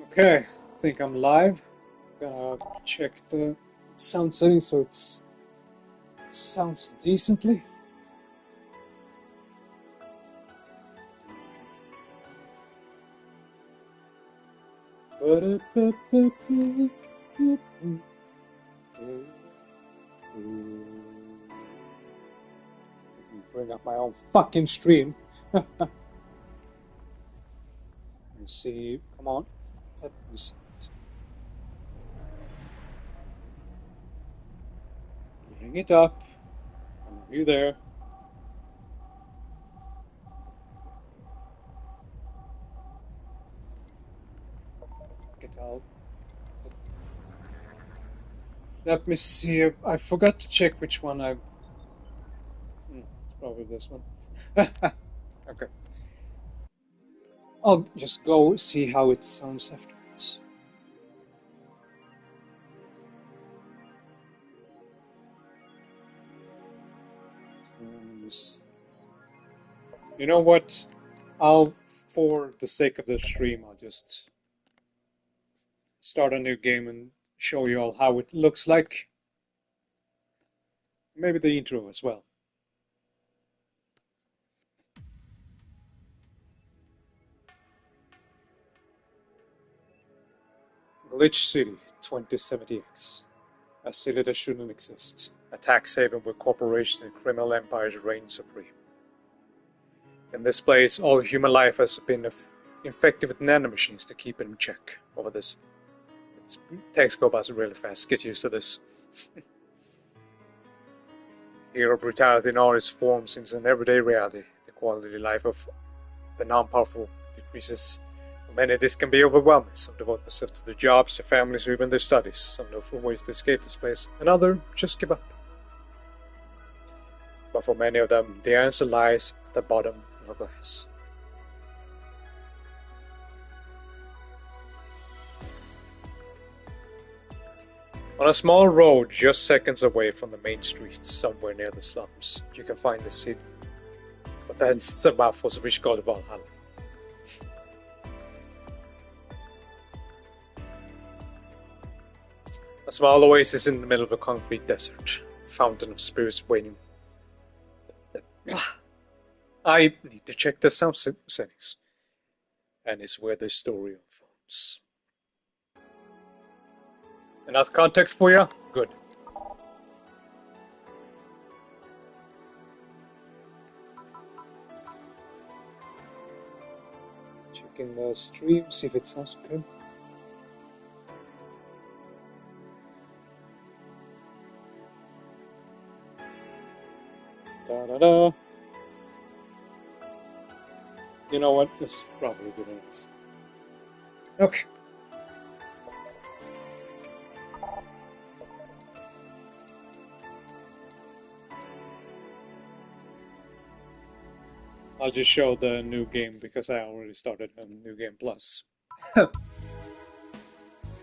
Okay, I think I'm live. Gotta check the sound settings so it sounds decently. Bring up my own fucking stream. Let me see. Come on. Let me see. Bring it up. Are you there? Get out. Let me see. I forgot to check which one I. It's probably this one. Okay. I'll just go see how it sounds afterwards. You know what? For the sake of the stream, I'll just start a new game and show you all how it looks like. Maybe the intro as well. Glitch City 2070X. A city that shouldn't exist. A tax haven where corporations and criminal empires reign supreme. In this place, all human life has been infected with nanomachines to keep it in check. Over this text go by really fast. Get used to this. Hero brutality in all its forms is an everyday reality. The quality of life of the non-powerful decreases. For many, this can be overwhelming. Some devote themselves to their jobs, their families, or even their studies. Some look for ways to escape this place, and others just give up. But for many of them, the answer lies at the bottom of a glass. On a small road just seconds away from the main street, somewhere near the slums, you can find the city. But that's a mouthful, so we should call it Va-11. A small oasis in the middle of a concrete desert. Fountain of spirits waiting. I need to check the sound settings. And it's where the story unfolds. Enough context for you? Good. Checking the stream, see if it sounds okay. Da-da-da. You know what? This is probably good enough. Okay. I'll just show the new game because I already started a new game plus.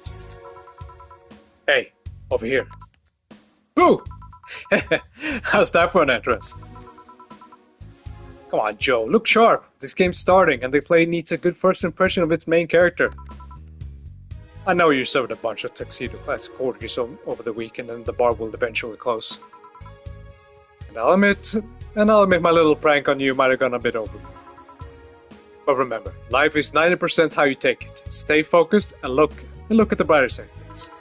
Psst. Hey, over here. Boo! How's that for an entrance? Come on, Joe, look sharp. This game's starting, and the play needs a good first impression of its main character. I know you served a bunch of tuxedo classic corgis over the weekend, and the bar will eventually close. And I'll admit my little prank on you might have gone a bit over. But remember, life is 90% how you take it. Stay focused and look at the brighter side of things.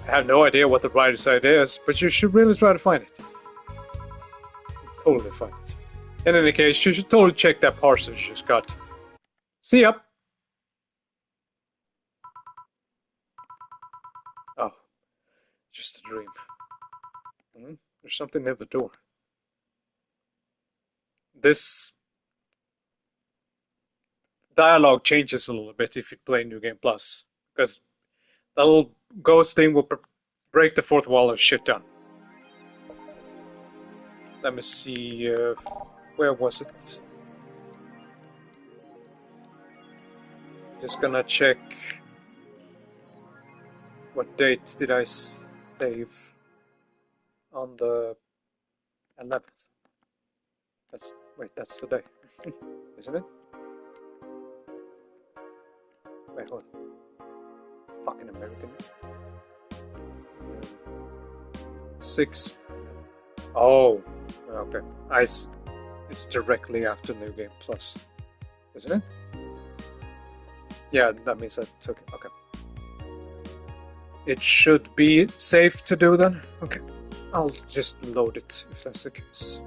I have no idea what the brighter side is, but you should really try to find it. Totally find it. In any case, you should totally check that parcel you just got. See ya! Oh, just a dream. There's something near the door. This dialogue changes a little bit if you play New Game Plus, because that little ghost thing will break the fourth wall of shit done. Let me see, where was it? Just gonna check what date did I save on the 11th. That's the day, isn't it? Wait, what? Fucking American. 6. Oh, okay. Ice is directly after New Game Plus, isn't it? Yeah, that means I took it. Okay. It should be safe to do then. Okay. I'll just load it if that's the case.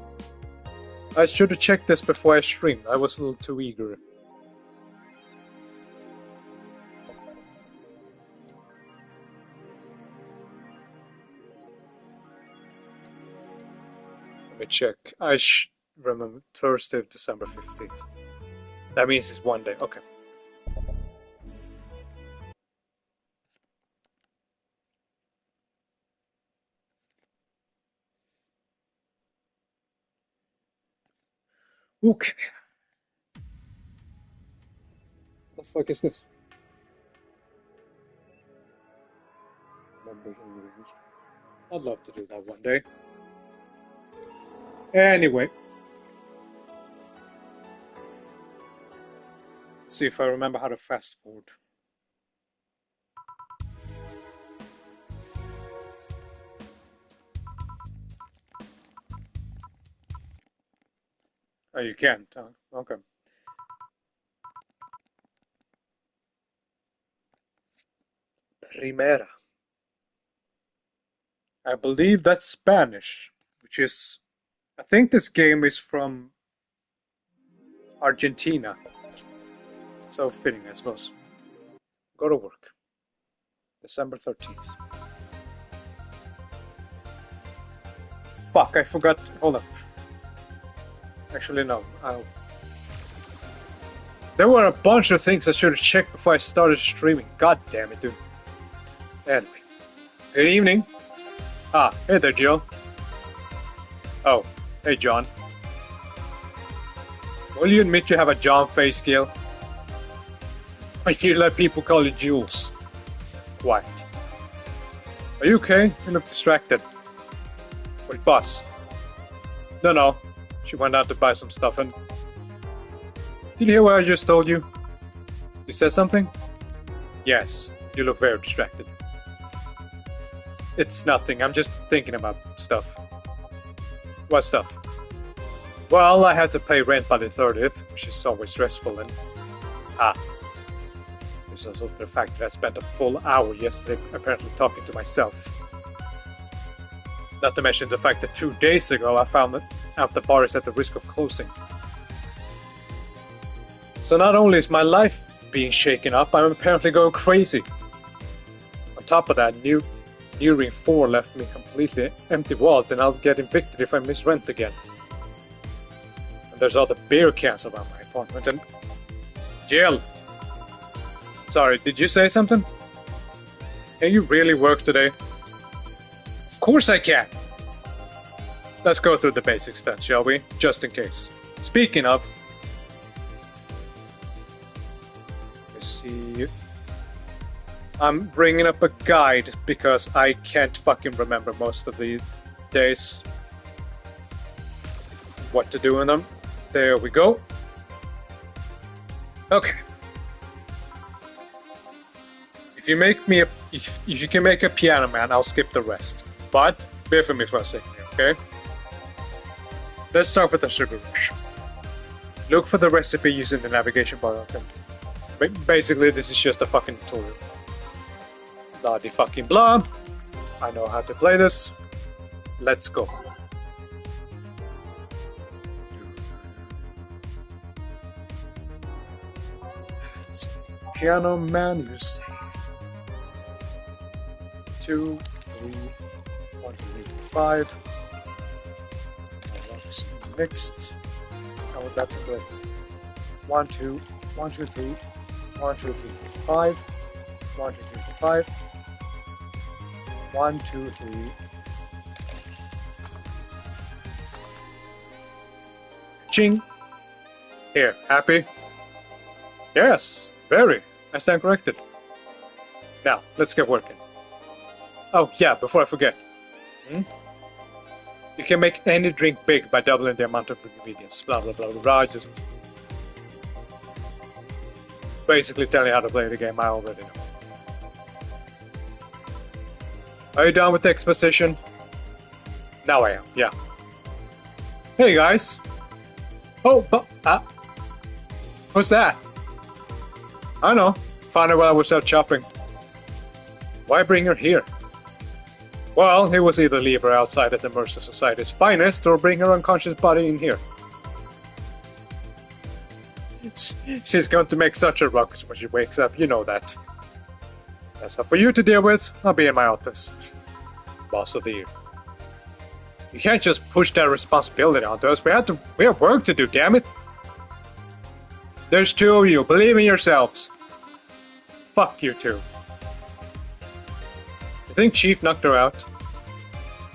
I should have checked this before I streamed. I was a little too eager. Let me check. I remember Thursday, December 15th. That means it's one day. Okay. Okay. What the fuck is this? I'd love to do that one day. Anyway. Let's see if I remember how to fast forward. Oh, you can't. Okay. Primera. I believe that's Spanish, which is... I think this game is from Argentina. So fitting, I suppose. Go to work. December 13th. Fuck, I forgot. Hold on. Actually, no. There were a bunch of things I should have checked before I started streaming. God damn it, dude. Anyway. Good evening. Ah, hey there, Jill. Oh, hey, John. Will you admit you have a John face, Gil? Or you let people call you Jules? Quiet. Are you okay? You look distracted. With boss? No. She went out to buy some stuff and... Did you hear what I just told you? You said something? Yes, you look very distracted. It's nothing, I'm just thinking about stuff. What stuff? Well, I had to pay rent by the 30th, which is always stressful, and... There's also the fact that I spent a full hour yesterday apparently talking to myself. Not to mention the fact that 2 days ago I found out the bar is at the risk of closing. So not only is my life being shaken up, I'm apparently going crazy. On top of that, New Ring 4 left me completely empty wallet, and I'll get evicted if I miss rent again. And there's all the beer cans around my apartment, and... Jill! Sorry, did you say something? Can you really work today? Of course I can! Let's go through the basics then, shall we? Just in case. Speaking of... Let's see... I'm bringing up a guide because I can't fucking remember most of the days what to do in them. There we go. Okay. If you can make a piano man, I'll skip the rest. But bear with me for a second, okay? Let's start with the sugar rush. Look for the recipe using the navigation bar. Okay. Basically, this is just a fucking tutorial. Blah de fucking blah. I know how to play this. Let's go. Piano man, you say. 2, 3, 1, 2, 3, 5. Rocks mixed. Oh, that's good. 1, 2, 1, 2, 3, 1, 2, 3, 5. 1, 2, 3, 5. 1, 2, 3. Ching. Here, happy? Yes, very. I stand corrected. Now, let's get working. Oh, yeah, before I forget. You can make any drink big by doubling the amount of ingredients. Blah, blah, blah, blah, blah. Just... Basically telling you how to play the game, I already know. Are you done with the exposition? Now I am, yeah. Hey guys! Oh, but, who's that? I don't know. Found her while I was out shopping. Why bring her here? Well, it was either leave her outside at the mercy of society's finest or bring her unconscious body in here. She's going to make such a ruckus when she wakes up, you know that. That's not for you to deal with. I'll be in my office. Boss of the year. You can't just push that responsibility onto us. We have work to do, damn it. There's two of you. Believe in yourselves. Fuck you two. You think Chief knocked her out?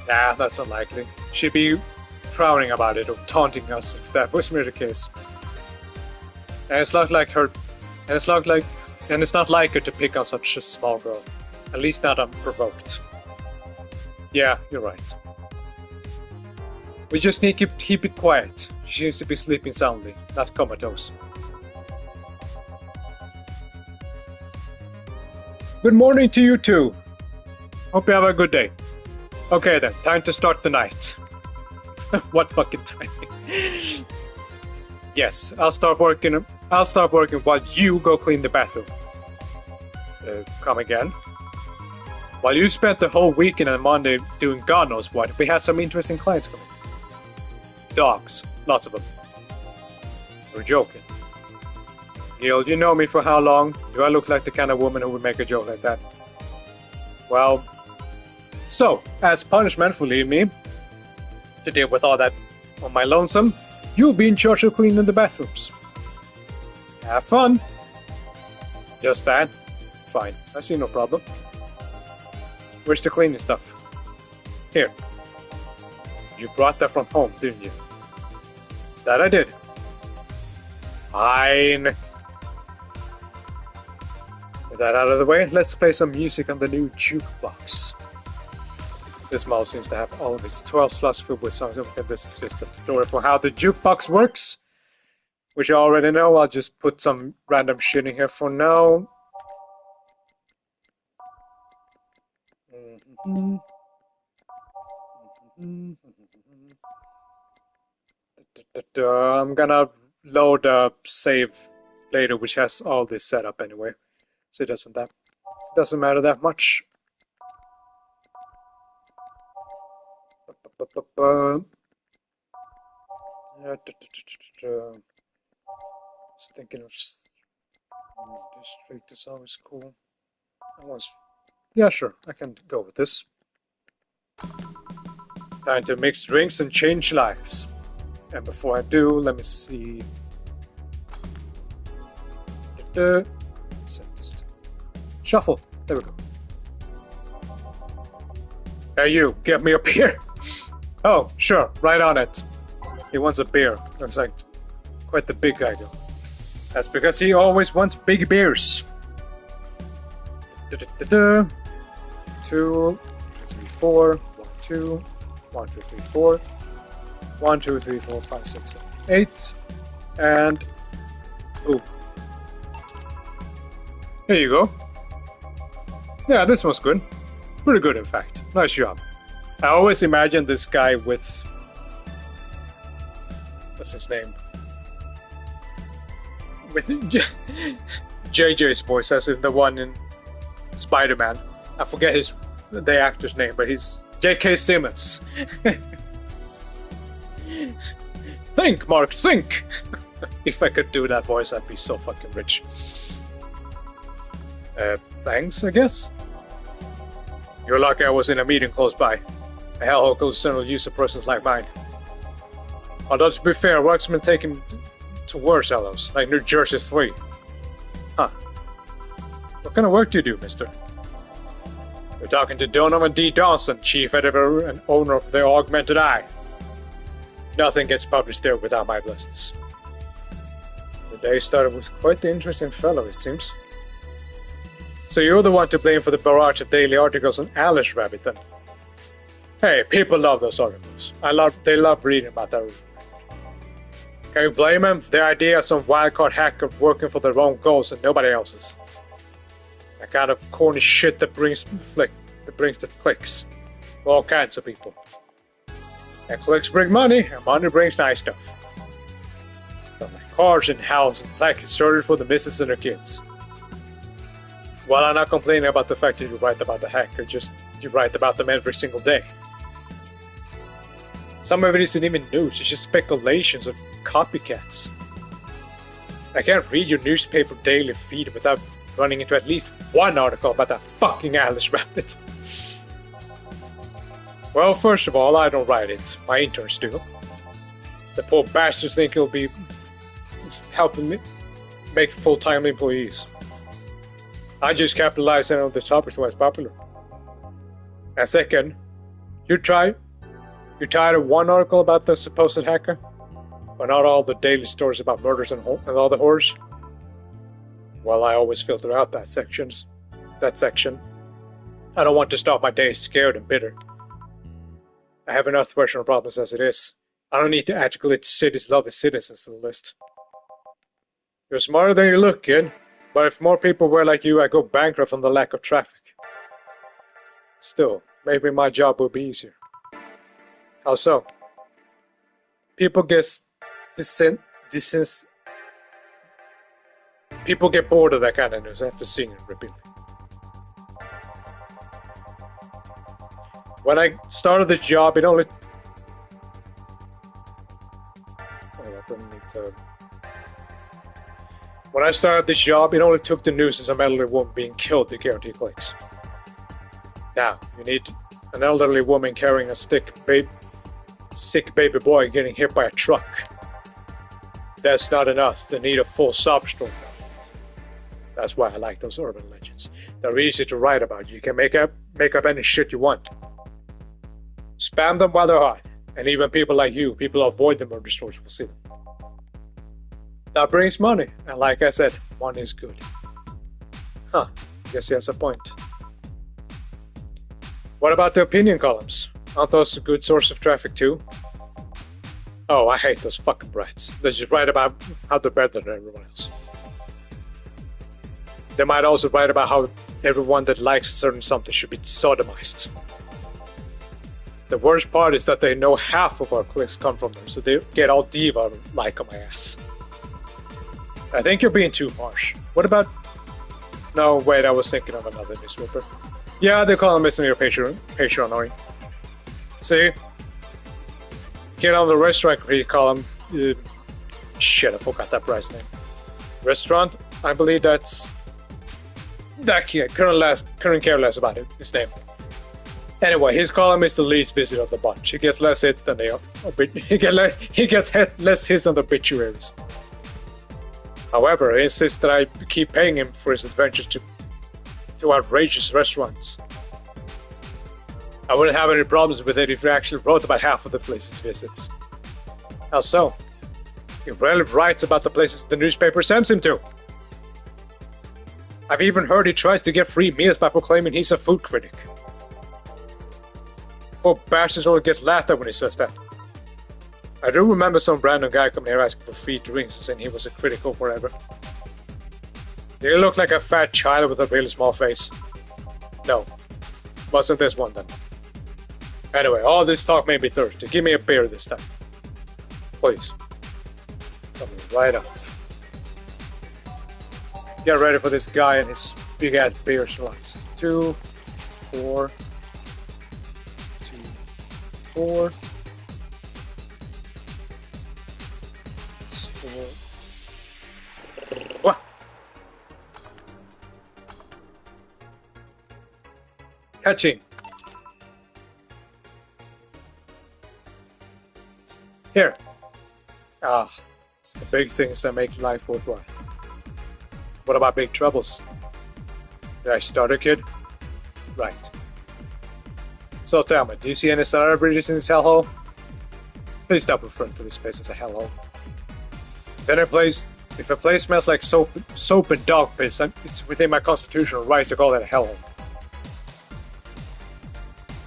Nah, that's unlikely. She'd be frowning about it or taunting us if that was really the case. And it's not like her. And it's not like her to pick on such a small girl. At least not unprovoked. Yeah, you're right. We just need to keep it quiet. She seems to be sleeping soundly, not comatose. Good morning to you too. Hope you have a good day. Okay then, time to start the night. What fucking timing? Yes, I'll start working while you go clean the bathroom. Come again? While you spent the whole weekend and Monday doing God knows what, we had some interesting clients coming. Dogs. Lots of them. We're joking. Gil, you know me for how long? Do I look like the kind of woman who would make a joke like that? Well, so, as punishment for leaving me to deal with all that on my lonesome, you'll be in charge of cleaning the bathrooms. Have fun. Just that? Fine. I see no problem. Where's the cleaning stuff? Here. You brought that from home, didn't you? That I did. Fine. With that out of the way, let's play some music on the new jukebox. This mouse seems to have all of its 12 slots filled with songs. Okay, this is just a tutorial for how the jukebox works, which you already know. I'll just put some random shit in here for now. I'm gonna load a save later, which has all this set up anyway, so it doesn't matter that much. Just thinking of district is always cool. Yeah, sure, I can go with this. Time to mix drinks and change lives. And before I do, let me see. Set this to shuffle. There we go. Hey you, get me a beer. Oh, sure, right on it. He wants a beer. Looks like quite the big guy though. That's because he always wants big beers. 2, 3, 4, 1, 2, 1, 2, 3, 4. 1, 2, 3, 4, 5, 6, 7, 8. And ooh. Here you go. Yeah, this one's good. Pretty good, in fact. Nice job. I always imagine this guy with... what's his name? With JJ's voice, as in the one in Spider-Man. I forget the actor's name, but he's J.K. Simmons. Think, Mark, think! If I could do that voice, I'd be so fucking rich. Thanks, I guess? You're lucky I was in a meeting close by. A hellhole could certainly use a presence like mine. Although, to be fair, work's been taken to worse hellos, like New Jersey 3. Huh. What kind of work do you do, mister? We're talking to Donovan D. Dawson, chief editor and owner of the Augmented Eye. Nothing gets published there without my blessings. The day started with quite the interesting fellow, it seems. So you're the one to blame for the barrage of daily articles on Alice Rabbit, then? Hey, people love those articles. They love reading about that. Can you blame him? Their idea of some wildcard hacker working for their own goals and nobody else's. That kind of corny shit that brings the clicks. For all kinds of people. And clicks bring money, and money brings nice stuff. Stuff like cars and houses, like started for the missus and her kids. Well, I'm not complaining about the fact that you write about the hacker, just you write about them every single day. Some of it isn't even news, it's just speculations of copycats. I can't read your newspaper daily feed without running into at least one article about that fucking Alice Rabbit. Well, first of all, I don't write it. My interns do. The poor bastards think he'll be helping me make full-time employees. I just capitalize on the topics where it's popular. And second, you're tired of one article about the supposed hacker? But not all the daily stories about murders and all the horrors? Well, I always filter out that section. I don't want to start my day scared and bitter. I have enough personal problems as it is. I don't need to add glitch cities' lovely citizens to the list. You're smarter than you look, kid. But if more people were like you, I'd go bankrupt from the lack of traffic. Still, maybe my job would be easier. How so? People get people get bored of that kind of news after seeing it repeatedly. When I started the job, it only... When I started this job, it only took the news of some elderly woman being killed to guarantee clicks. Now, you need an elderly woman carrying a sick baby boy getting hit by a truck. That's not enough. They need a full sob story. That's why I like those urban legends. They're easy to write about. You can make up any shit you want. Spam them while they're hot. And even people like you, people who avoid the murder stories, will see them. That brings money, and like I said, money is good. Huh, guess he has a point. What about the opinion columns? Aren't those a good source of traffic too? Oh, I hate those fucking brats. They just write about how they're better than everyone else. They might also write about how everyone that likes a certain something should be sodomized. The worst part is that they know half of our clicks come from them, so they get all diva-like on my ass. I think you're being too harsh. What about... No, wait, I was thinking of another newspaper. Yeah, they call him missing your Patreon. See? Get on the restaurant critique column. Shit, I forgot that price name. Restaurant? I believe that's... That kid, couldn't care less about it, his name. Anyway, his column is the least visited of the bunch. He gets less hits than they are. He gets less hits than the obituaries. However, he insists that I keep paying him for his adventures to outrageous restaurants. I wouldn't have any problems with it if he actually wrote about half of the places he visits. How so? He rarely writes about the places the newspaper sends him to. I've even heard he tries to get free meals by proclaiming he's a food critic. Poor bastard always gets laughed at when he says that. I do remember some random guy coming here asking for free drinks and saying he was a critic or whatever. Did he look like a fat child with a really small face? No. Wasn't this one then. Anyway, all this talk made me thirsty. Give me a beer this time. Please. Coming right up. Get ready for this guy and his big ass beer slice. 2, 4, 2, 4. What? Catching. Here. Ah, it's the big things that make life worthwhile. What about big troubles? Did I start a kid? Right. So tell me, do you see any celebrities in this hellhole? Please stop referring to this place as a hellhole. If a place smells like soap and dog piss, it's within my constitutional rights to call it a hellhole.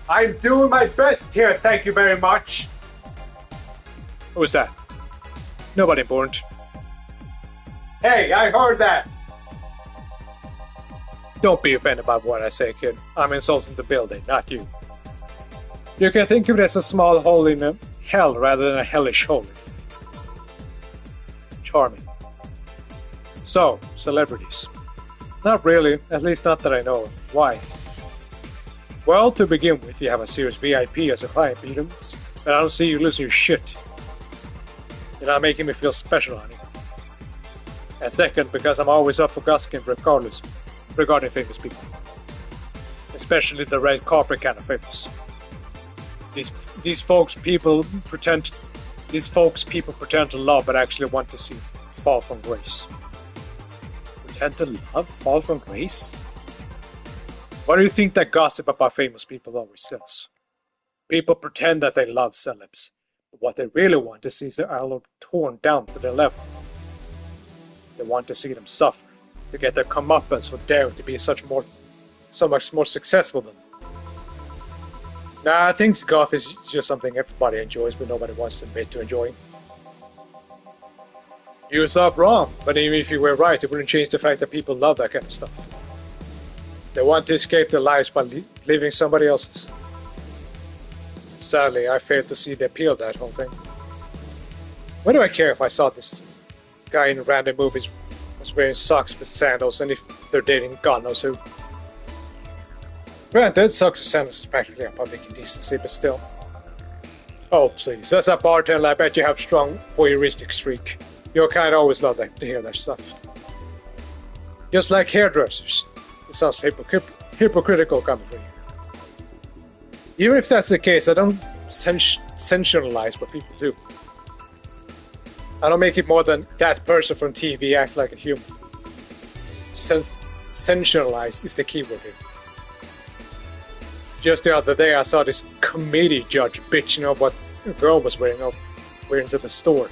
I'm doing my best here, thank you very much. Who's that? Nobody important. Hey, I heard that! Don't be offended by what I say, kid. I'm insulting the building, not you. You can think of it as a small hole in a hell rather than a hellish hole. Charming. So, celebrities. Not really, at least not that I know of. Why? Well, to begin with, you have a serious VIP as a client, Beatles, but I don't see you losing your shit. You're not making me feel special, honey. And second, because I'm always up for gossiping regarding famous people. Especially the red carpet kind of famous. These folks people pretend to love but actually want to see fall from grace. Pretend to love? Fall from grace? What do you think that gossip about famous people always says? People pretend that they love celebs, but what they really want to see is their idol torn down to their level. They want to see them suffer, to get their comeuppance for daring to be so much more successful than them. Nah, I think goth is just something everybody enjoys, but nobody wants to admit to enjoying. You thought wrong, but even if you were right, it wouldn't change the fact that people love that kind of stuff. They want to escape their lives by living somebody else's. Sadly, I failed to see the appeal of that whole thing. What do I care if I saw this guy in random movies was wearing socks with sandals and if they're dating God knows who? Granted, socks with sandals is practically a public indecency, but still. Oh, please, as a bartender, I bet you have strong voyeuristic streak. Your kind always love to hear that stuff. Just like hairdressers. It sounds hypocritical coming from you. Even if that's the case, I don't sensationalize what people do. I don't make it more than that person from TV acts like a human. Sensationalize is the key word here. Just the other day I saw this committee judge bitching about what a girl was wearing to the store.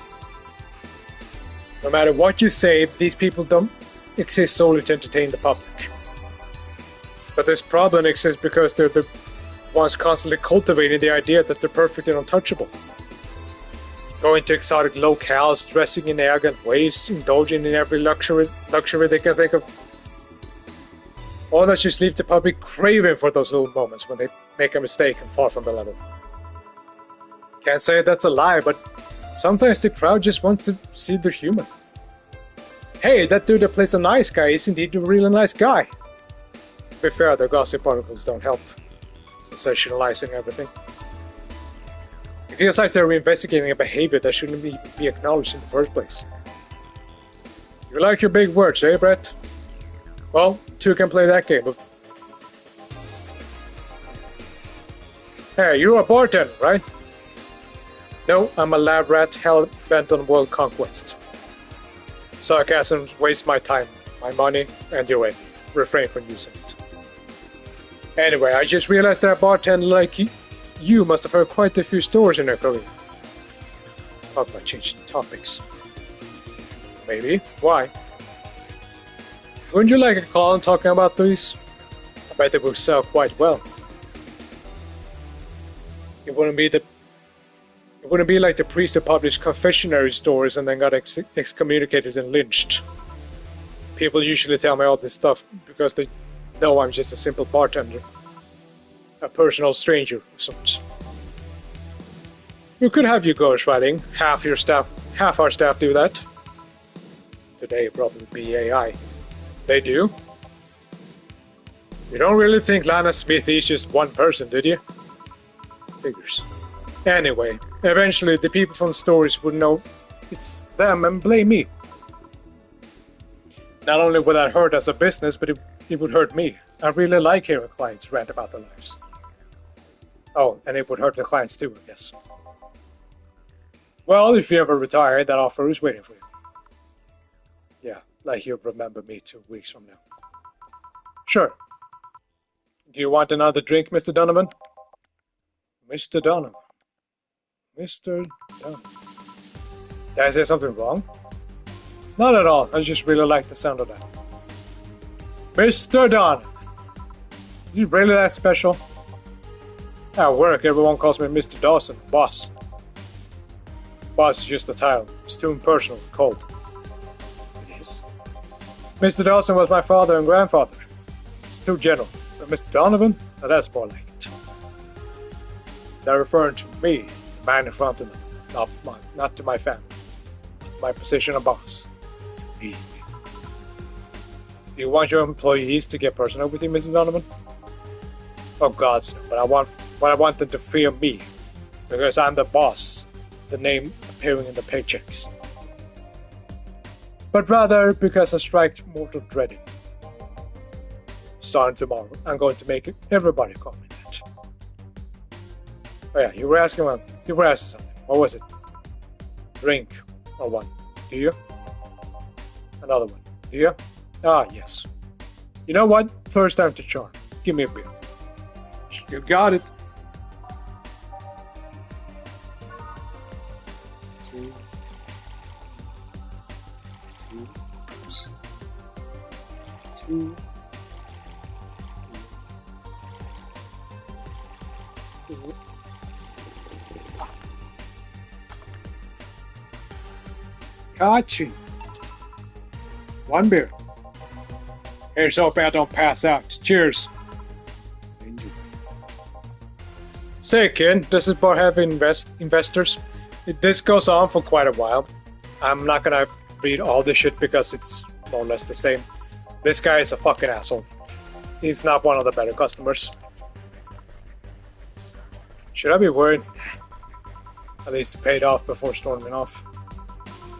No matter what you say, these people don't exist solely to entertain the public. But this problem exists because they're the ones constantly cultivating the idea that they're perfect and untouchable. Going to exotic locales, dressing in elegant ways, indulging in every luxury they can think of. All that just leaves the public craving for those little moments when they make a mistake and fall from the level. Can't say that's a lie, but sometimes the crowd just wants to see they're human. Hey, that dude that plays the nice guy is indeed a really nice guy. To be fair, the gossip articles don't help. Sensationalizing everything. It feels like they're investigating a behavior that shouldn't be acknowledged in the first place. You like your big words, eh, Brett? Well, two can play that game. Hey, you're a bartender, right? No, I'm a lab rat hell-bent on world conquest. Sarcasm wastes my time, my money, and your way. Refrain from using it. Anyway, I just realized that a bartender like you must have heard quite a few stories in your career. Talk about changing topics. Maybe. Why? Wouldn't you like a call and talking about these? I bet they will sell quite well. It wouldn't be like the priest who published confessionary stories and then got excommunicated and lynched. People usually tell me all this stuff because they know I'm just a simple bartender. A personal stranger of sorts. We could have you ghostwriting. Half our staff do that. Today probably be AI. They do? You don't really think Lana Smith is just one person, did you? Figures. Anyway, eventually the people from the stories would know it's them and blame me. Not only would that hurt as a business, but it would hurt me. I really like hearing clients rant about their lives. Oh, and it would hurt the clients too, I guess. Well, if you ever retire, that offer is waiting for you. Yeah, like you'll remember me 2 weeks from now. Sure. Do you want another drink, Mr. Donovan? Mr. Donovan. Mr. Donovan. Did I say something wrong? Not at all. I just really like the sound of that. Mr. Donovan. Is he really that special? At work, everyone calls me Mr. Dawson, boss. Boss is just a title. It's too impersonal and cold. It is. Mr. Dawson was my father and grandfather. It's too general. But Mr. Donovan? Now that's more like it. They're referring to me, the man in front of them, not to my family. My position of boss. To me. Do you want your employees to get personal with you, Mrs. Donovan? Oh God, no, but I want them to fear me. Because I'm the boss. The name appearing in the paychecks. But rather because I strike mortal dreading. Starting tomorrow, I'm going to make everybody call me that. Oh yeah, you were asking something. What was it? Drink or one. Do you? Another one. Do you? Ah, yes. You know what? Thirst time to charm. Give me a beer. You got it. Two. Gotcha. One beer. Here's hoping I don't pass out. Cheers. Say, kid, this is for heavy investors. This goes on for quite a while. I'm not gonna read all the shit because it's more or less the same. This guy is a fucking asshole. He's not one of the better customers. Should I be worried? At least it paid off before storming off.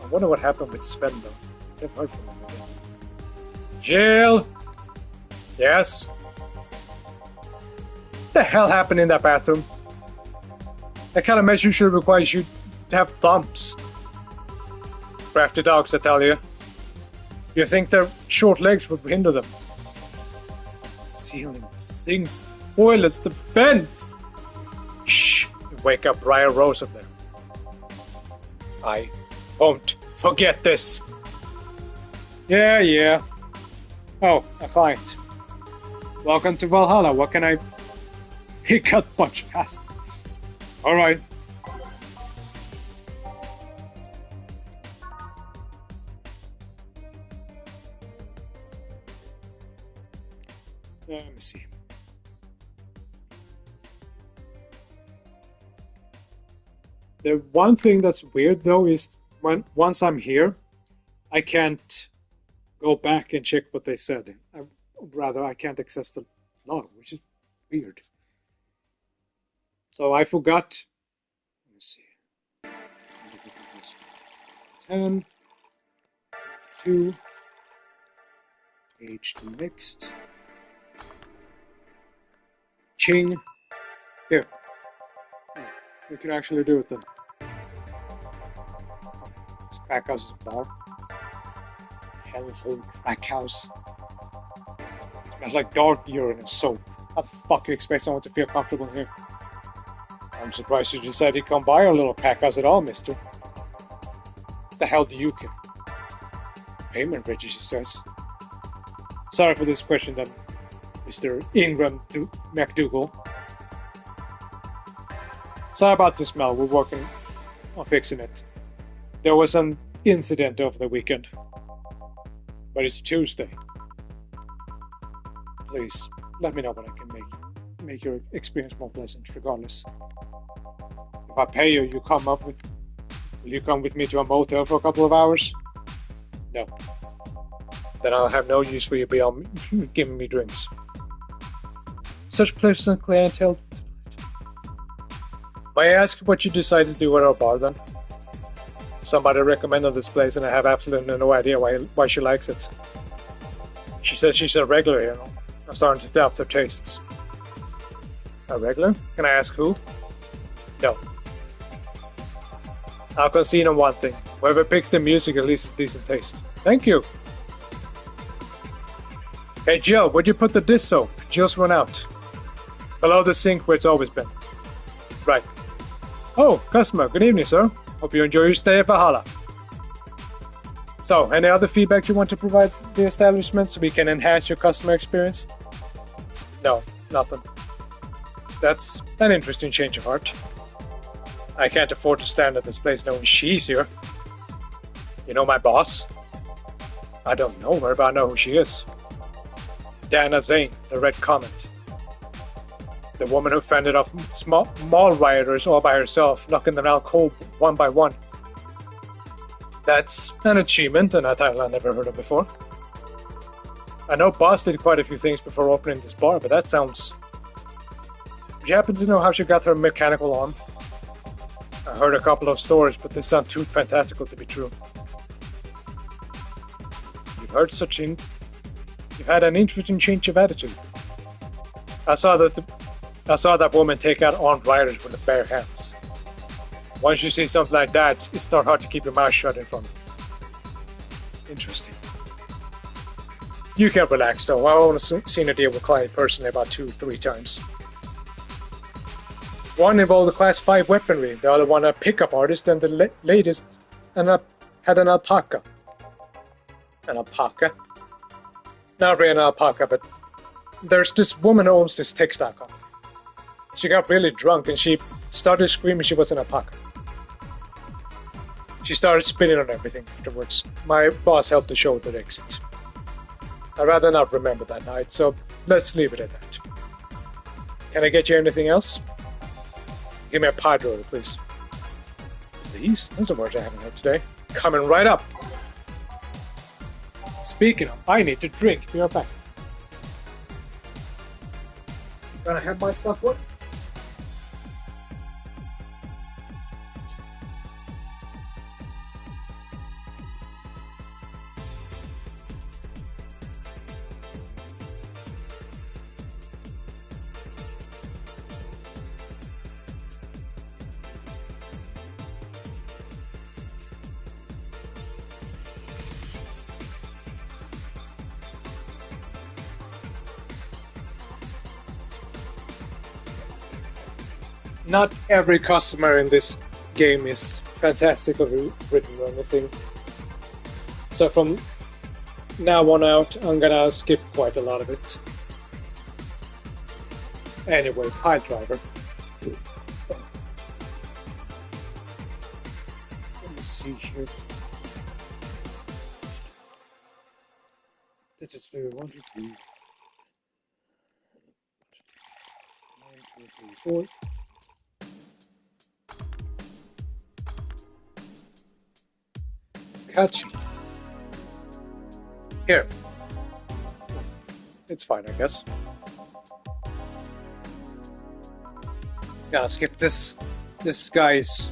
I wonder what happened with Sven though. I've heard from him again. Jill! Yes? What the hell happened in that bathroom? That kind of mess usually requires you to have thumbs. Crafty dogs, I tell you. You think their short legs would hinder them? The ceiling sinks. Toilets, the vents! Shh! You wake up Briar Rose up there. I won't forget this. Yeah. Oh, a client. Welcome to Valhalla. What can I... He got much fast. Alright. Let me see. The one thing that's weird though is once I'm here, I can't go back and check what they said. I can't access the log, which is weird. So I forgot. Let me see. 10, 2, H2 mixed. Ching. Here. We can actually do it then. This Backhouse is a bar. Hellhole Backhouse. Smells like dark urine and soap. How the fuck you expect someone to feel comfortable here? I'm surprised you decided to come by our little packhouse at all, mister. What the hell do you care? Payment registers. Sorry for this question then, Mr. Ingram McDougal. Sorry about the smell, we're working on fixing it. There was an incident over the weekend. But it's Tuesday. Please, let me know what I can make your experience more pleasant, regardless. If I pay you, will you come with me to a motel for a couple of hours? No. Then I'll have no use for you beyond giving me drinks. Such pleasant clientele tonight. May I ask what you decided to do at our bar then? Somebody recommended this place and I have absolutely no idea why she likes it. She says she's a regular here. I'm starting to doubt her tastes. A regular? Can I ask who? No. I'll concede on one thing. Whoever picks the music at least has decent taste. Thank you. Hey Jill, where'd you put the dish soap? Jill's run out. Below the sink where it's always been. Right. Oh, customer, good evening, sir. Hope you enjoy your stay at Valhalla. So, any other feedback you want to provide the establishment so we can enhance your customer experience? No, nothing. That's an interesting change of heart. I can't afford to stand at this place knowing she's here. You know my boss? I don't know her, but I know who she is. Dana Zane, the Red Comet. The woman who fended off mall rioters all by herself, knocking them out cold one by one. That's an achievement and a title I never heard of before. I know Boss did quite a few things before opening this bar, but that sounds... Do you happen to know how she got her mechanical arm? I heard a couple of stories, but they sound too fantastical to be true. You've had an interesting change of attitude. I saw that woman take out armed rioters with bare hands. Once you see something like that, it's not hard to keep your mouth shut in front of it. Interesting. You can relax though. I've only seen her deal with client personally about 2-3 times. One involved a Class 5 weaponry, the other one a pickup artist, and the latest had an alpaca. An alpaca? Not really an alpaca, but there's this woman who owns this textile company. She got really drunk and she started screaming she was an alpaca. She started spitting on everything afterwards. My boss helped the show to the exit. I'd rather not remember that night, so let's leave it at that. Can I get you anything else? Give me a pie drawer, please. Please? Those are words I haven't heard today. Coming right up. Speaking of, I need to drink. Be right back. Gonna have myself one? Not every customer in this game is fantastically written or anything. So from now on out, I'm gonna skip quite a lot of it. Anyway, pile driver. Let me see here. 1, 2, 3. 1, 2, 3, 4. Catchy. Here. It's fine, I guess. Yeah, skip this. This guy's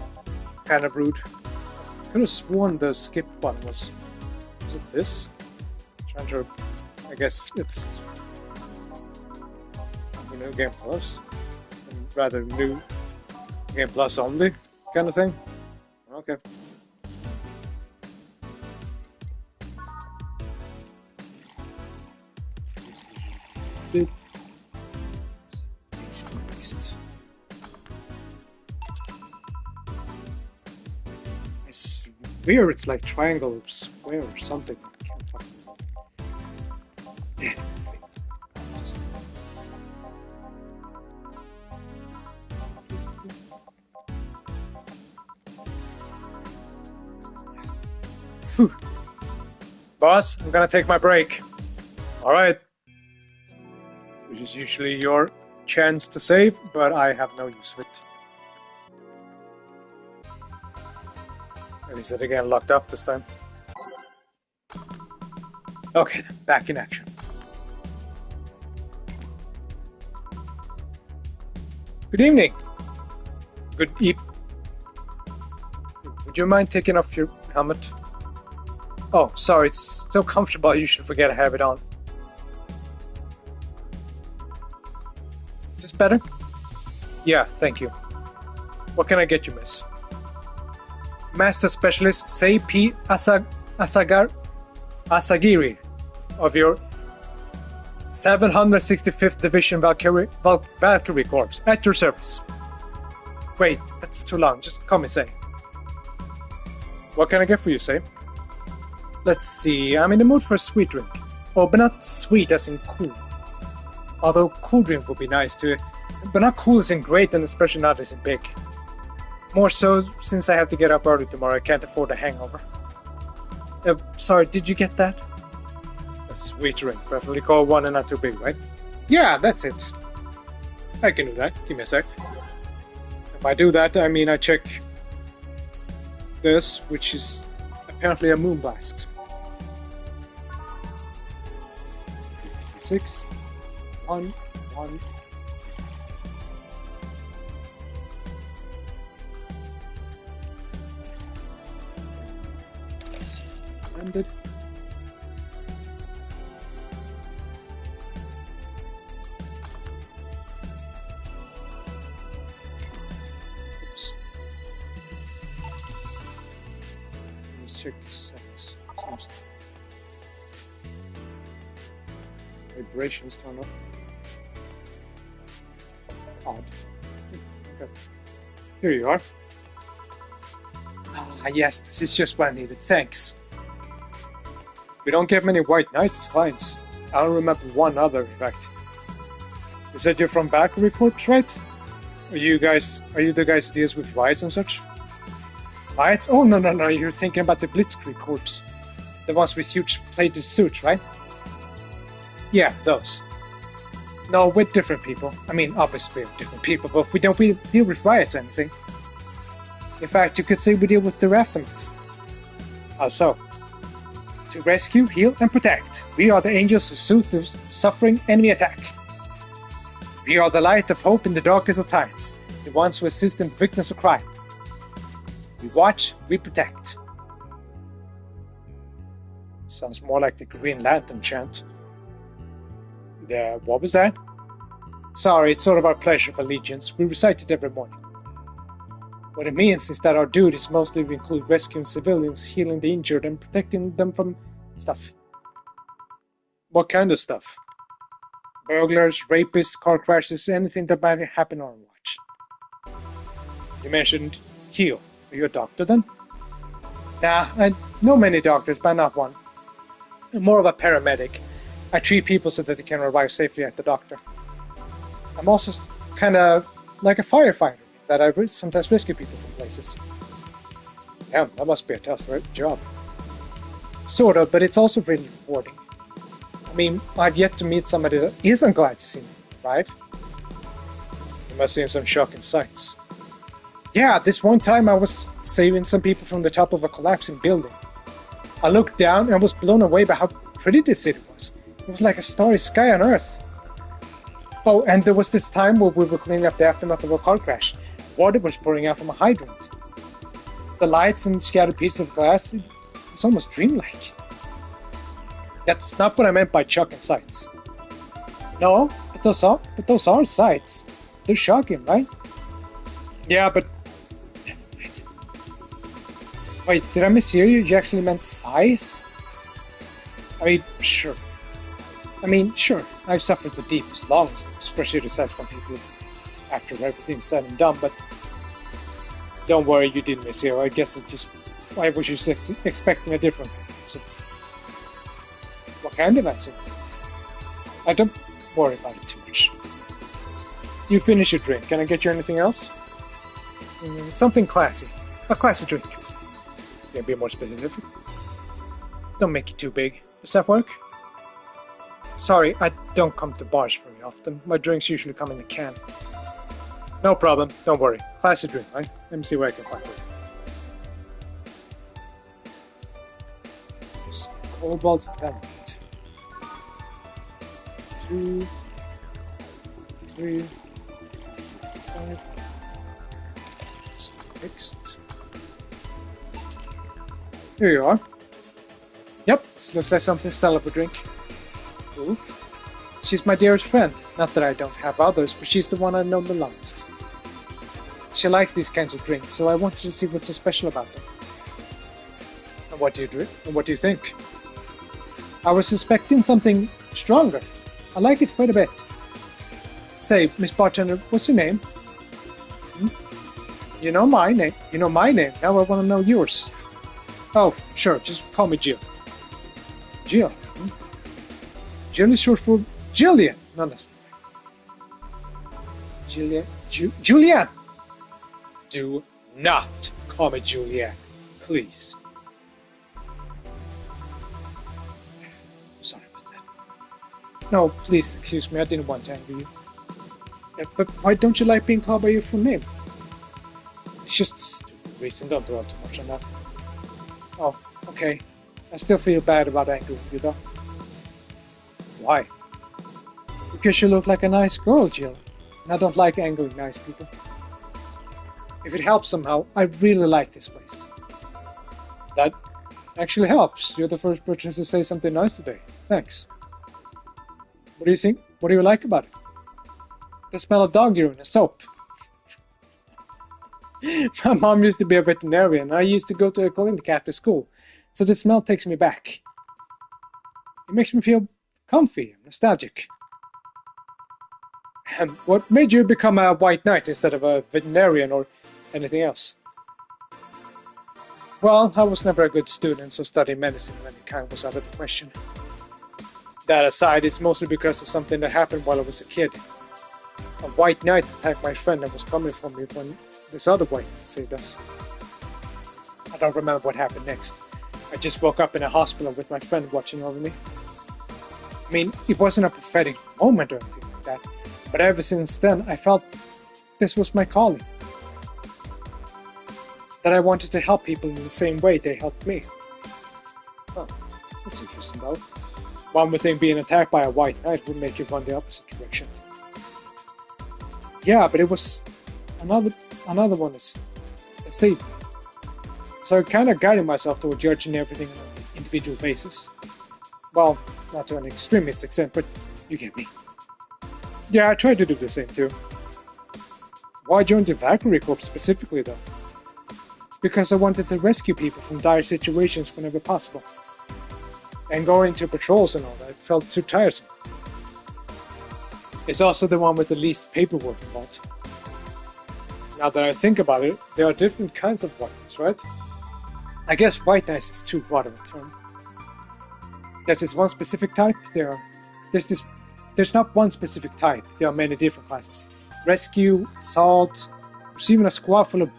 kind of rude. I could have sworn the skip button was it this? Trying to... I guess it's... New Game Plus? Rather New Game Plus only kind of thing? Okay. I swear it's like triangle, square, or something. I can't find it. Phew. Boss, I'm gonna take my break. Alright. Which is usually your chance to save, but I have no use of it. And is it again locked up this time? Okay, back in action. Good evening. Good evening. Would you mind taking off your helmet? Oh, sorry, it's so comfortable you should forget I have it on. Is this better? Yeah, thank you. What can I get you, miss? Master Specialist Sei P. Asagiri of your 765th Division Valkyrie Corps at your service. Wait, that's too long. Just call me Sei. What can I get for you, Sei? Let's see, I'm in the mood for a sweet drink. Oh, but not sweet as in cool. Although cool drink would be nice too, but not cool as in great and especially not as in big. More so since I have to get up early tomorrow. I can't afford a hangover. Sorry, did you get that? A sweet drink, preferably cold one and not too big, right? Yeah, that's it. I can do that. Give me a sec. If I do that, I mean I check this, which is apparently a moon blast. 6, 1, 1. Ended. Oops. Let's check the settings. Seems vibrations turn off. Odd. Okay. Here you are. Ah, yes, this is just what I needed. Thanks. We don't get many white knights as clients. I don't remember one other, in fact. You said you're from Valkyrie Corps, right? Are you the guys who deals with riots and such? Riots? Oh, no, you're thinking about the Blitzkrieg Corps. The ones with huge plated suits, right? Yeah, those. No, with different people. I mean, obviously we're different people, but we don't deal with riots or anything. In fact, you could say we deal with their aftermath. How so? To rescue, heal, and protect. We are the angels who soothe the suffering enemy attack. We are the light of hope in the darkest of times, the ones who assist in the victims of crime. We watch, we protect. Sounds more like the Green Lantern chant. Yeah, what was that? Sorry, it's sort of our pledge of allegiance. We recite it every morning. What it means is that our duties mostly include rescuing civilians, healing the injured, and protecting them from stuff. What kind of stuff? Burglars, rapists, car crashes, anything that might happen on watch. You mentioned heal. Are you a doctor then? Nah, I know many doctors, but not one. I'm more of a paramedic. I treat people so that they can arrive safely at the doctor. I'm also kind of like a firefighter, that I sometimes rescue people from places. Yeah, that must be a tough job. Sort of, but it's also really rewarding. I mean, I've yet to meet somebody that isn't glad to see me arrive. You must have seen some shocking sights. Yeah, this one time I was saving some people from the top of a collapsing building. I looked down and was blown away by how pretty this city was. It was like a starry sky on Earth. Oh, and there was this time where we were cleaning up the aftermath of a car crash. Water was pouring out from a hydrant. The lights and scattered pieces of glass, it was almost dreamlike. That's not what I meant by shocking sights. No, but those are sights. They're shocking, right? Yeah, but... Wait, did I mishear you? You actually meant size? I mean, sure. I've suffered the deepest, longest, especially the sights from people after everything's said and done, but don't worry, you didn't mishear. I guess I was just expecting a different answer. What kind of answer? I don't worry about it too much. You finish your drink. Can I get you anything else? Something classy. A classy drink. Can you be more specific? Don't make it too big. Does that work? Sorry, I don't come to bars very often. My drinks usually come in a can. No problem. Don't worry. Classy drink, right? Let me see where I can find it. Just cobalt pellet. 2, 3, 5. Mixed. Here you are. Yep, this looks like something Stella would drink. Cool. She's my dearest friend. Not that I don't have others, but she's the one I know the longest. She likes these kinds of drinks, so I wanted to see what's so special about them. And what do you drink? And what do you think? I was suspecting something stronger. I like it quite a bit. Say, Miss Bartender, what's your name? You know my name. You know my name. Now I want to know yours. Oh, sure. Just call me Jill. Jill? Jill is short for Jillian. No, that's not right. Julian. Do not call me Juliet, please. Sorry about that. No, please excuse me, I didn't want to anger you. Yeah, but why don't you like being called by your full name? It's just a stupid reason, don't dwell too much on that. Oh, okay. I still feel bad about angering you though. Why? Because you look like a nice girl, Jill. And I don't like angering nice people. If it helps somehow, I really like this place. That actually helps. You're the first person to say something nice today. Thanks. What do you think? What do you like about it? The smell of dog urine and soap. My mom used to be a veterinarian, and I used to go to a clinic after school, so the smell takes me back. It makes me feel comfy and nostalgic. And what made you become a white knight instead of a veterinarian or anything else? Well, I was never a good student, so studying medicine of any kind was out of the question. That aside, it's mostly because of something that happened while I was a kid. A white knight attacked my friend and was coming for me when this other white knight saved us. I don't remember what happened next. I just woke up in a hospital with my friend watching over me. I mean, it wasn't a prophetic moment or anything like that, but ever since then I felt this was my calling. That I wanted to help people in the same way they helped me. Huh, that's interesting though. One would think being attacked by a white knight would make you run the opposite direction. Yeah, but it was another one that saved me. So I kind of guided myself toward judging everything on an individual basis. Well, not to an extremist extent, but you get me. Yeah, I tried to do the same too. Why join the Valkyrie Corps specifically though? Because I wanted to rescue people from dire situations whenever possible. And going to patrols and all that felt too tiresome. It's also the one with the least paperwork involved. Now that I think about it, there are different kinds of white knights, right? I guess white knights is too broad of a term. There's this one specific type, there's not one specific type, there are many different classes. Rescue, assault, there's even a squad full of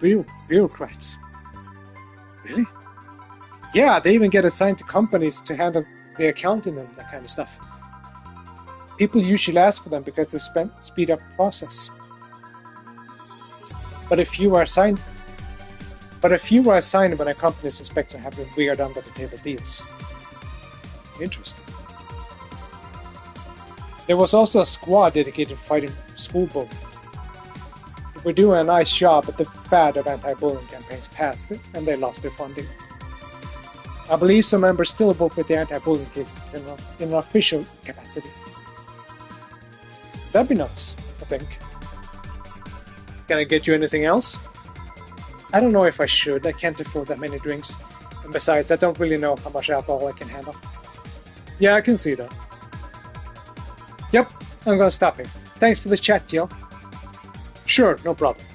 bureaucrats. Really? Yeah, they even get assigned to companies to handle the accounting and that kind of stuff. People usually ask for them because they speed up the process. But a few are assigned when a company suspects of having weird under-the-table deals. Interesting. There was also a squad dedicated to fighting school bullying. They were doing a nice job, but the fad of anti-bullying campaigns passed and they lost their funding. I believe some members still work with the anti-bullying cases in an official capacity. That'd be nice, I think. Can I get you anything else? I don't know if I should. I can't afford that many drinks. And besides, I don't really know how much alcohol I can handle. Yeah, I can see that. Yep, I'm gonna stop here. Thanks for the chat, Jill. Sure, no problem.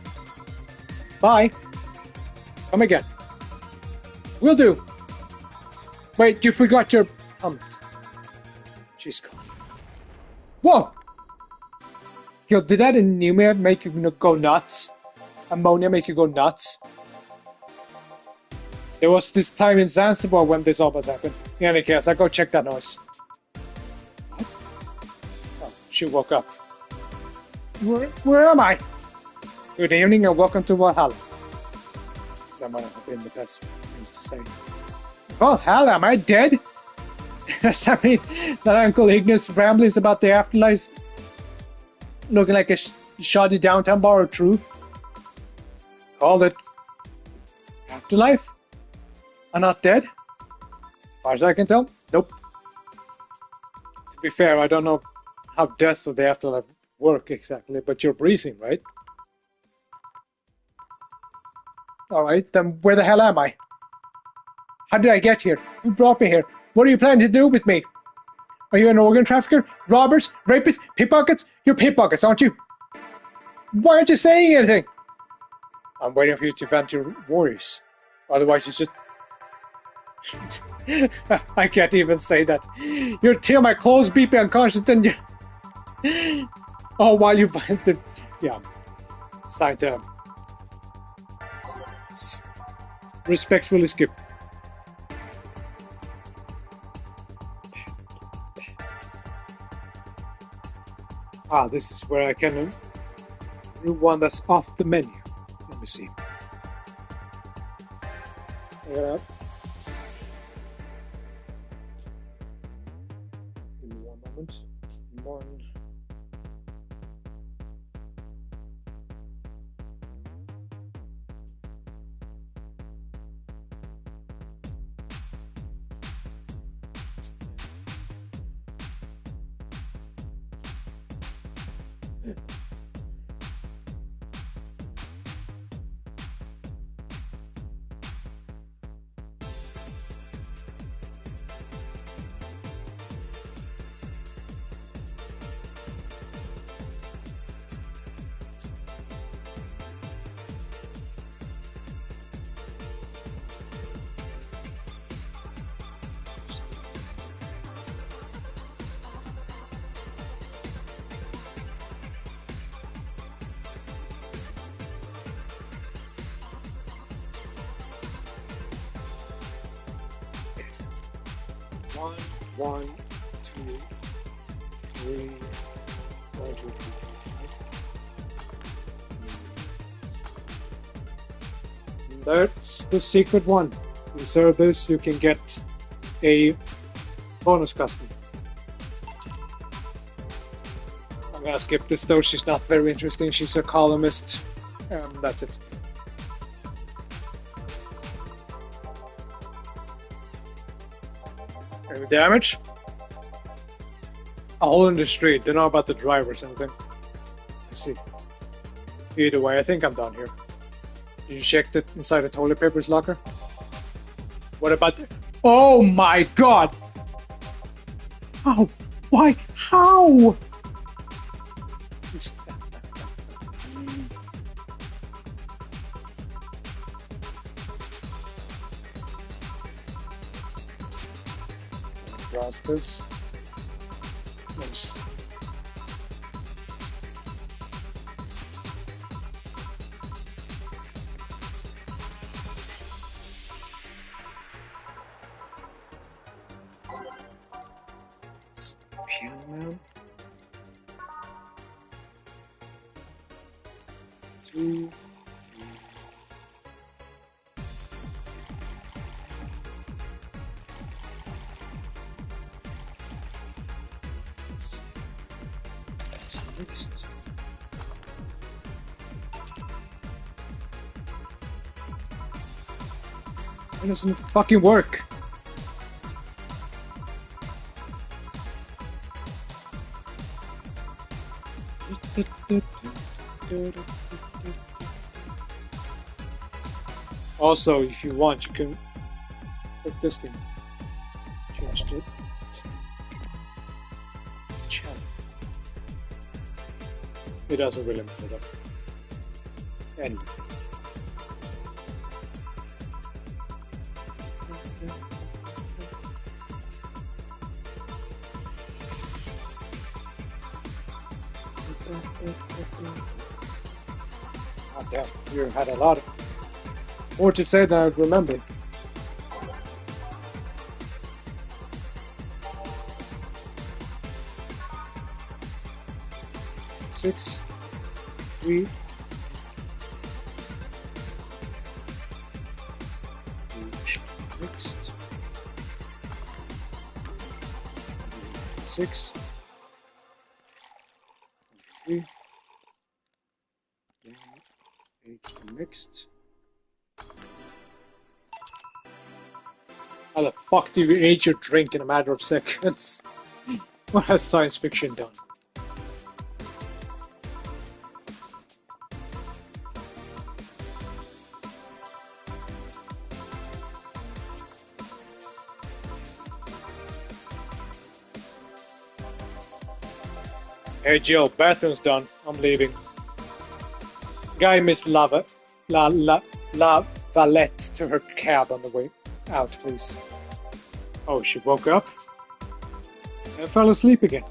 Bye. Come again. Will do. Wait, you forgot your helmet. She's gone. Whoa! Yo, did that anemia make you go nuts? Ammonia make you go nuts? There was this time in Zanzibar when this almost happened. In any case, I go check that noise. What? Oh, she woke up. Where am I? Good evening and welcome to Valhalla. That might have been the best things to say. Valhalla, am I dead? Does that mean that Uncle Ignace ramblings about the afterlife looking like a shoddy downtown bar are true? Call it afterlife? I'm not dead? As far as I can tell, nope. To be fair, I don't know how death or the afterlife work exactly, but you're breathing, right? Alright, then where the hell am I? How did I get here? Who brought me here? What are you planning to do with me? Are you an organ trafficker? Robbers? Rapists? Pickpockets? You're pickpockets, aren't you? Why aren't you saying anything? I'm waiting for you to vent your worries. Otherwise, you just... I can't even say that. You'll tear my clothes, beat me unconscious, then you... Oh, while you find the... Yeah. It's time to... Respectfully skip. Ah, this is where I can do one that's off the menu. Let me see. Yeah. Give me one moment. One. One, two, three, 1, 2, 3, 4, 5. That's the secret one. You serve this, you can get a bonus custom. I'm gonna skip this though, she's not very interesting. She's a columnist. That's it. Any damage? A hole in the street. Don't know about the driver or something. Let's see. Either way, I think I'm done here. Did you check that inside the toilet paper's locker? What about the... Oh my god! How? Why? How? Rosters. Nice. Piano. 2. It doesn't fucking work. Also, if you want, you can put this thing. Changed it. It doesn't really matter though. Anyway. Oh damn, you had a lot more to say than I remember. Six, 3, mixed, 6, 3, 8 mixed. How the fuck do you age your drink in a matter of seconds? What has science fiction done? Hey Jill, bathroom's done. I'm leaving. Guy Miss La Valette to her cab on the way out, please. Oh, she woke up? And fell asleep again.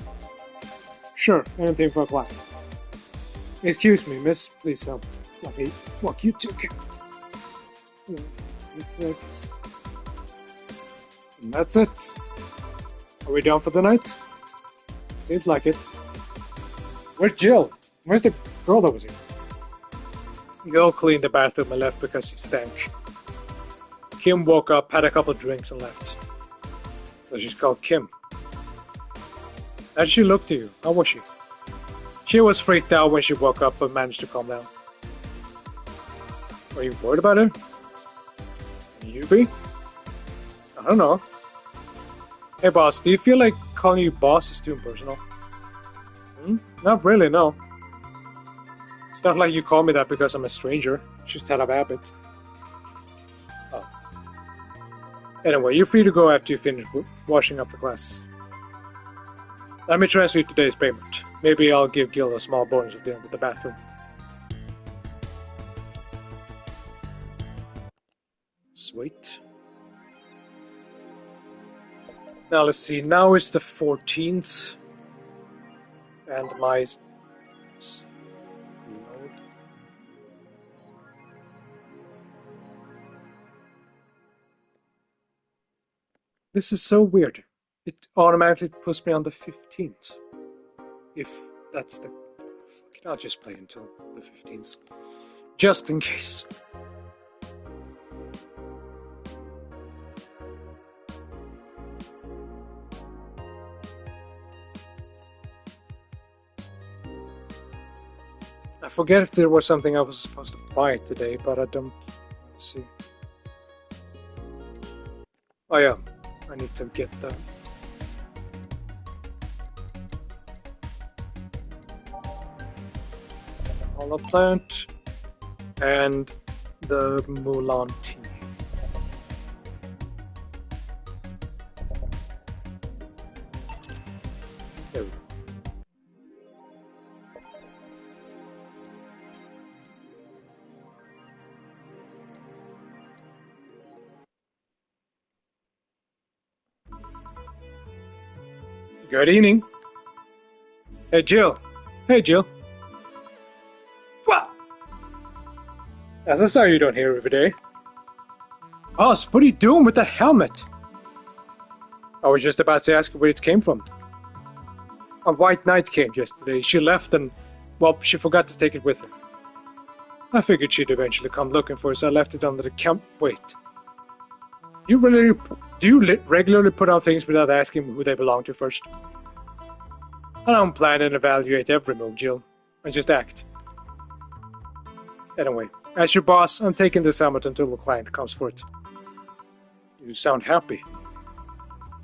Sure, anything for a while. Excuse me, miss. Please don't let me walk you to. And that's it. Are we done for the night? Seems like it. Where's Jill? Where's the girl that was here? Jill cleaned the bathroom and left because it stank. Kim woke up, had a couple of drinks, and left. So she's called Kim. How did she look to you? How was she? She was freaked out when she woke up but managed to calm down. Are you worried about her? Can you be? I don't know. Hey boss, do you feel like calling you boss is too impersonal? Not really, no. It's not like you call me that because I'm a stranger. It's just out of habit. Oh. Anyway, you're free to go after you finish washing up the classes. Let me transfer you today's payment. Maybe I'll give Gil a small bonus at the end of the bathroom. Sweet. Now let's see, now it's the 14th. And my... Reload. This is so weird. It automatically puts me on the 15th. If that's the... I'll just play until the 15th. Just in case. I forget if there was something I was supposed to buy today, but I don't see. Oh yeah, I need to get that. Hollow plant and the Mulan tea. There we go. Good evening. Hey Jill. Hey Jill. What? That's a sound you don't hear every day. Boss, what are you doing with that helmet? I was just about to ask where it came from. A white knight came yesterday. She left and, well, she forgot to take it with her. I figured she'd eventually come looking for it, so I left it under the camp. Wait. Do you regularly put out things without asking who they belong to first? I don't plan and evaluate every move, Jill. I just act. Anyway, as your boss, I'm taking this helmet until the client comes for it. You sound happy.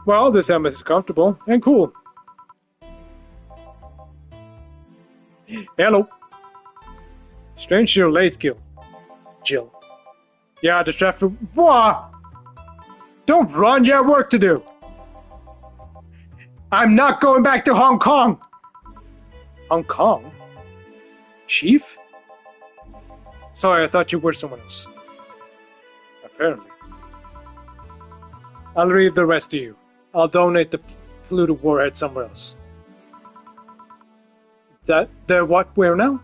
Well, this helmet is comfortable and cool. Hello. Strange you're late, Jill. Yeah, the traffic... What? Don't run, you have work to do. I'm not going back to Hong Kong. Hong Kong? Chief? Sorry, I thought you were someone else. Apparently. I'll leave the rest to you. I'll donate the Pluto warhead somewhere else. The what? Where now?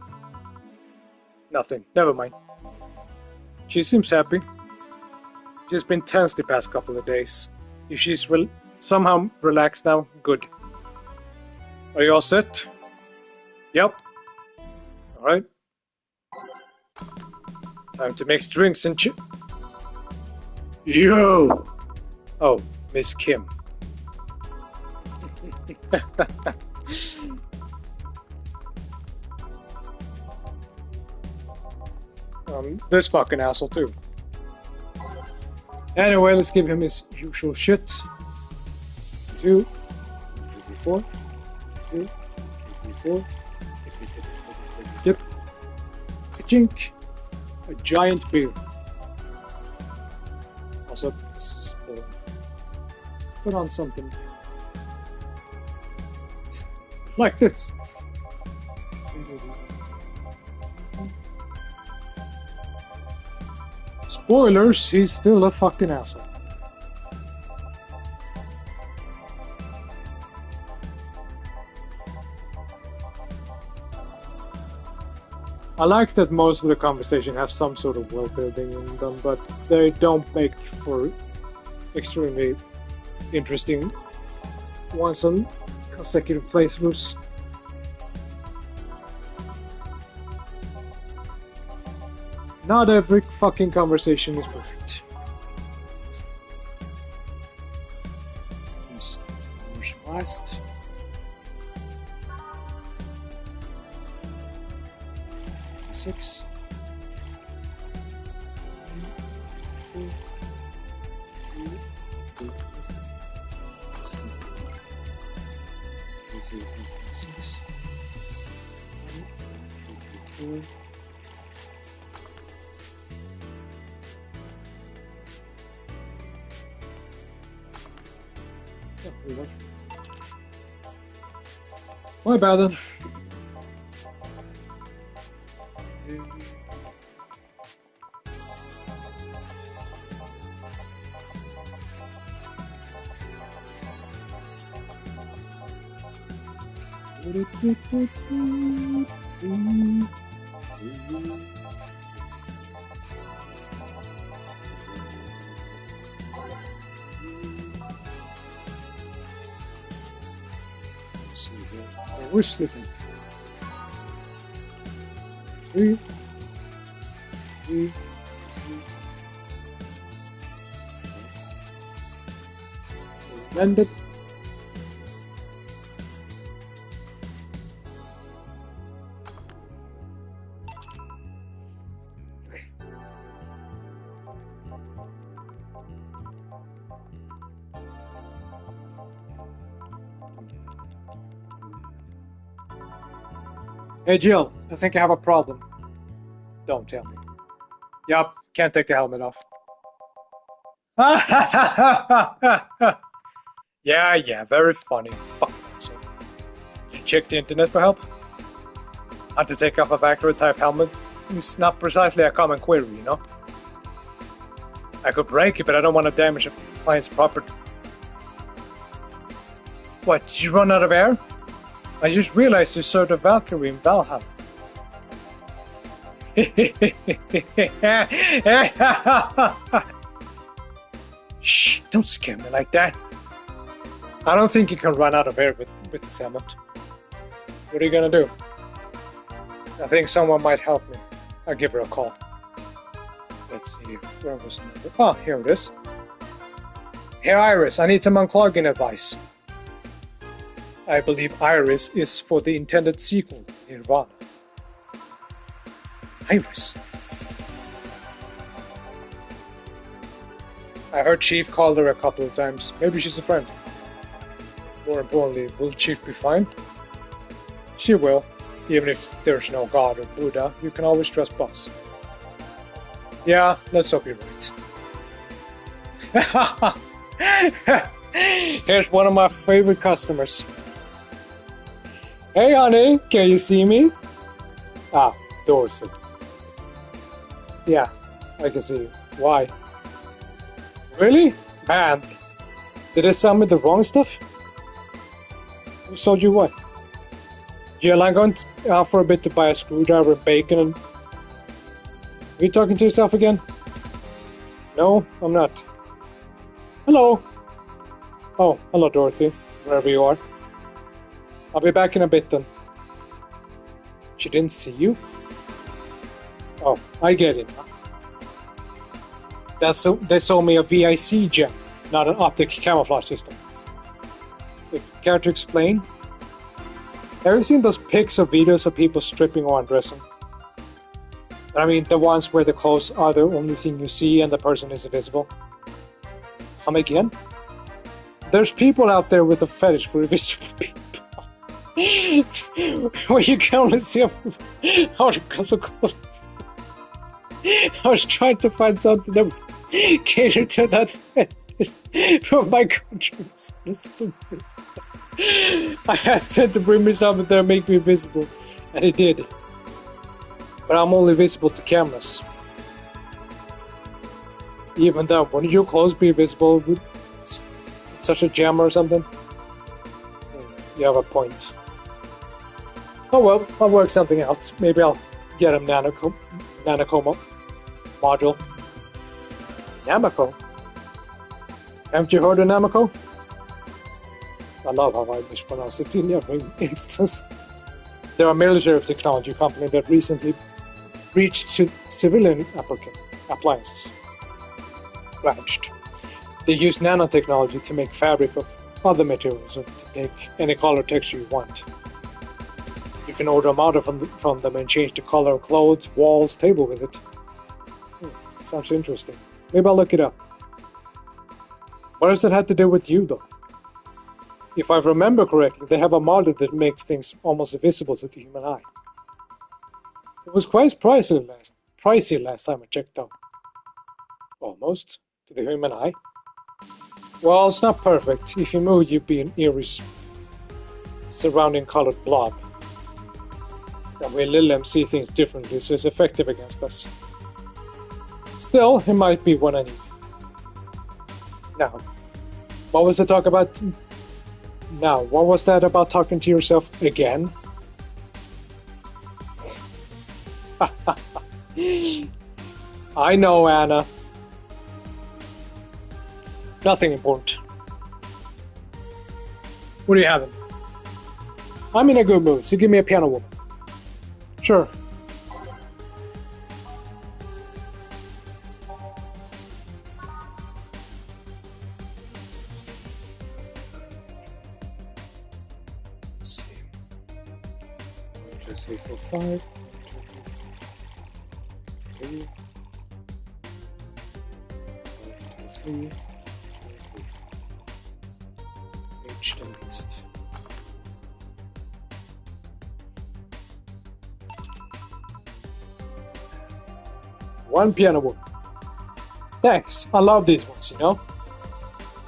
Nothing. Never mind. She seems happy. She's been tense the past couple of days. If she's somehow relaxed now, good. Are you all set? Yep. Alright. Time to mix drinks and Yo! Oh, Miss Kim. This fucking asshole too. Anyway, let's give him his usual shit. 2, 3, 4, 2, 3, 4. Yep. A chink. A giant beer. Also, let's put on something like this. Spoilers, he's still a fucking asshole. I like that most of the conversation have some sort of world building in them, but they don't make for extremely interesting ones on consecutive playthroughs. Not every fucking conversation is perfect. Last. Six. 4, 3, 2, 6. 1, 2, 4. Yeah, pretty much. My bad then. Let's see here. We're sleeping. 3, 3, 3. Landed. Hey Jill, I think I have a problem. Don't tell me. Yup, can't take the helmet off. Yeah, very funny. Fuck so. Did you check the internet for help? How to take off a accurate type helmet? It's not precisely a common query, you know? I could break it, but I don't want to damage a client's property. What, did you run out of air? I just realized you saw the Valkyrie in Valhalla. Shh, don't scare me like that. I don't think you can run out of air with this helmet. What are you gonna do? I think someone might help me. I'll give her a call. Let's see, where was the number? Oh, here it is. Here, Iris, I need some unclogging advice. I believe Iris is for the intended sequel, Nirvana. Iris? I heard Chief called her a couple of times. Maybe she's a friend. More importantly, will Chief be fine? She will. Even if there's no God or Buddha, you can always trust Boss. Yeah, let's hope you're right. Here's one of my favorite customers. Hey honey, can you see me? Ah, Dorothy. Yeah, I can see you. Why? Really? Man, did I summon the wrong stuff? Who sold you what? Yeah, I'm going out for a bit to buy a screwdriver and bacon and... Are you talking to yourself again? No, I'm not. Hello. Oh, hello Dorothy, wherever you are. I'll be back in a bit then. She didn't see you? Oh, I get it. They sold me a VIC gem, not an optic camouflage system. Care to explain? Have you seen those pics or videos of people stripping or undressing? I mean, the ones where the clothes are the only thing you see and the person is invisible. Come again? There's people out there with a fetish for invisible people. Well, you can only see how the clothes. I was trying to find something that would cater to that fetish, but my country is so stupid. I asked him to bring me something that would make me visible, and he did. But I'm only visible to cameras. Even though, wouldn't your clothes be visible with such a gem or something? You have a point. Oh well, I'll work something out. Maybe I'll get a Nanoco module. Namco? Haven't you heard of Namco? I love how I mispronounce it in every instance. They're a military technology company that recently reached to civilian appliances. Branched. They use nanotechnology to make fabric of other materials or to take any color texture you want. You can order a model from them and change the color of clothes, walls, table with it. Sounds interesting. Maybe I'll look it up. What does it have to do with you, though? If I remember correctly, they have a model that makes things almost invisible to the human eye. It was quite pricey last time I checked out. Almost, to the human eye. Well, it's not perfect. If you move, you'd be an eerie surrounding colored blob. And we little M see things differently, so it's effective against us. Still, it might be what I need. Now, what was the talk about? Now, what was that about talking to yourself again? I know, Anna. Nothing important. What are you having? I'm in a good mood, so give me a piano woman. Sure. Let's see. 1, 2, 3, 4, 5. 1, 2, 3, 4, 5. 3. 1, 2, 3. H the next. One piano woman. Thanks. I love these ones, you know?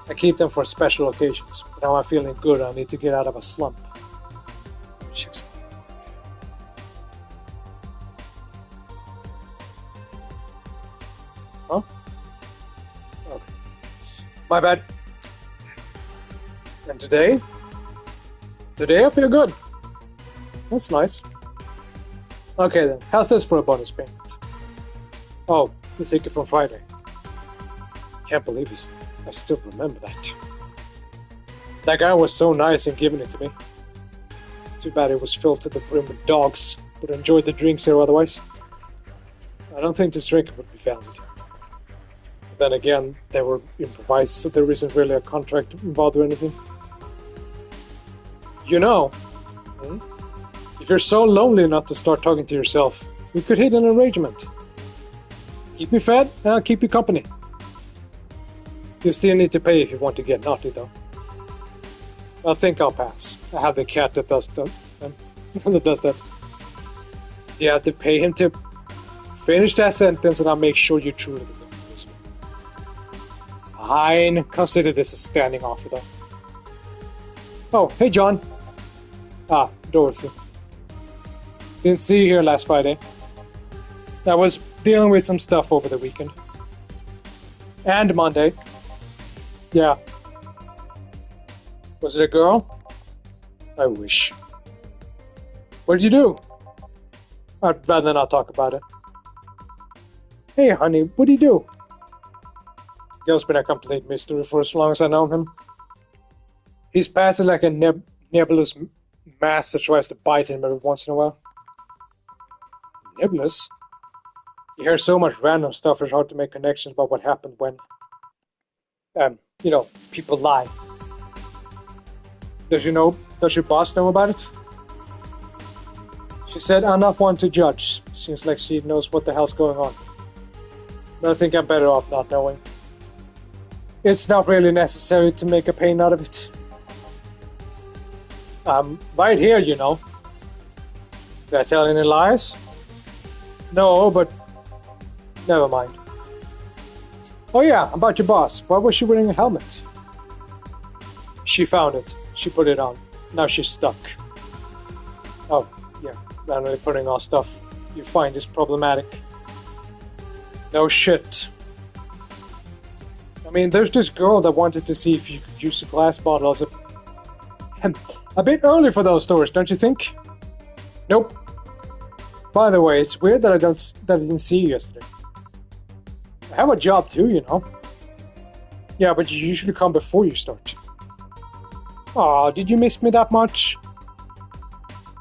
I keep them for special occasions. But now I'm feeling good. I need to get out of a slump. Huh? Okay. My bad. And today? Today I feel good. That's nice. Okay then, how's this for a bonus payment? Oh, the ticket from Friday. Can't believe I still remember that. That guy was so nice in giving it to me. Too bad it was filled to the brim with dogs. Would enjoy the drinks here otherwise. I don't think this drink would be valid. Then again, they were improvised, so there isn't really a contract involved or anything. You know, if you're so lonely not to start talking to yourself, we could hit an arrangement. Keep me fed, and I'll keep you company. You still need to pay if you want to get naughty, though. I think I'll pass. I have the cat that does that. That does that. You have to pay him to finish that sentence, and I'll make sure you truly become this one. Fine. Consider this a standing offer, though. Oh, hey, John. Ah, Dorothy. Didn't see you here last Friday. I was dealing with some stuff over the weekend. And Monday. Yeah. Was it a girl? I wish. What did you do? I'd rather not talk about it. Hey, honey, what do you do? Gil's been a complete mystery for as long as I know him. He's passing like a nebulous mass that tries to bite him every once in a while. Nebulous? You hear so much random stuff, it's hard to make connections about what happened when, people lie. Does your boss know about it? She said, I'm not one to judge. Seems like she knows what the hell's going on. But I think I'm better off not knowing. It's not really necessary to make a pain out of it. I'm right here, you know. Did I tell any lies? No, but never mind. Oh yeah, about your boss. Why was she wearing a helmet? She found it. She put it on. Now she's stuck. Oh, yeah. Randomly putting on stuff you find is problematic. No shit. I mean, there's this girl that wanted to see if you could use a glass bottle as a bit early for those stores, don't you think? Nope. By the way, it's weird that I didn't see you yesterday. I have a job too, you know. Yeah, but you usually come before you start. Aw, did you miss me that much?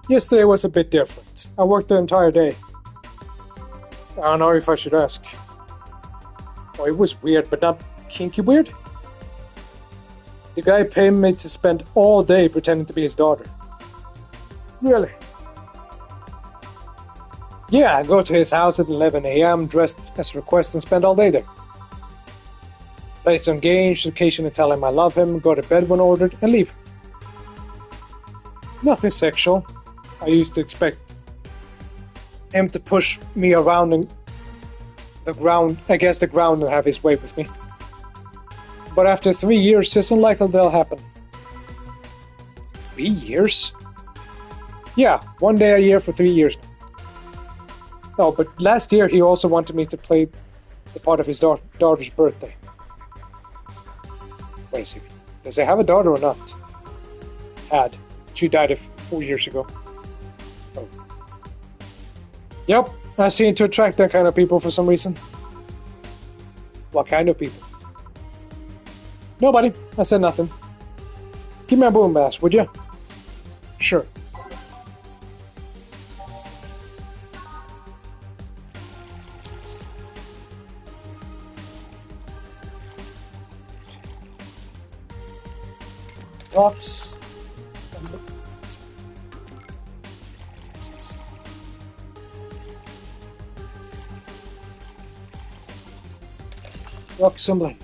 Yesterday was a bit different. I worked the entire day. I don't know if I should ask. Oh, it was weird, but not kinky weird. The guy paid me to spend all day pretending to be his daughter. Really? Yeah, I go to his house at 11 a.m., dressed as requested, and spend all day there. Play some games, occasionally tell him I love him, go to bed when ordered, and leave. Nothing sexual. I used to expect him to push me around the ground, against the ground, and have his way with me. But after 3 years, it's unlikely that'll happen. 3 years? Yeah, 1 day a year for 3 years now. No, but last year he also wanted me to play the part of his daughter's birthday. Wait a second. Does he have a daughter or not? Had. She died 4 years ago. Oh. Yep, I seem to attract that kind of people for some reason. What kind of people? Nobody. I said nothing. Give me a boom bash, would you? Sure. Rocks. Rock assembly.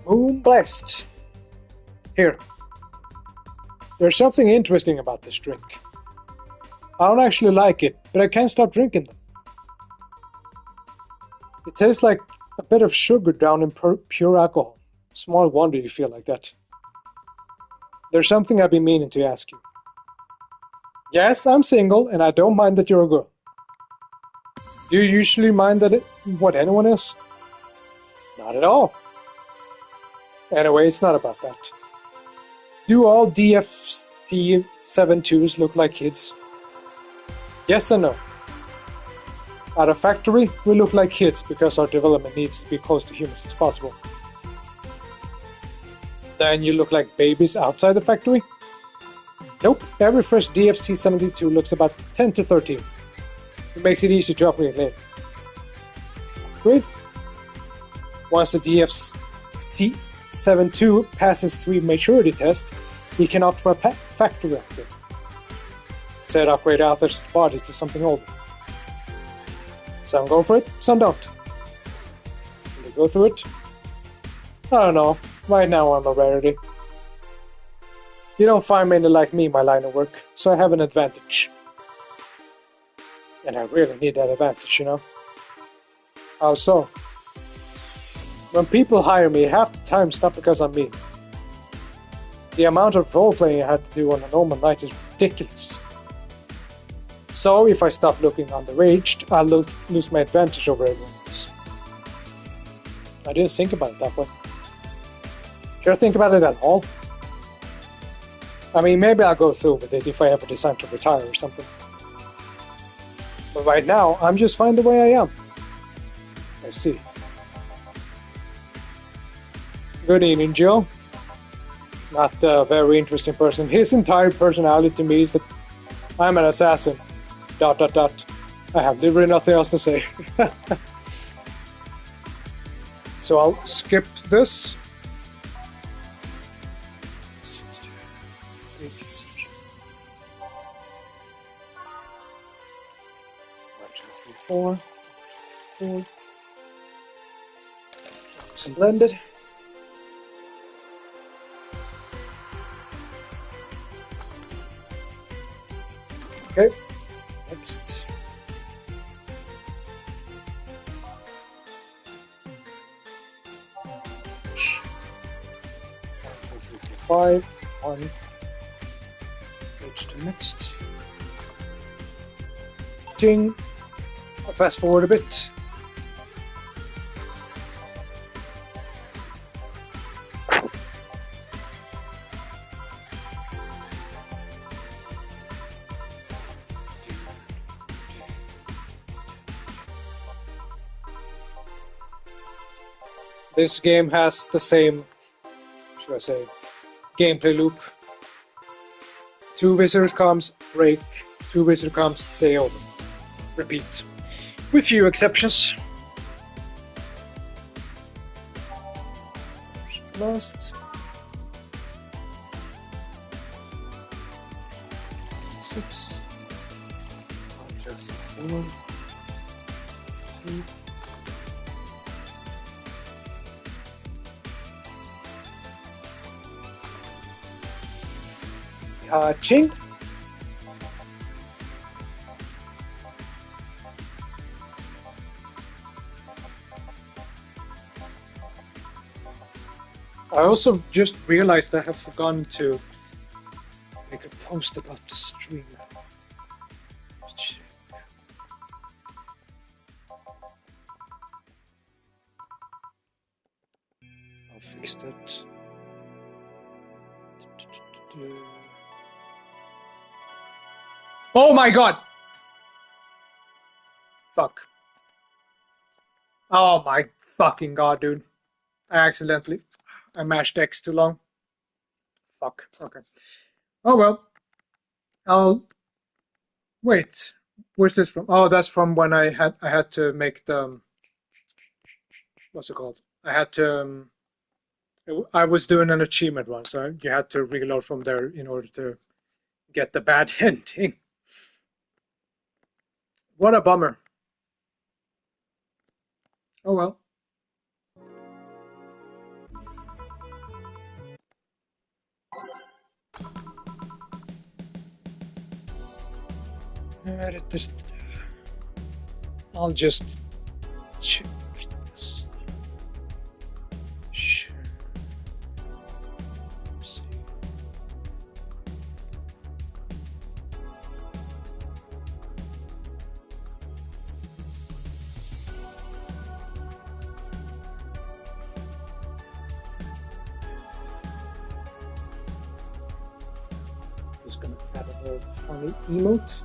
Moon blast. Here. There's something interesting about this drink. I don't actually like it, but I can't stop drinking them. It tastes like a bit of sugar drowned in pure alcohol. Small wonder you feel like that. There's something I've been meaning to ask you. Yes, I'm single, and I don't mind that you're a girl. Do you usually mind what anyone is? Not at all. Anyway, it's not about that. Do all DFP-72s look like kids? Yes and no. At a factory, we look like kids because our development needs to be close to humans as possible. Then you look like babies outside the factory? Nope, every fresh DFC-72 looks about 10 to 13. It makes it easier to upgrade later. Upgrade? Once the DFC-72 passes 3 maturity tests, he can opt for a factory upgrade. Said upgrade alters the body to something older. Some go for it, some don't. Will they go through it? I don't know. Right now I'm a rarity. You don't find many like me in my line of work, so I have an advantage. And I really need that advantage, you know? How so? When people hire me, half the time it's not because I'm mean. The amount of role-playing I had to do on a normal night is ridiculous. So if I stop looking underaged, I'll lose my advantage over everyone else. I didn't think about it that way. Should I think about it at all? I mean, maybe I'll go through with it if I ever decide to retire or something. But right now, I'm just fine the way I am. I see. Good evening, Joe. Not a very interesting person. His entire personality to me is that I'm an assassin. ... I have literally nothing else to say. So I'll skip this. Four. Some blended. Okay. Next. Five. One. Switch to next. Ding. I'll fast forward a bit. This game has the same, should I say, gameplay loop. 2 visitors comes, break. 2 visitors comes, they open. Repeat. With few exceptions. Lost. 6. 4. 2. Ching. I also just realized I have forgotten to make a post about the stream. I'll fix that. Oh my god! Fuck. Oh my fucking god, dude. I mashed X too long. Fuck. Okay. Oh well. I'll wait. Where's this from? Oh, that's from when I had to make the what's it called? I was doing an achievement run, so you had to reload from there in order to get the bad ending. What a bummer. Oh well. I'll just check this. Sure. See. Just gonna add a little funny emote.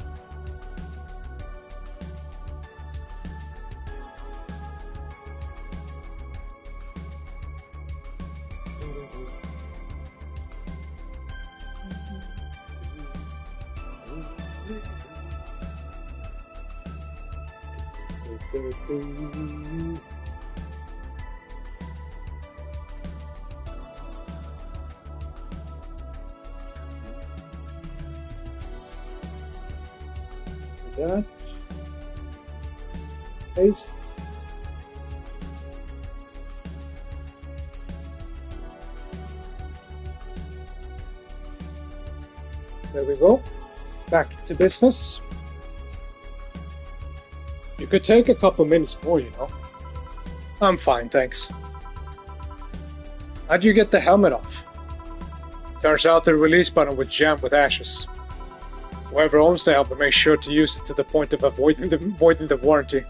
That. Paste. There we go. Back to business. You could take a couple minutes more, you know. I'm fine, thanks. How'd you get the helmet off? Turns out the release button was jammed with ashes. Whoever owns the helmet makes sure to use it to the point of avoiding the warranty.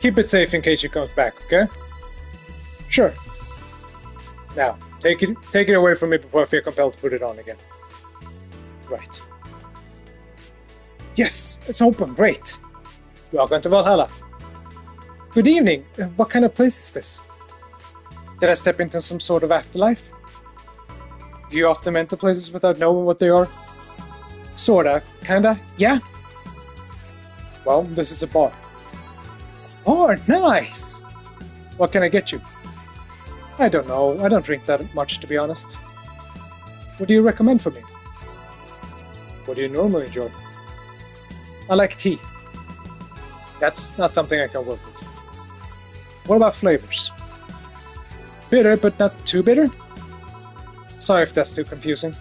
Keep it safe in case it comes back, okay? Sure. Now, take it away from me before I feel compelled to put it on again. Right. Yes, it's open, great. Welcome to Valhalla. Good evening. What kind of place is this? Did I step into some sort of afterlife? Do you often enter places without knowing what they are? Sorta, kinda, yeah. Well, this is a bar. Oh, nice! What can I get you? I don't know. I don't drink that much, to be honest. What do you recommend for me? What do you normally enjoy? I like tea. That's not something I can work with. What about flavors? Bitter, but not too bitter? Sorry if that's too confusing.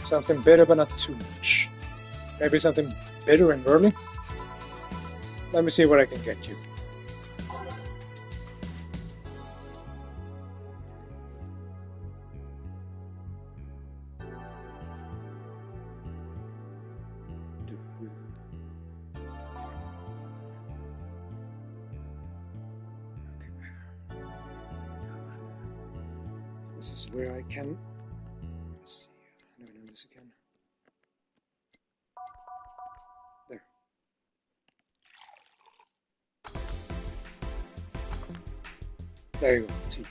Something bitter, but not too much. Maybe something bitter and burly? Let me see what I can get you. This is where I can... Let's see. How do I do this again? There. There you go, T.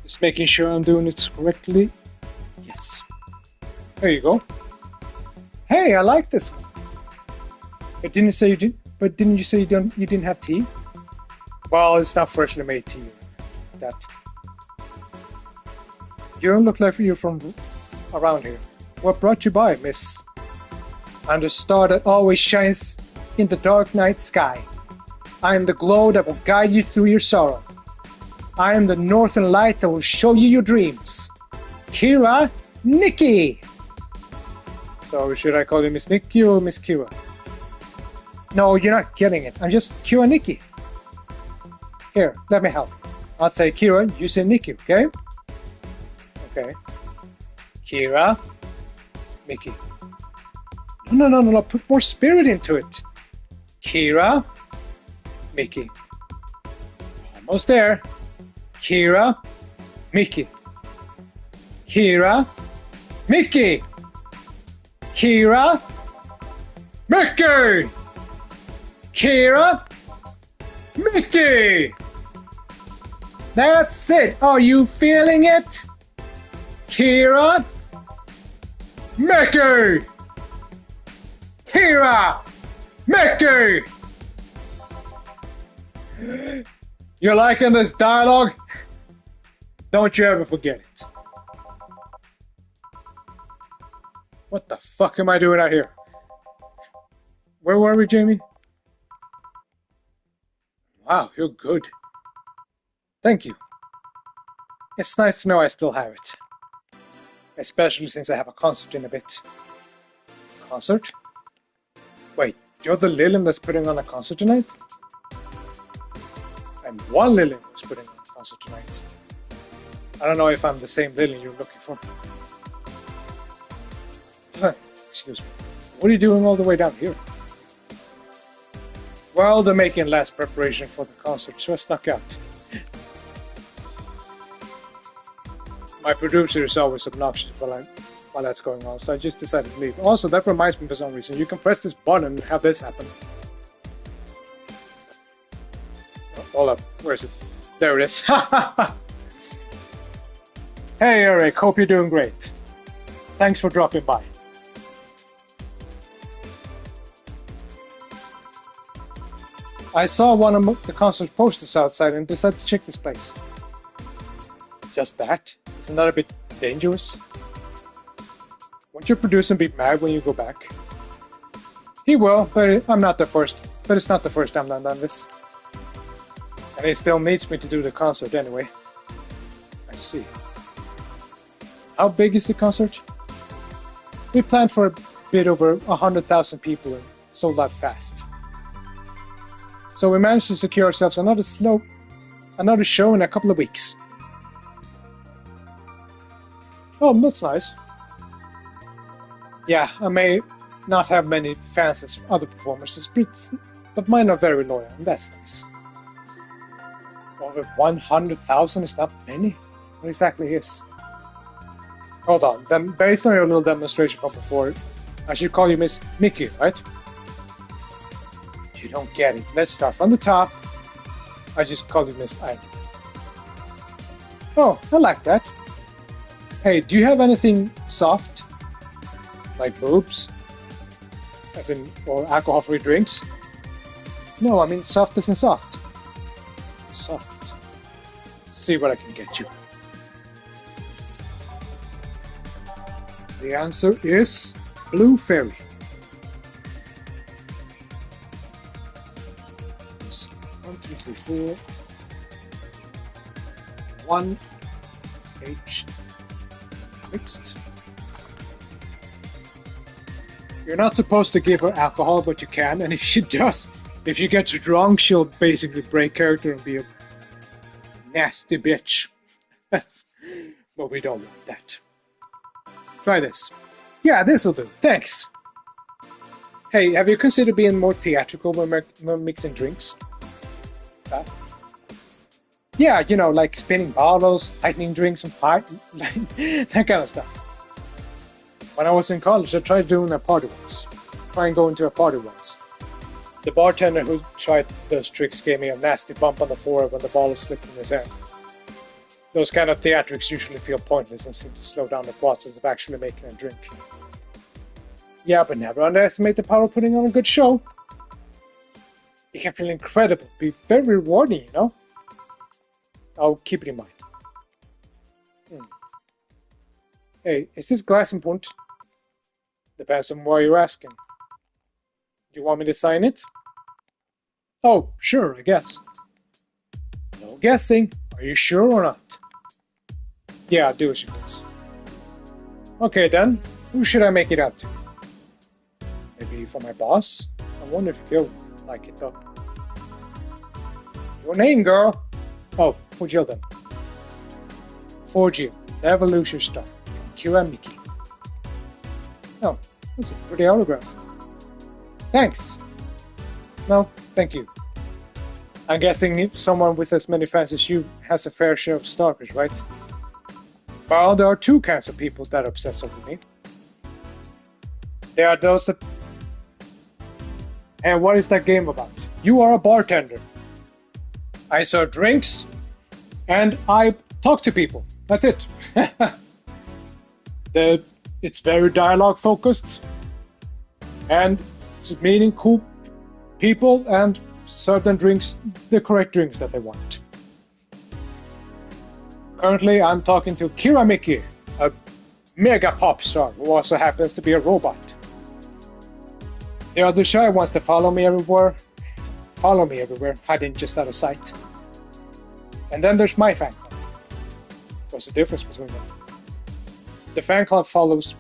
Just making sure I'm doing it correctly. Yes. There you go. Hey, I like this one. But didn't you say you didn't? But didn't you say you didn't have tea? Well, it's not freshly made tea. That. You don't look like you're from around here. What brought you by, miss? I'm the star that always shines in the dark night sky. I am the glow that will guide you through your sorrow. I am the northern light that will show you your dreams. Kira Nikki! So should I call you Miss Nikki or Miss Kira? No, you're not getting it. I'm just Kira Nikki. Here, let me help. I'll say Kira, you say Nikki, okay? Okay. Kira, Nikki. No, put more spirit into it. Kira, Mickey. Almost there. Kira, Mickey. Kira, Mickey. Kira, Mickey. Kira, Mickey. That's it. Are you feeling it? Kira, Mickey. Kira, Mickey. You're liking this dialogue? Don't you ever forget it. What the fuck am I doing out here? Where were we, Jamie? Wow, you're good. Thank you. It's nice to know I still have it. Especially since I have a concert in a bit. Concert? Wait, you're the Lillian that's putting on a concert tonight? And one Lillian was putting on a concert tonight. I don't know if I'm the same Lillian you're looking for. Excuse me. What are you doing all the way down here? Well, they're making last preparation for the concert, so I snuck out. My producer is always obnoxious while that's going on, so I just decided to leave. Also, that reminds me for some reason, you can press this button and have this happen. Oh, hold up, where is it? There it is. Hey Eric, hope you're doing great. Thanks for dropping by. I saw one of the concert posters outside and decided to check this place. Just that? Isn't that a bit dangerous? Won't your producer be mad when you go back? He will, but I'm not the first. But it's not the first time I've done this. And he still needs me to do the concert anyway. I see. How big is the concert? We planned for a bit over 100,000 people and sold out fast. So we managed to secure ourselves another show in a couple of weeks. Oh, that's nice. Yeah, I may not have many fans as other performers, but mine are very loyal, and that's nice. Over 100,000 is not many? What exactly is? Hold on, then based on your little demonstration from before, I should call you Miss Mickey, right? You don't get it. Let's start from the top. I just call you Miss Ivy. Oh, I like that. Hey, do you have anything soft? Like boobs? As in, or alcohol-free drinks? No, I mean soft as in soft. Soft. Let's see what I can get you. The answer is Blue Fairy. 1, 2, 3, 4. 1 H mixed. You're not supposed to give her alcohol, but you can, and if she does, if she gets drunk, she'll basically break character and be a nasty bitch. But we don't want that. Try this. Yeah, this'll do. Thanks. Hey, have you considered being more theatrical when mixing drinks? Yeah, you know, like spinning bottles, lightning drinks, and fire, that kind of stuff. When I was in college, I tried doing a party once. Try and go into a party once. The bartender who tried those tricks gave me a nasty bump on the forehead when the bottle slipped in his hand. Those kind of theatrics usually feel pointless and seem to slow down the process of actually making a drink. Yeah, but never underestimate the power of putting on a good show. It can feel incredible, be very rewarding, you know? I'll keep it in mind. Hey, is this glass important? Depends on why you're asking. Do you want me to sign it? Oh, sure, I guess. No guessing. Are you sure or not? Yeah, do as you please. Okay then, who should I make it out to? Maybe for my boss? I wonder if he'll like it though. Your name, girl? Oh, for Jill then. For Jill, the Evolution Star, from Kira Miki. Oh, that's a pretty autograph. Thanks. No, thank you. I'm guessing if someone with as many fans as you has a fair share of stalkers, right? Well, there are two kinds of people that obsess over me. There are those that... And what is that game about? You are a bartender. I serve drinks, and I talk to people. That's it. It's very dialogue focused, and it's meeting cool people and serve them drinks, the correct drinks that they want. Currently, I'm talking to Kira Miki, a mega pop star who also happens to be a robot. The other shy wants to follow me everywhere, hiding just out of sight. And then there's my fan club. What's the difference between them? The fan club follows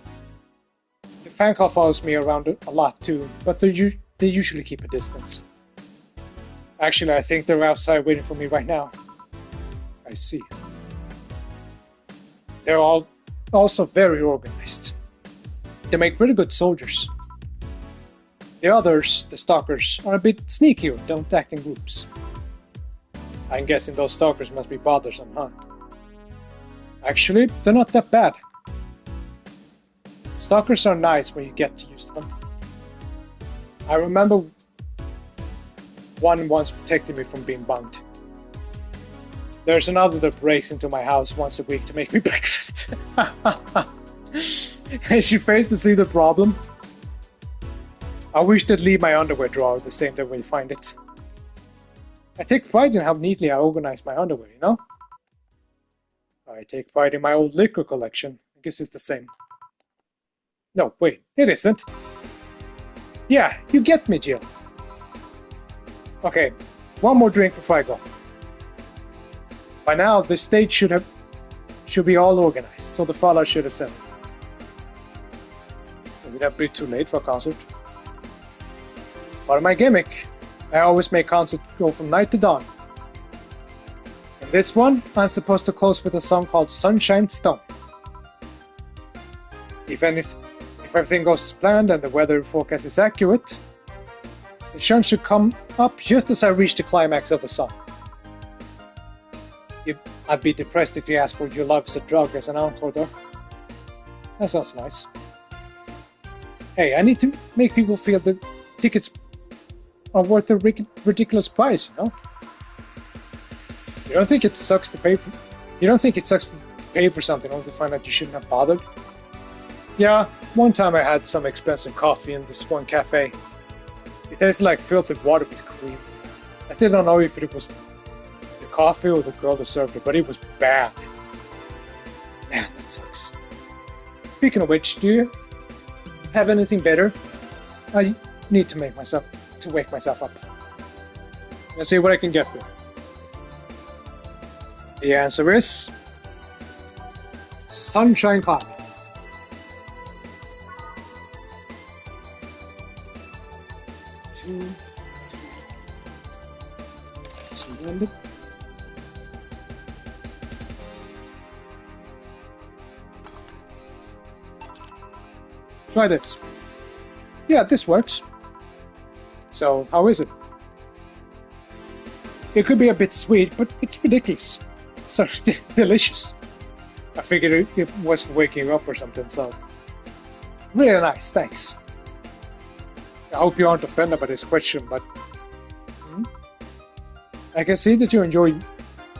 me around a lot too, but they usually keep a distance. Actually, I think they're outside waiting for me right now. I see. They're all also very organized. They make pretty good soldiers. The others, the stalkers, are a bit sneakier, don't act in groups. I'm guessing those stalkers must be bothersome, huh? Actually, they're not that bad. Stalkers are nice when you get used to them. I remember one once protected me from being bugged. There's another that breaks into my house once a week to make me breakfast. And she fails to see the problem. I wish they'd leave my underwear drawer the same day when you find it. I take pride in how neatly I organize my underwear, you know? I take pride in my old liquor collection. I guess it's the same. No, wait, it isn't. Yeah, you get me, Jill. Okay, one more drink before I go. By now, the stage should be all organized, so the father should have said it. Maybe that be too late for a concert. It's part of my gimmick. I always make concerts go from night to dawn. In this one, I'm supposed to close with a song called Sunshine Stone. If everything goes as planned and the weather forecast is accurate, the sun should come up just as I reach the climax of the song. I'd be depressed if you asked for Your Love is a Drug as an encore though. That sounds nice. Hey, I need to make people feel the tickets are worth a ridiculous price, you know? You don't think it sucks to pay for something only to find out you shouldn't have bothered? Yeah, one time I had some expensive coffee in this one cafe. It tasted like filtered water with cream. I still don't know if it was the coffee or the girl that served it, but it was bad. Man, that sucks. Speaking of which, do you have anything better? I need to wake myself up. Let's see what I can get for you. The answer is Sunshine Cloud. Try this. Yeah, this works. So, how is it? It could be a bit sweet, but it's ridiculous. It's so delicious. I figured it was for waking up or something, so... Really nice, thanks. I hope you aren't offended by this question, but I can see that you enjoy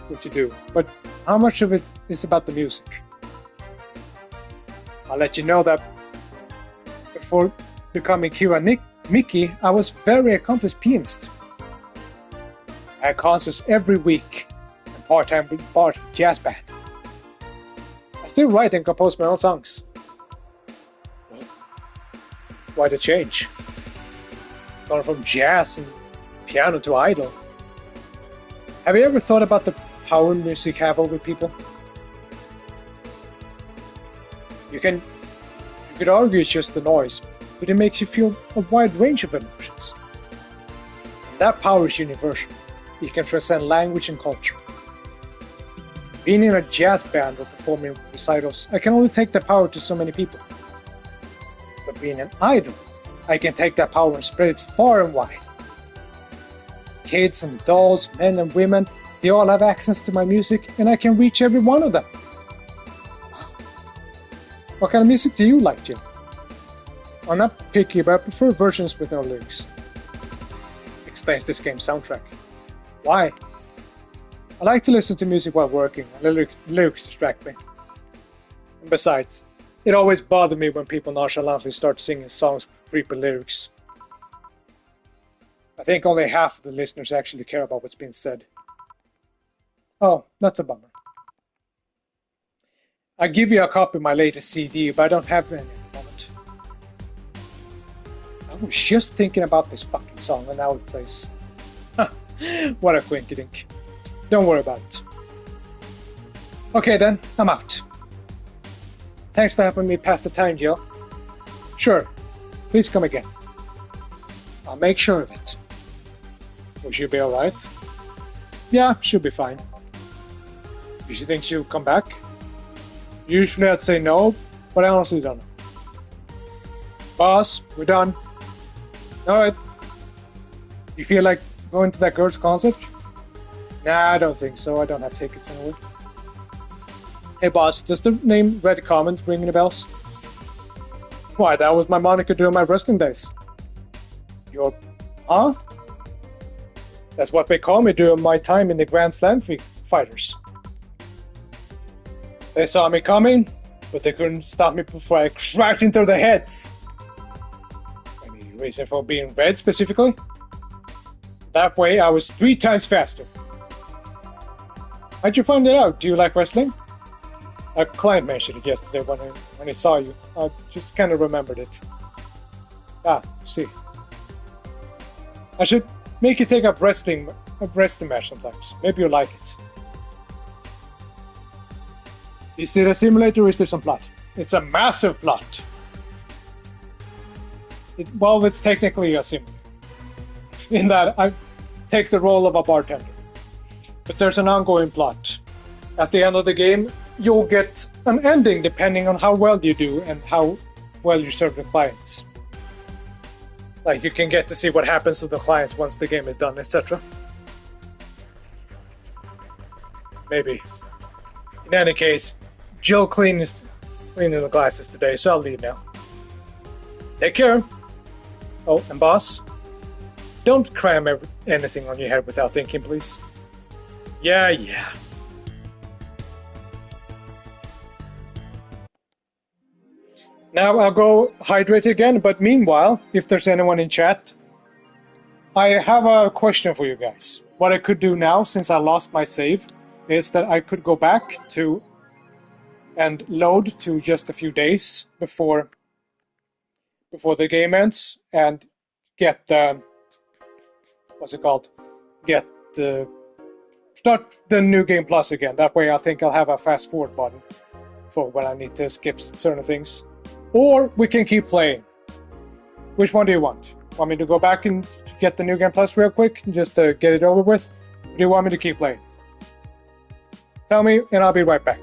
what you do, but how much of it is about the music? I'll let you know that before becoming Kira Mickey, I was a very accomplished pianist. I had concerts every week and part-time part of jazz band. I still write and compose my own songs. Well, why the change? Gone from jazz and piano to idol. Have you ever thought about the power music have over people? You could argue it's just the noise, but it makes you feel a wide range of emotions. And that power is universal. It can transcend language and culture. Being in a jazz band or performing recitals, I can only take that power to so many people. But being an idol, I can take that power and spread it far and wide. Kids and adults, men and women, they all have access to my music, and I can reach every one of them. What kind of music do you like, Jim? I'm not picky, but I prefer versions with no lyrics. Explains this game's soundtrack. Why? I like to listen to music while working, and lyrics distract me. And besides, it always bothered me when people nonchalantly start singing songs with creepy lyrics. I think only half of the listeners actually care about what's being said. Oh, that's a bummer. I'll give you a copy of my latest CD, but I don't have any at the moment. I was just thinking about this fucking song and now it plays. What a quinkydink. Don't worry about it. Okay then, I'm out. Thanks for helping me pass the time, Jill. Sure, please come again. I'll make sure of it. Will she be alright? Yeah, she'll be fine. Do you think she'll come back? Usually I'd say no, but I honestly don't know. Boss, we're done. Alright. You feel like going to that girl's concert? Nah, I don't think so. I don't have tickets anyway. Hey boss, does the name Red Comment ring any bells? Why, that was my moniker during my wrestling days. Your... Huh? That's what they call me during my time in the Grand Slam fighters. They saw me coming, but they couldn't stop me before I crashed into their heads. Any reason for being red specifically? That way I was 3 times faster. How'd you find it out? Do you like wrestling? A client mentioned it yesterday when he saw you. I just kind of remembered it. Ah, see. I should make you take up a wrestling match sometimes. Maybe you'll like it. Is it a simulator or is there some plot? It's a massive plot. Well, it's technically a simulator. In that I take the role of a bartender. But there's an ongoing plot. At the end of the game, you'll get an ending depending on how well you do and how well you serve the clients. Like, you can get to see what happens to the clients once the game is done, etc. Maybe. In any case, Jill cleaning the glasses today, so I'll leave now. Take care. Oh, and boss, don't cram anything on your head without thinking, please. Yeah. Now I'll go hydrate again, but meanwhile, if there's anyone in chat, I have a question for you guys. What I could do now, since I lost my save, is that I could go back to and load to just a few days before the game ends and get the start the new game plus again. That way I think I'll have a fast forward button for when I need to skip certain things. Or we can keep playing. Which one do you want? Want me to go back and get the new game plus real quick just to get it over with? Or do you want me to keep playing? Tell me and I'll be right back.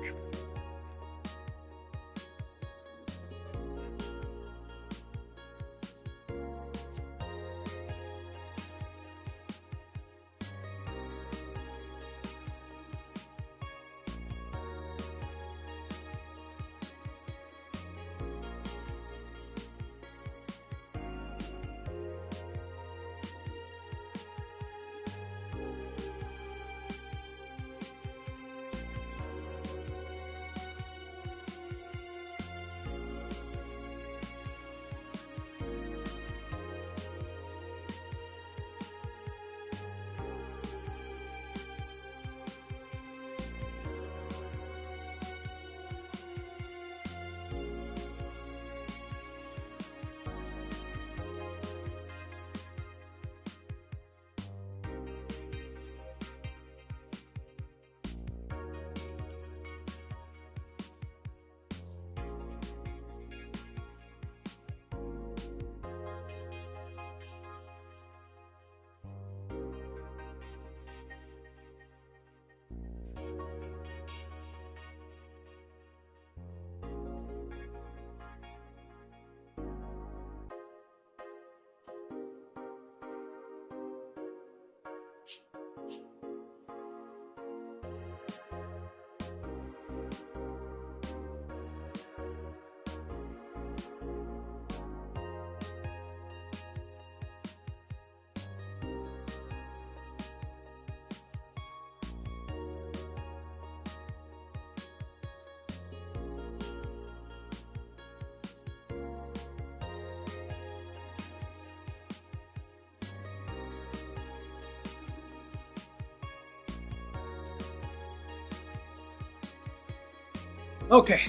Okay.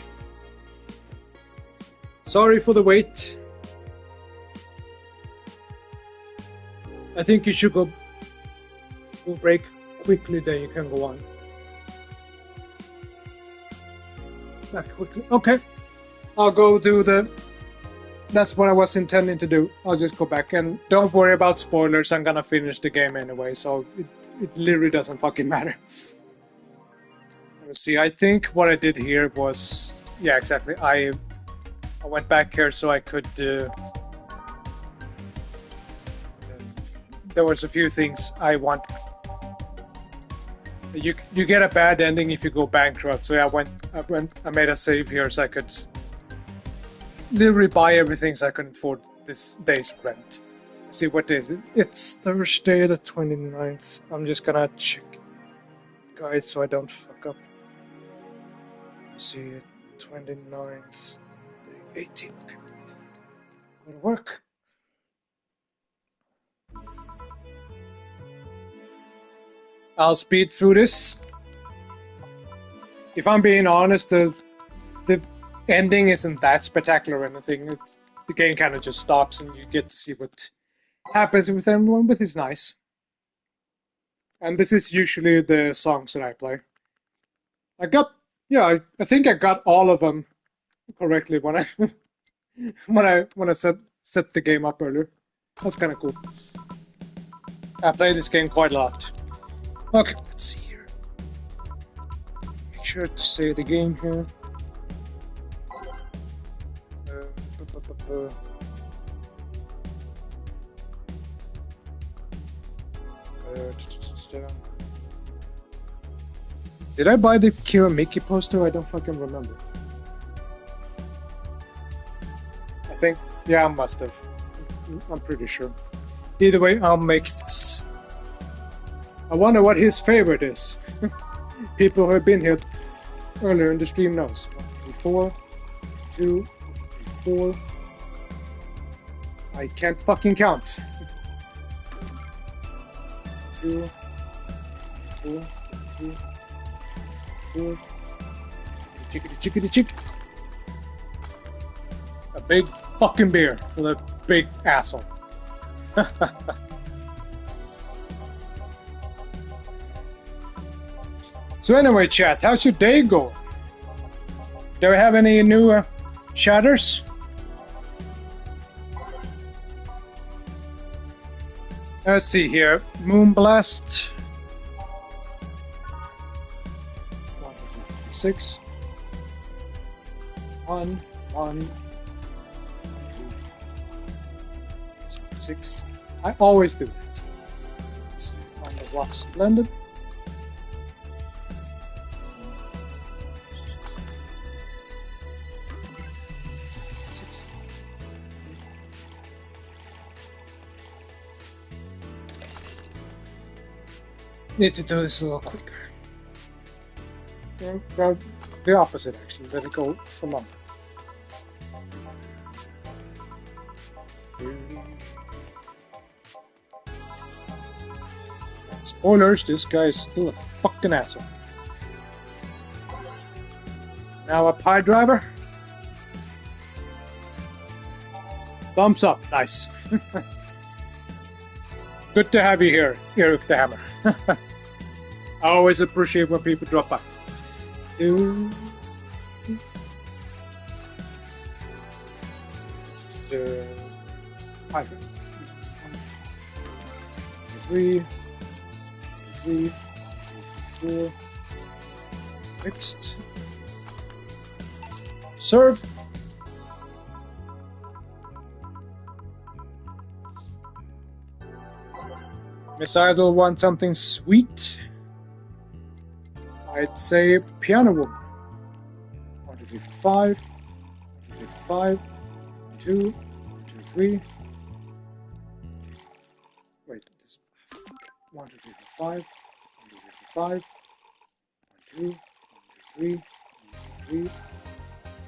Sorry for the wait. I think you should go break quickly, then you can go on. Back quickly. Okay. I'll go do the... That's what I was intending to do. I'll just go back, and don't worry about spoilers. I'm gonna finish the game anyway, so it literally doesn't fucking matter. Let's see, I think what I did here was... Yeah, exactly. I went back here so I could... there was a few things I want... You get a bad ending if you go bankrupt, so I made a save here so I could literally buy everything so I could afford this day's rent. See, what day is it? It's Thursday the 29th. I'm just gonna check guys so I don't fuck up. Let's see, 29th, 18th. Okay. Go to work. I'll speed through this. If I'm being honest, the ending isn't that spectacular or anything. The game kind of just stops and you get to see what happens with everyone, but it's nice. And this is usually the songs that I play. I think I got all of them correctly when I set the game up earlier. That's kind of cool. I play this game quite a lot. Okay, let's see here. Make sure to say the game here. Did I buy the Kira Mickey poster? I don't fucking remember. I think, yeah, I must have. I'm pretty sure. Either way, I'll make this. I wonder what his favorite is. People who have been here earlier in the stream knows. 4, 2, 4. I can't fucking count. 2, 4, 2, 4. Chickity chick. A big fucking beer for the big asshole. So anyway, chat, how's your day going? Do we have any new shatters? Let's see here. Moonblast. 6. 1, 1, 2, 6. I always do that. On the rocks blended. Need to do this a little quicker. Well, the opposite actually. Let it go for longer. Spoilers, this guy is still a fucking asshole. Now a pie driver. Thumbs up, nice. Good to have you here, Eric the Hammer. I always appreciate when people drop by. 2, 5, 3, 4. Mixed. Serve. Miss Idol want something sweet. I'd say Piano Woman. 1, 2, 3, 4, 5. 1, 2, 3, 4, 5. 2, 1, 2, 3. Wait, this 1, 2, 3, 4, 5. 1, 2, 3, 4, 5. 1, 2, 1, 2, 3. 1, 2, 3.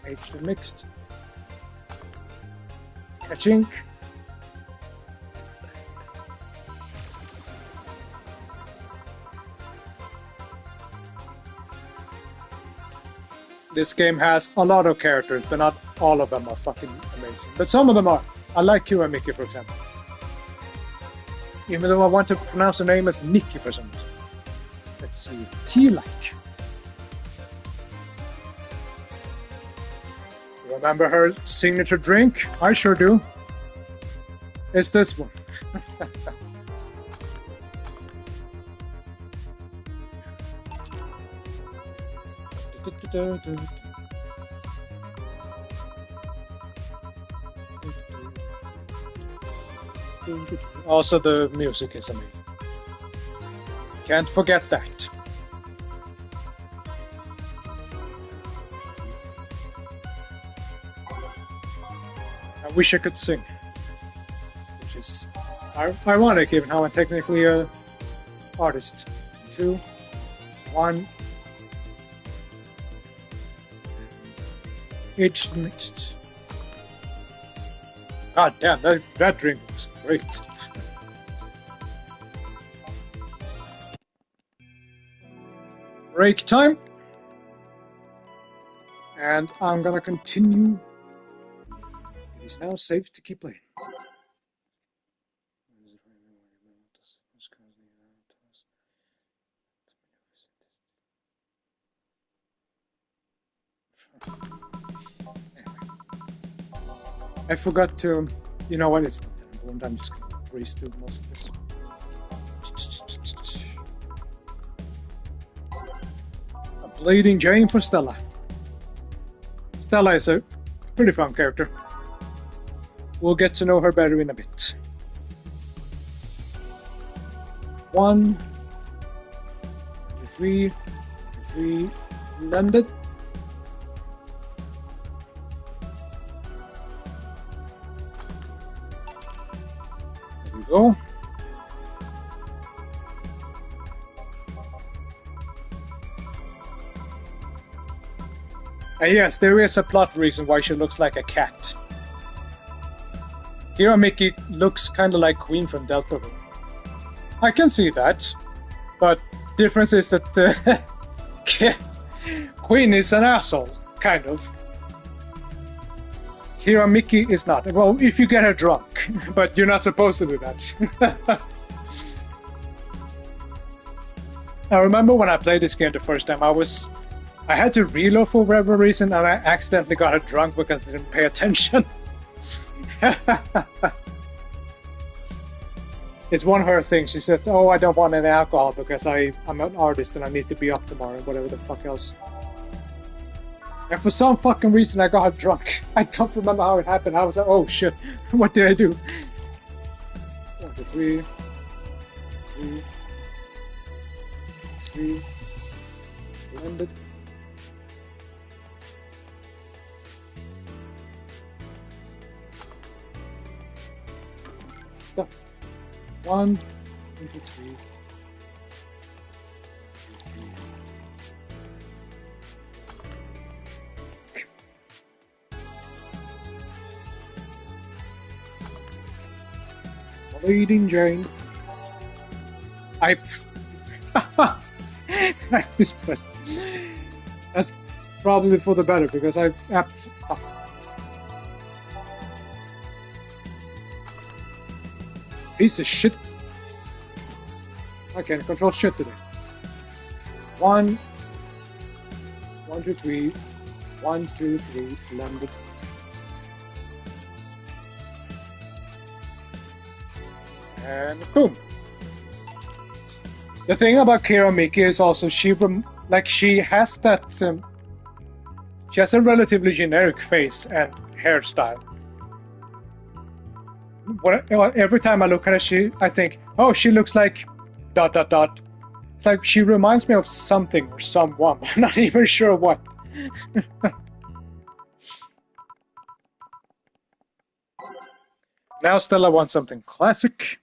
H the mixed. Kachink. This game has a lot of characters, but not all of them are fucking amazing. But some of them are. I like Kira Mickey, for example. Even though I want to pronounce her name as Nikki for some reason. Let's see. T-like. Remember her signature drink? I sure do. It's this one. Also, the music is amazing. Can't forget that. I wish I could sing, which is ironic given how I'm technically an artist. 2, 1. Aged mixed. God damn, that drink looks great. Break time. And I'm gonna continue. It is now safe to keep playing. I forgot to, you know what, it's not that important, I'm just gonna breeze through most of this. A bleeding Jane for Stella. Stella is a pretty fun character. We'll get to know her better in a bit. 1, 3, landed. There we go. And yes, there is a plot reason why she looks like a cat. Kira Mickey looks kind of like Queen from Deltarune. I can see that, but difference is that Queen is an asshole, kind of. Kira Mickey is not. Well, if you get her drunk, but you're not supposed to do that. I remember when I played this game the first time, I had to reload for whatever reason, and I accidentally got her drunk because I didn't pay attention. It's one of her things. She says, "Oh, I don't want any alcohol because I'm an artist and I need to be up tomorrow," and whatever the fuck else. And for some fucking reason, I got her drunk. I don't remember how it happened. I was like, "Oh shit, what did I do?" 1, 2, 3, 3, blended. Stop. 1, 2, 3. Bleeding Jane. I mispressed. That's probably for the better because fuck. Piece of shit. I can't control shit today. 1, 2, 3. 1, 2, 3. Landed. And boom. The thing about Kira Mickey is also she has that she has a relatively generic face and hairstyle. Every time I look at her, I think, oh, she looks like ... It's like she reminds me of something or someone, but I'm not even sure what. Now Stella wants something classic.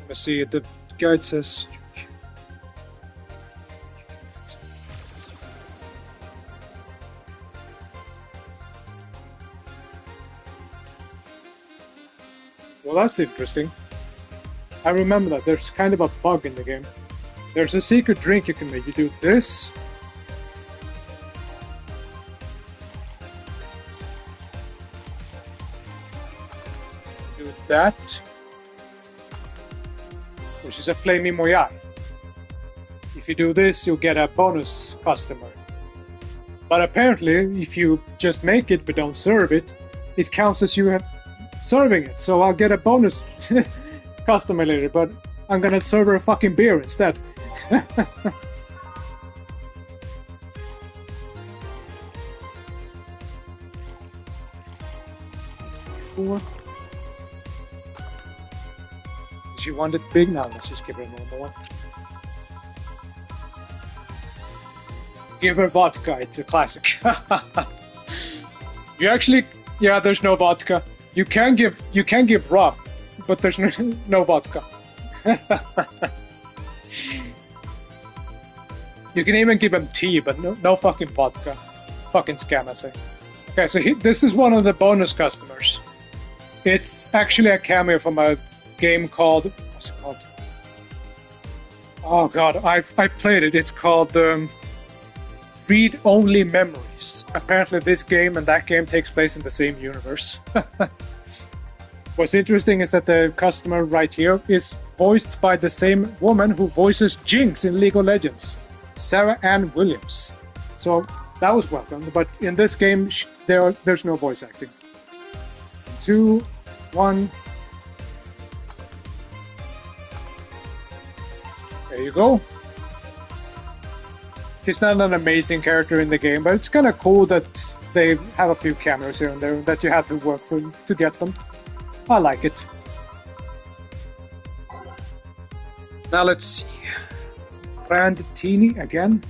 Let's see, the guide says... Well, that's interesting. I remember that. There's kind of a bug in the game. There's a secret drink you can make. You do this. Do that. Which is a flaming moyai. If you do this, you'll get a bonus customer. But apparently, if you just make it but don't serve it, it counts as you have serving it. So I'll get a bonus customer later, but I'm gonna serve her a fucking beer instead. Four. She wanted big now. Let's just give her a normal one. Give her vodka. It's a classic. You actually, yeah. There's no vodka. You can give rum, but there's no vodka. You can even give him tea, but no fucking vodka. Fucking scam, I say. Okay, so this is one of the bonus customers. It's actually a cameo from a game called... What's it called? Oh god, I played it. It's called Read Only Memories. Apparently this game and that game takes place in the same universe. What's interesting is that the customer right here is voiced by the same woman who voices Jinx in League of Legends, Sarah Ann Williams. So that was welcome, but in this game there's no voice acting. 2, 1. There you go. She's not an amazing character in the game, but it's kind of cool that they have a few cameos here and there that you have to work for to get them. I like it. Now let's see. Brandtini again.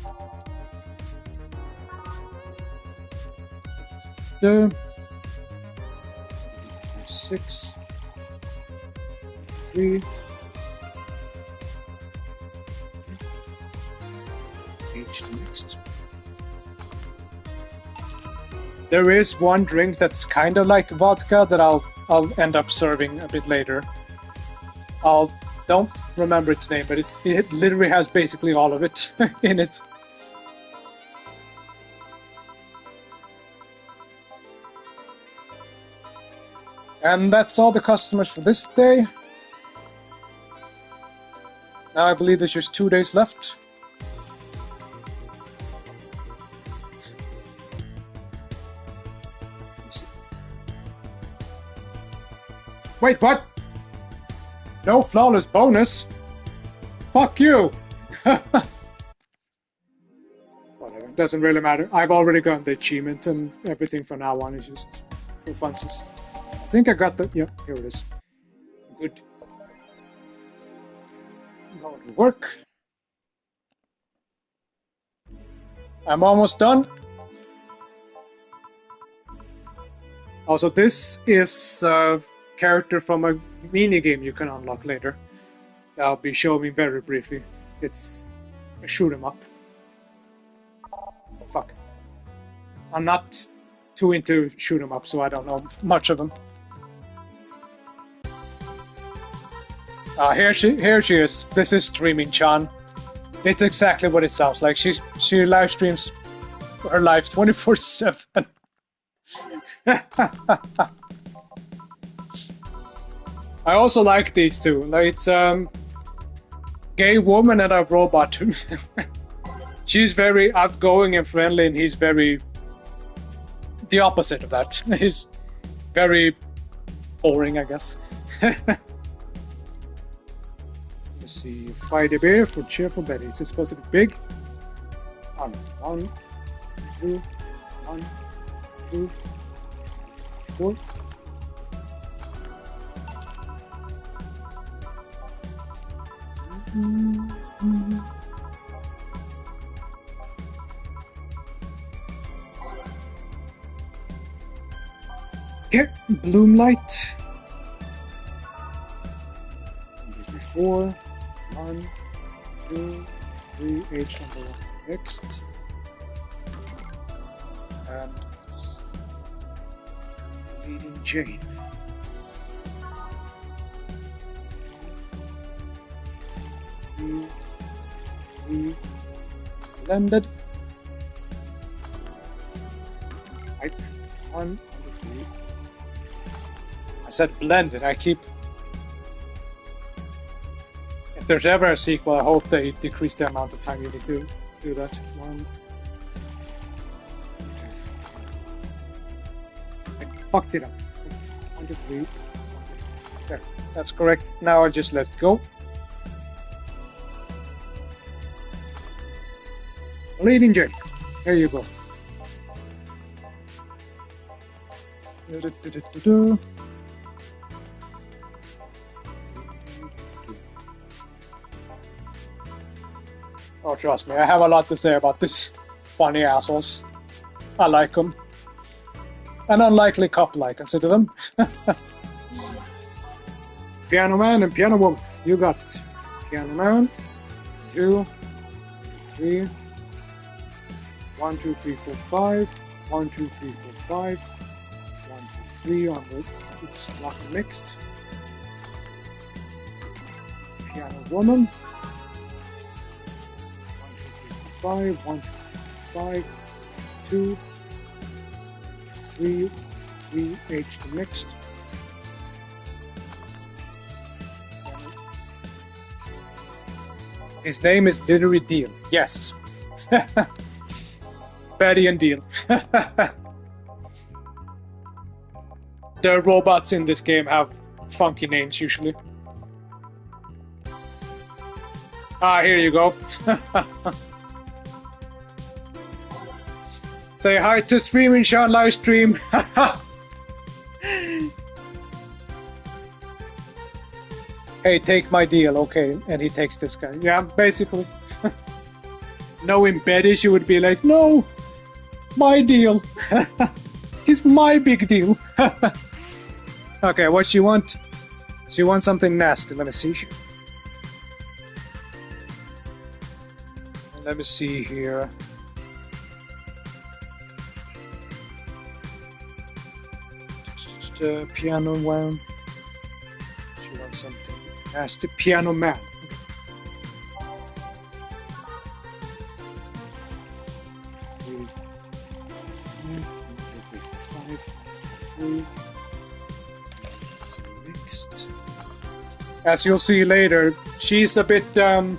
The 6, 3. Next. There is one drink that's kind of like vodka that I'll end up serving a bit later. Don't remember its name, but it literally has basically all of it in it. And that's all the customers for this day. Now I believe there's just 2 days left. Wait, what? No flawless bonus? Fuck you! Whatever, doesn't really matter. I've already gotten the achievement and everything from now on is just for funsies. I think I got the... yeah, here it is. Good. Now it'll work. I'm almost done. Also, this is character from a minigame you can unlock later. I'll be showing very briefly. It's a shoot 'em up. Oh, fuck. I'm not too into shoot 'em up, so I don't know much of them. Here she is. This is Streaming Chan. It's exactly what it sounds like. She live streams her life 24/7. I also like these two. Like it's gay woman and a robot. She's very outgoing and friendly, and he's very the opposite of that. He's very boring, I guess. Let's see. Friday beer for cheerful Betty. Is it supposed to be big? Oh no. 1, 2, 1, 2, 4. Okay, bloom light. 4, 1, 2, 3, H number 1 next. And it's leading Jane. Blended. Right. 1, 3. I said blended. I keep. If there's ever a sequel, I hope they decrease the amount of time you need to do that. 1. I fucked it up. 1, 2, 3. There. That's correct. Now I just let it go. Leading J. There you go. Oh, trust me, I have a lot to say about this funny assholes. I like them. An unlikely couple, I consider them. Piano Man and Piano Woman, you got it. Piano Man, 2, 3, 1, 2, 3, 4, 5, 1, 2, 3, 4, 5, 1, 2, 3 on the it's not mixed. Piano Woman, 1, 2, 3, 4, 5, 1, 2, 3, 4, 5, 2, 3, 3 H mixed. His name is literally Deal. Yes. Betty and Deal. The robots in this game have funky names usually. Ah, here you go. Say hi to Streaming Sean live stream. Hey, take my deal, okay? And he takes this guy. Yeah, basically. Knowing Betty, she would be like, no, my deal. It's my big deal. Okay, what she want? She wants something nasty. Let me see here. Let me see here. The piano one. She wants something nasty. Piano Man. Mixed. As you'll see later, she's a bit, how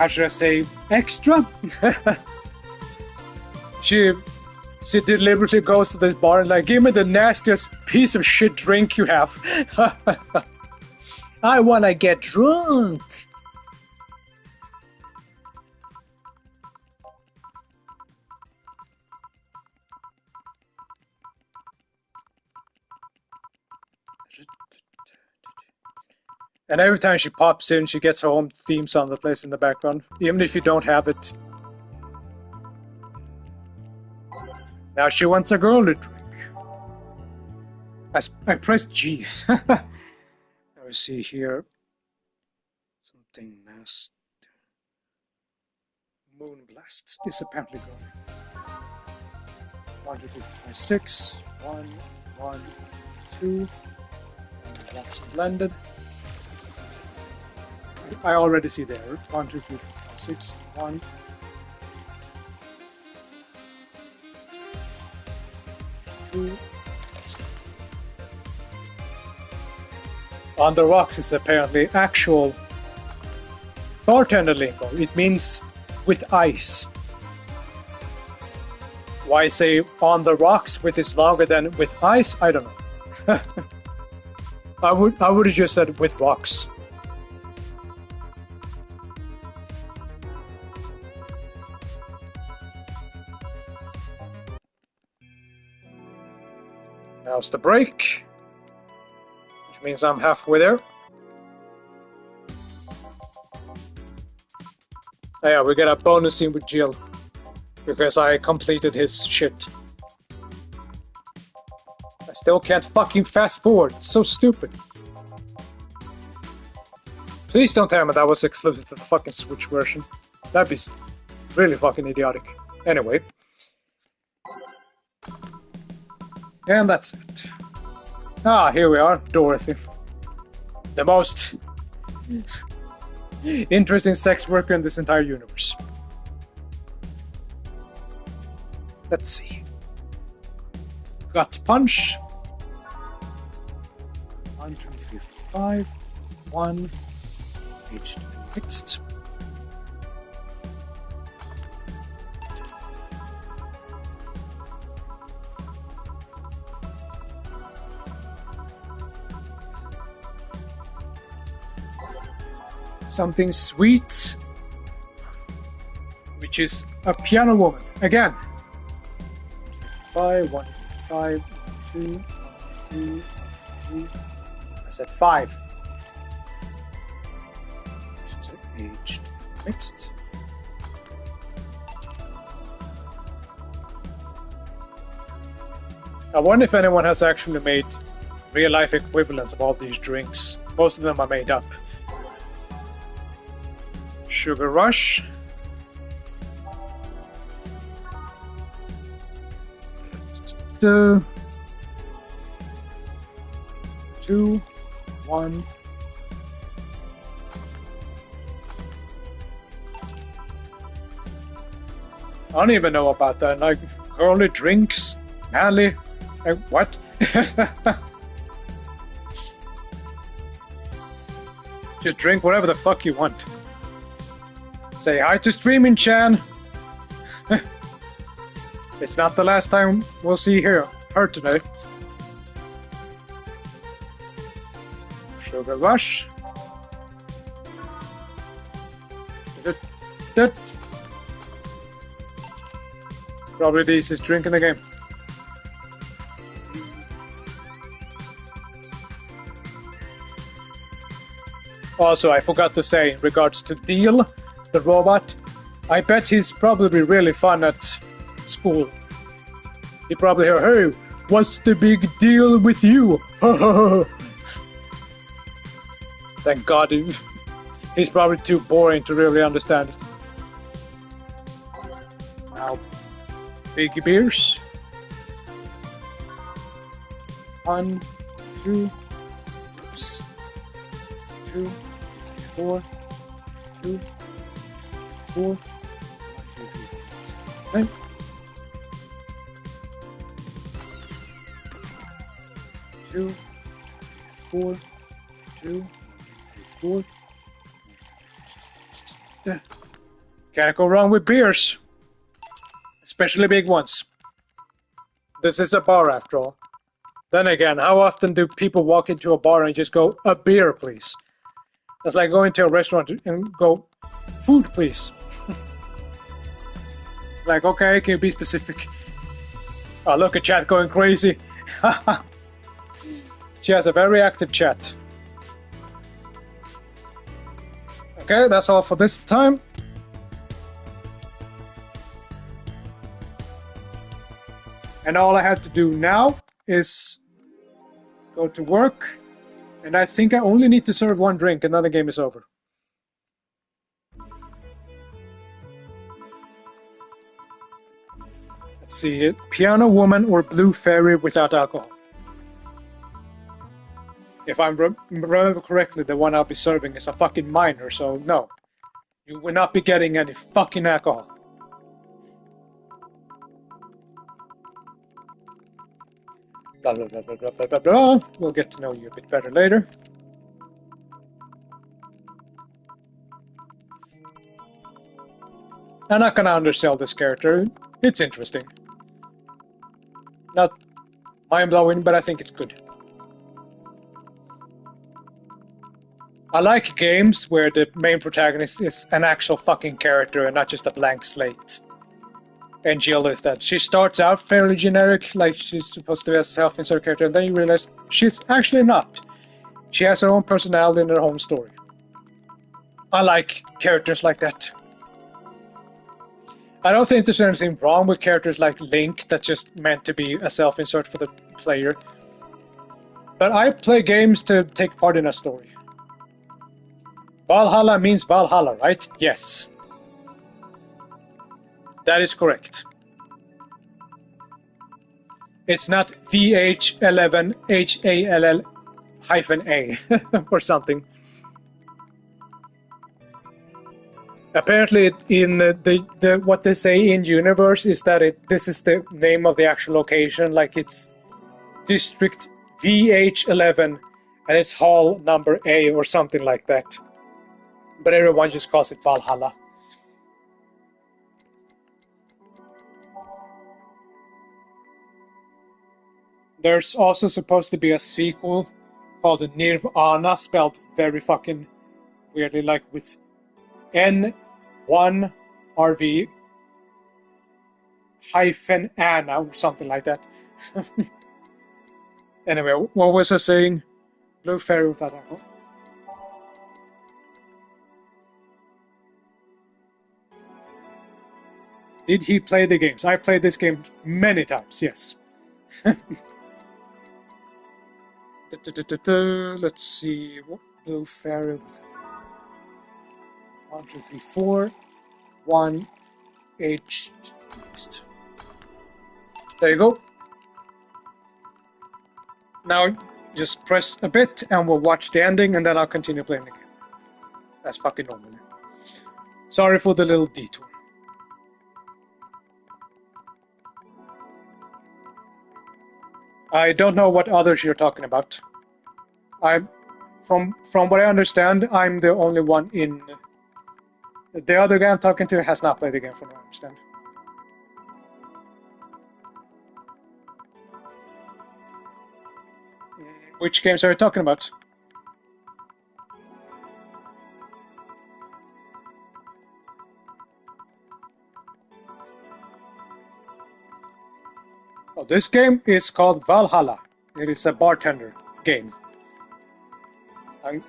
should I say, extra? She deliberately goes to this bar and like, give me the nastiest piece of shit drink you have. I wanna get drunk. And every time she pops in, she gets her own theme song that plays in the background, even if you don't have it. Now she wants a girl to drink. I pressed G. Let me see here. Something nasty. Moonblast is apparently going. 1, 2, 3, 4, 5, 6. 1, 1, 2. That's blended. I already see there. 1, 2, 3, 4, 5, 6. 1. 2. On the rocks is apparently actual bartender lingo. It means with ice. Why say on the rocks with is longer than with ice? I don't know. I would have just said with rocks. Now's the break, which means I'm halfway there. Oh yeah, we got a bonus scene with Jill because I completed his shit. I still can't fucking fast forward. It's so stupid. Please don't tell me that was exclusive to the fucking Switch version. That'd be really fucking idiotic. Anyway. And that's it. Ah, here we are, Dorothy. The most interesting sex worker in this entire universe. Let's see. Got punch. 1, 2, 3, 4, 5. 1. H2 mixed. Something sweet, which is a piano woman again. 5, 1, 5, 2, 2, 3. I said 5. H mixed. I wonder if anyone has actually made real-life equivalents of all these drinks. Most of them are made up. Sugar Rush. Two, 1. I don't even know about that. Like, girly drinks, manly. Like, what? Just drink whatever the fuck you want. Say hi to Streaming Chan. It's not the last time we'll see her today. Sugar Rush. Is it that? Probably the easiest drink in the game. Also, I forgot to say in regards to Deal, the robot, I bet he's probably really fun at school. He probably hear, "Hey, what's the big deal with you?" Thank God he's probably too boring to really understand it. Now, big beers. 1, 2, oops. 2, 3, 4, 2, 4, 1, 2, 3, 4, 5. 2, 4, 2, 3, 4. Yeah. Can't go wrong with beers, especially big ones. This is a bar after all. Then again, how often do people walk into a bar and just go, "A beer, please"? That's like going to a restaurant and go, "Food, please." Like, okay, can you be specific? Oh, look at chat going crazy. She has a very active chat. Okay, that's all for this time. And all I have to do now is go to work. And I think I only need to serve one drink and then the game is over. Let's see, Piano Woman or Blue Fairy without alcohol. If I remember correctly, the one I'll be serving is a fucking minor, so no. You will not be getting any fucking alcohol. Blah, blah, blah, blah, blah, blah, blah, blah. We'll get to know you a bit better later. I'm not gonna undersell this character. It's interesting. Not mind-blowing, but I think it's good. I like games where the main protagonist is an actual fucking character and not just a blank slate. And Jill is that. She starts out fairly generic, like she's supposed to be a self-insert character, and then you realize she's actually not. She has her own personality and her own story. I like characters like that. I don't think there's anything wrong with characters like Link that's just meant to be a self-insert for the player. But I play games to take part in a story. Valhalla means Valhalla, right? Yes. That is correct. It's not VH11HALL-A or something. Apparently, in the what they say in universe is that this is the name of the actual location, like it's District VH11, and it's Hall number A or something like that. But everyone just calls it Valhalla. There's also supposed to be a sequel called Nirvana, spelled very fucking weirdly, like with N1RV hyphen Anna or something like that. Anyway, what was I saying? Blue Fairy without alcohol. Did he play the games? I played this game many times, yes. Let's see. What Blue Fairy? 1, 2, 3, 4. 1 H. There you go. Now just press a bit and we'll watch the ending and then I'll continue playing the game. That's fucking normal. Sorry for the little detour. I don't know what others you're talking about. From what I understand, I'm the only one in. The other guy I'm talking to has not played the game, from what I understand. Which games are you talking about? Oh, this game is called Valhalla. It is a bartender game. I'm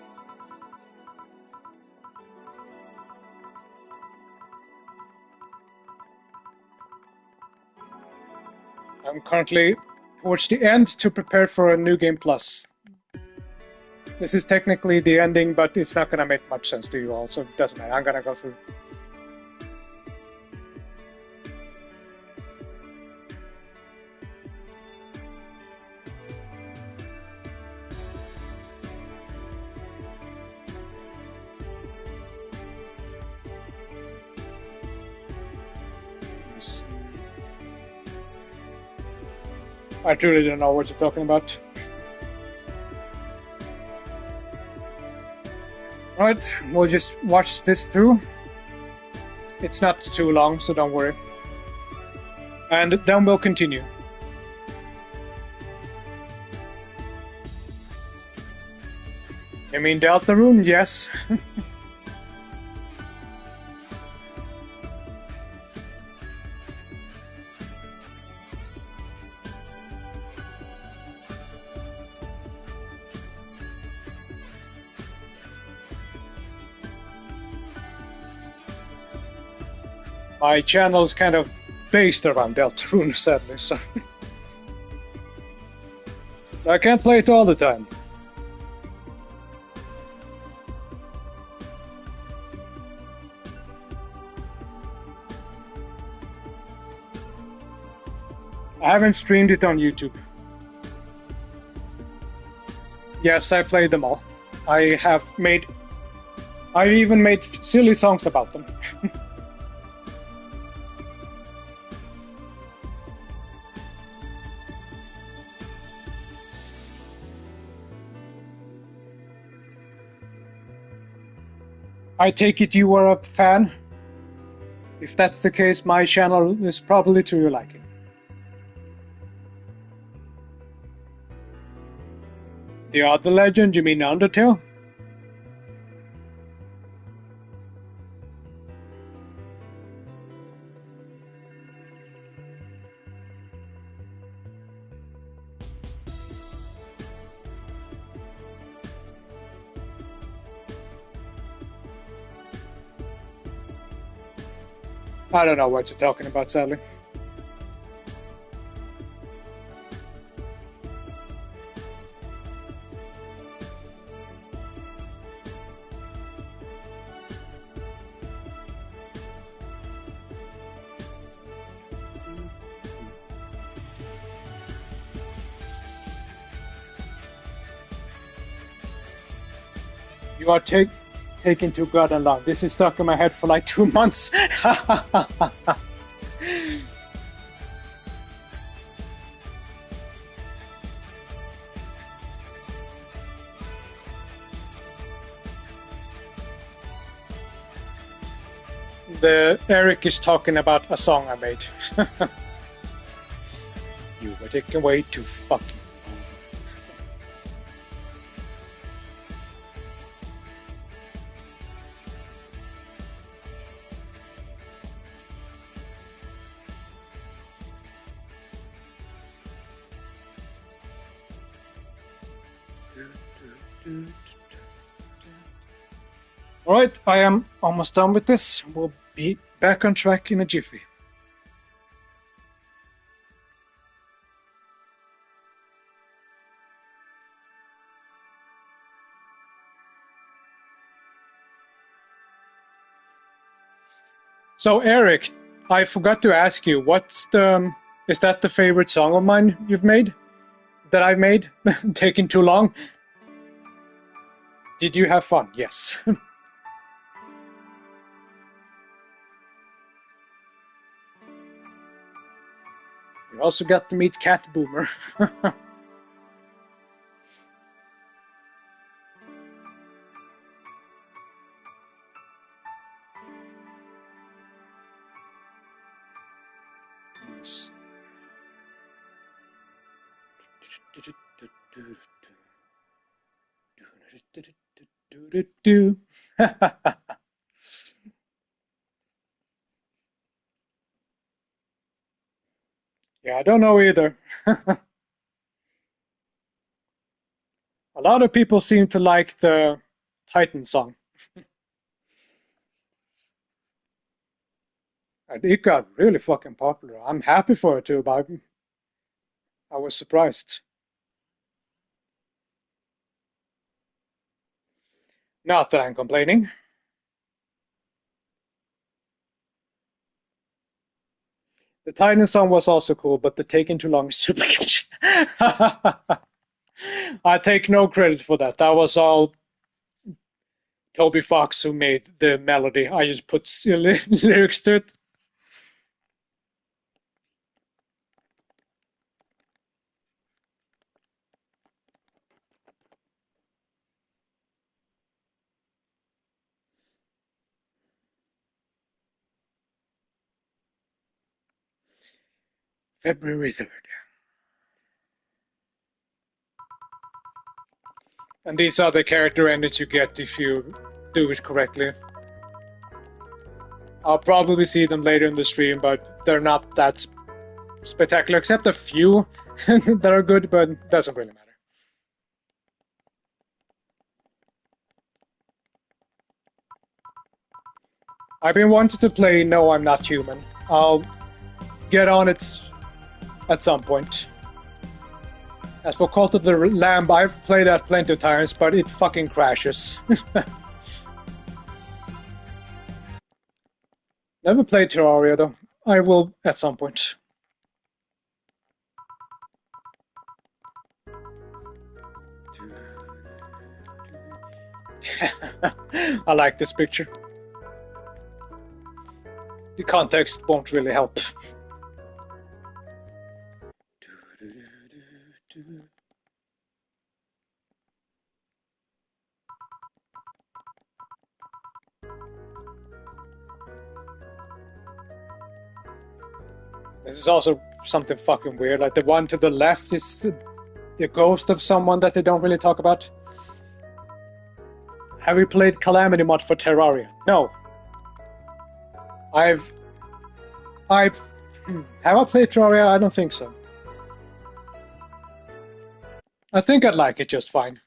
currently towards the end to prepare for a new game plus. This is technically the ending, but it's not gonna make much sense to you all, so it doesn't matter. I'm gonna go through. I truly don't know what you're talking about. Alright, we'll just watch this through. It's not too long, so don't worry. And then we'll continue. You mean Deltarune? Yes. My channel is kind of based around Deltarune, sadly, so I can't play it all the time. I haven't streamed it on YouTube. Yes, I played them all. I've even made silly songs about them. I take it you are a fan? If that's the case, my channel is probably to your liking. The other legend, you mean Undertale? I don't know what you're talking about, sadly. taking too goddamn long. This is stuck in my head for like 2 months. Eric is talking about a song I made. You were taken way too fucking long. Alright, I am almost done with this. We'll be back on track in a jiffy. So Eric, I forgot to ask you, is that the favorite song of mine you've made? That I've made? Taking too long? Did you have fun? Yes. You also got to meet Cat Boomer. Yes. Yeah, I don't know either. A lot of people seem to like the Titan song. And it got really fucking popular. I'm happy for it too, but I was surprised. Not that I'm complaining. The Titan song was also cool, but the Taking Too Long is super catchy. I take no credit for that. That was all Toby Fox who made the melody. I just put lyrics to it. February 3rd. And these are the character endings you get if you do it correctly. I'll probably see them later in the stream, but they're not that spectacular, except a few that are good, but it doesn't really matter. I've been wanting to play No, I'm Not Human. I'll get on it at some point. As for Cult of the Lamb, I've played that plenty of times, but it fucking crashes. Never played Terraria, though. I will at some point. I like this picture. The context won't really help. This is also something fucking weird. Like the one to the left is the ghost of someone that they don't really talk about. Have you played Calamity mod for Terraria? No. Have I played Terraria? I don't think so. I think I'd like it just fine.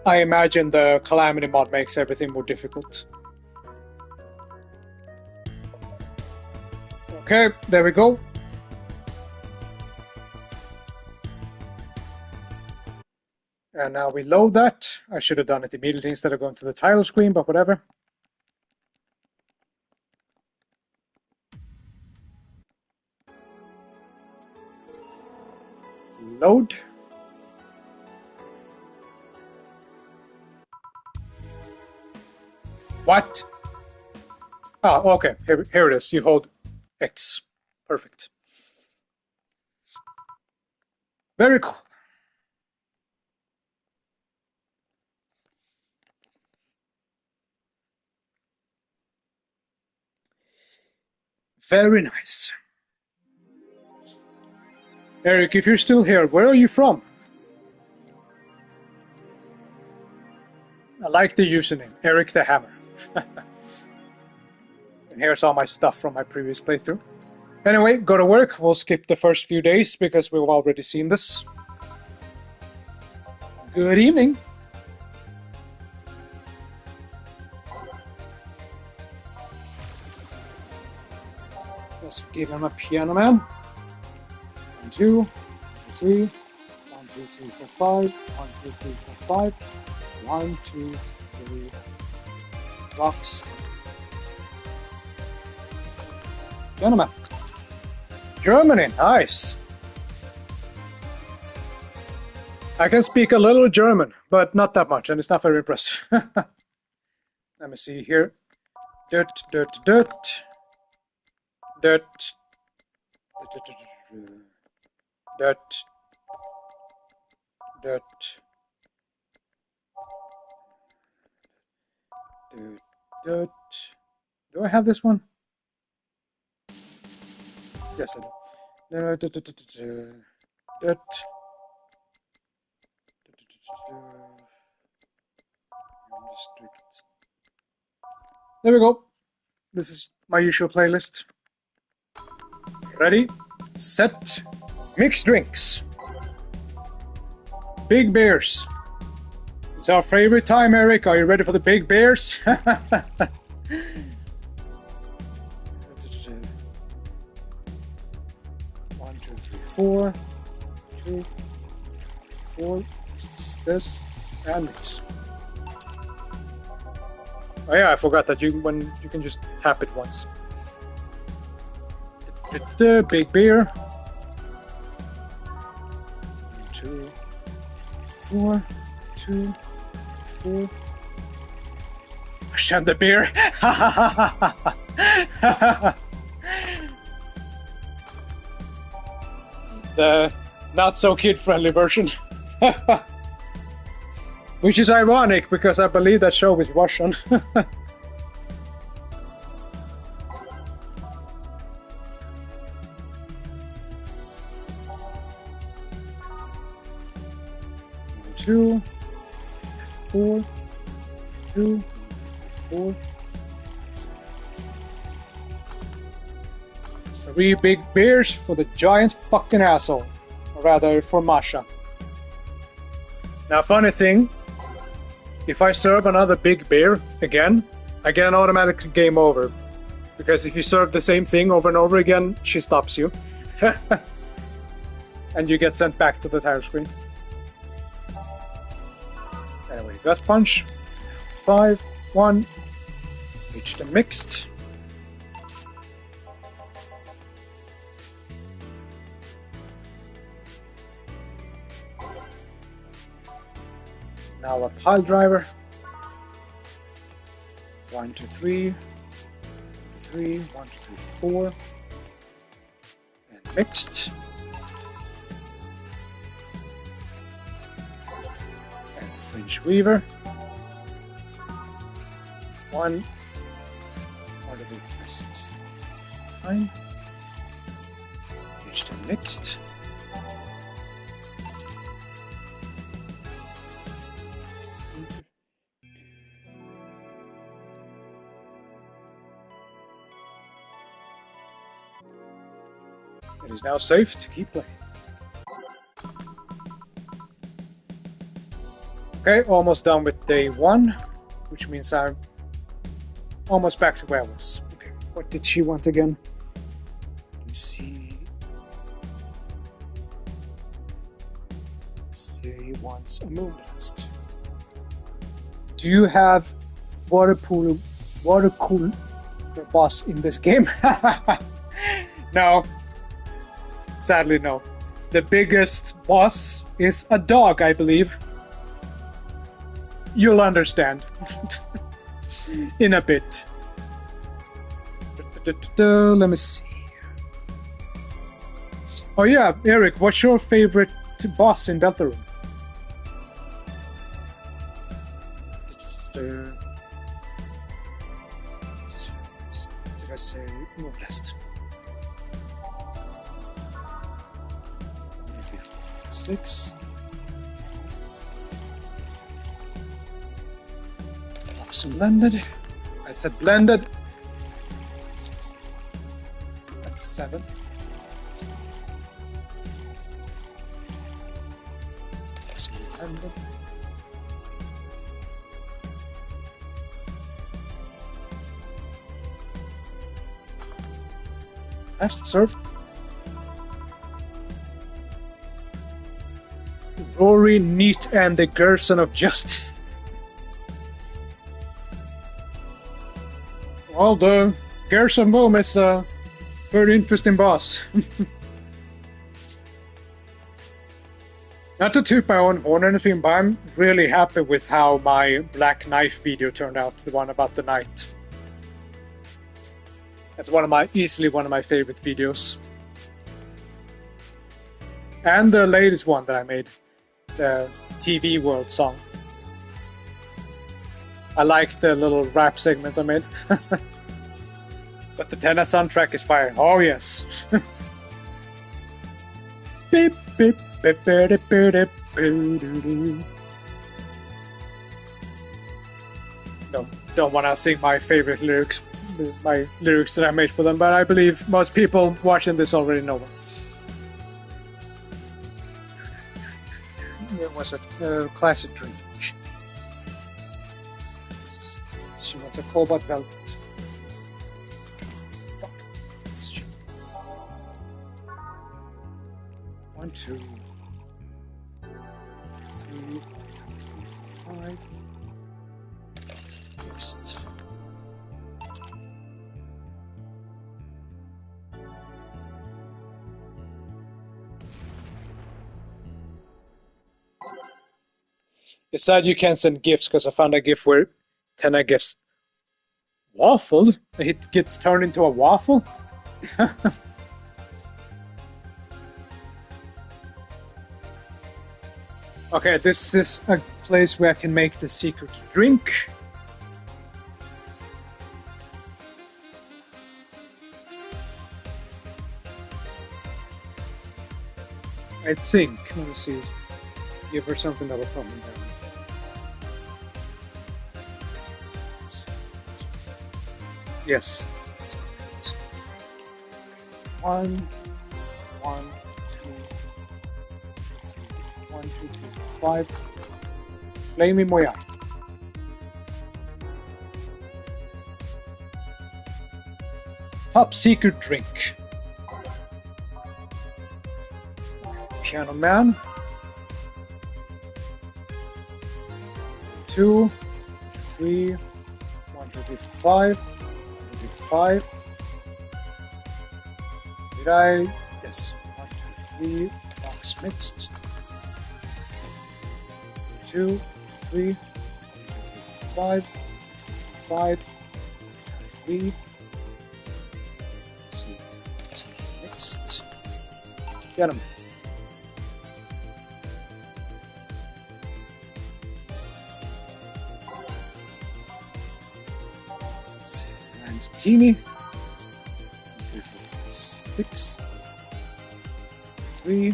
I imagine the Calamity mod makes everything more difficult. Okay, there we go. And now we load that. I should have done it immediately instead of going to the title screen, but whatever. Load. What? Oh, okay. Here it is. You hold X. Perfect. Very cool. Very nice. Eric, if you're still here, where are you from? I like the username, Eric the Hammer. And here's all my stuff from my previous playthrough. Anyway, go to work. We'll skip the first few days because we've already seen this. Good evening. Let's give him a piano man. 1, 2, 3, 1, 2, 3, 4, 5, 1, 2, 3, 4, 5, 1, 2, 3, rocks. Piano man. Germany, nice. I can speak a little German, but not that much, and it's not very impressive. Let me see here. Dirt, dirt, dirt. Dirt. Dirt. Dirt. Dirt. Dirt. Do I have this one? Yes, I do. Dirt. There we go. This is my usual playlist. Ready, set, mixed drinks. Big beers. It's our favorite time, Eric. Are you ready for the big beers? 1, 2, 3, 4. 2, 4. This and mix. Oh yeah, I forgot that you can just tap it once. Big beer. 1, 2, 4, 2, 4. Shut the beer. The not so kid-friendly version. Which is ironic because I believe that show is Russian. 2, 4, 2, 4. 3 big beers for the giant fucking asshole. Or rather, for Masha. Now, funny thing, if I serve another big beer again, I get an automatic game over. Because if you serve the same thing over and over again, she stops you. And you get sent back to the title screen. Anyway, gut punch. 5, 1. Reach the mixed. Now a pile driver. 1, 2, 3. 3, 1, 2, 3, 4. And mixed. And fringe weaver. 1, 1, 2, 3, 4, 6, 9. Reach the mixed. It is now safe to keep playing. Okay, almost done with day 1, which means I'm almost back to where I was. Okay, what did she want again? Let me see. She wants a moonblast. Do you have water cooler boss in this game? No. Sadly, no. the biggest boss is a dog, I believe. You'll understand in a bit. Let me see. Oh yeah, Eric, what's your favorite boss in Deltarune? Did I say no list? 6. Awesome blended. I said blended. That's 7. Awesome blended. Fast serve. Rory, Neat, and the Gerson of Justice. Well, the Gerson Boom is a very interesting boss. Not to toot my own horn or anything, but I'm really happy with how my Black Knife video turned out, the one about the knight. That's easily one of my favorite videos. And the latest one that I made, the TV World song. I like the little rap segment I made. But the Tenna soundtrack is fire. Oh yes. Beep, beep, beep, beep, beep, beep, beep. Don't want to sing my favorite lyrics, my lyrics that I made for them, but I believe most people watching this already know them. What was it? Classic drink. She wants a cobalt velvet. Fuck. 1, 2, 3, 4, 5. Next. It's sad you can't send gifts because I found a gift where Tenna gets waffled. It gets turned into a waffle. Okay, this is a place where I can make the secret drink. I think. Let me see. Give her something that will calm me down. Yes. 1, 1, 2, 3, 1, 2, 3, 4, 5. Flamey Moya. Top secret drink. Piano Man. 2, 3, 1, 2, 3, 4, 5. 5. Did I? Yes. 1, 2, 3. Box mixed. 2, 3. 5. 5. 3. Let's see. Mixed. Gentlemen. Teeny. 3, 4, 5, 6. 3,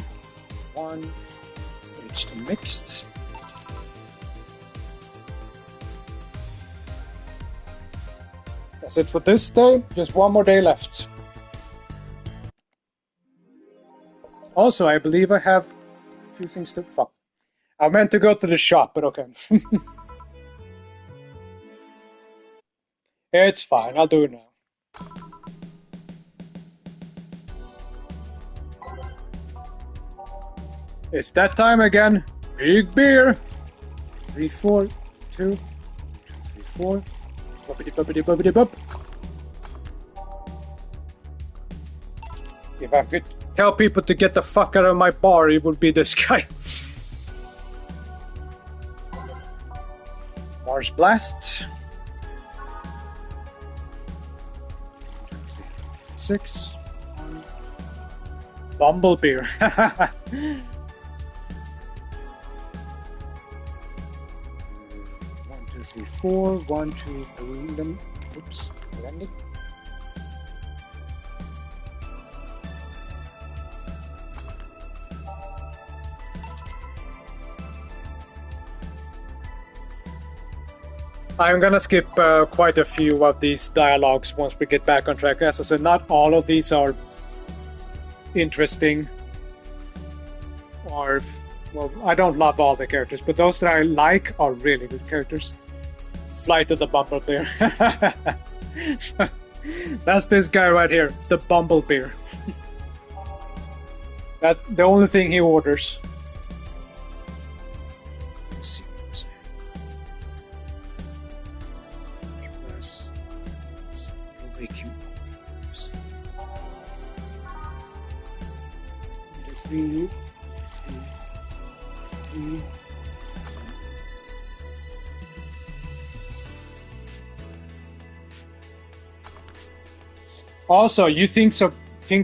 1. Reach the mixed. That's it for this day. Just one more day left. Also, I believe I have a few things to fuck. I meant to go to the shop, but okay. It's fine, I'll do it now. It's that time again. Big beer. 3, 4, 2, 3, 4. Bubbity bubbity bubbity bub. If I could tell people to get the fuck out of my bar, it would be this guy. Mars Blast. 6. Bumblebee. 1, 2, 3, 4. 1, 2, 3. Oops, landed. I'm gonna skip quite a few of these dialogues once we get back on track. As I said, not all of these are interesting. Or, well, I don't love all the characters, but those that I like are really good characters. Flight of the Bumblebee. That's this guy right here, the Bumblebee. That's the only thing he orders. Let's see. Three. Also, you think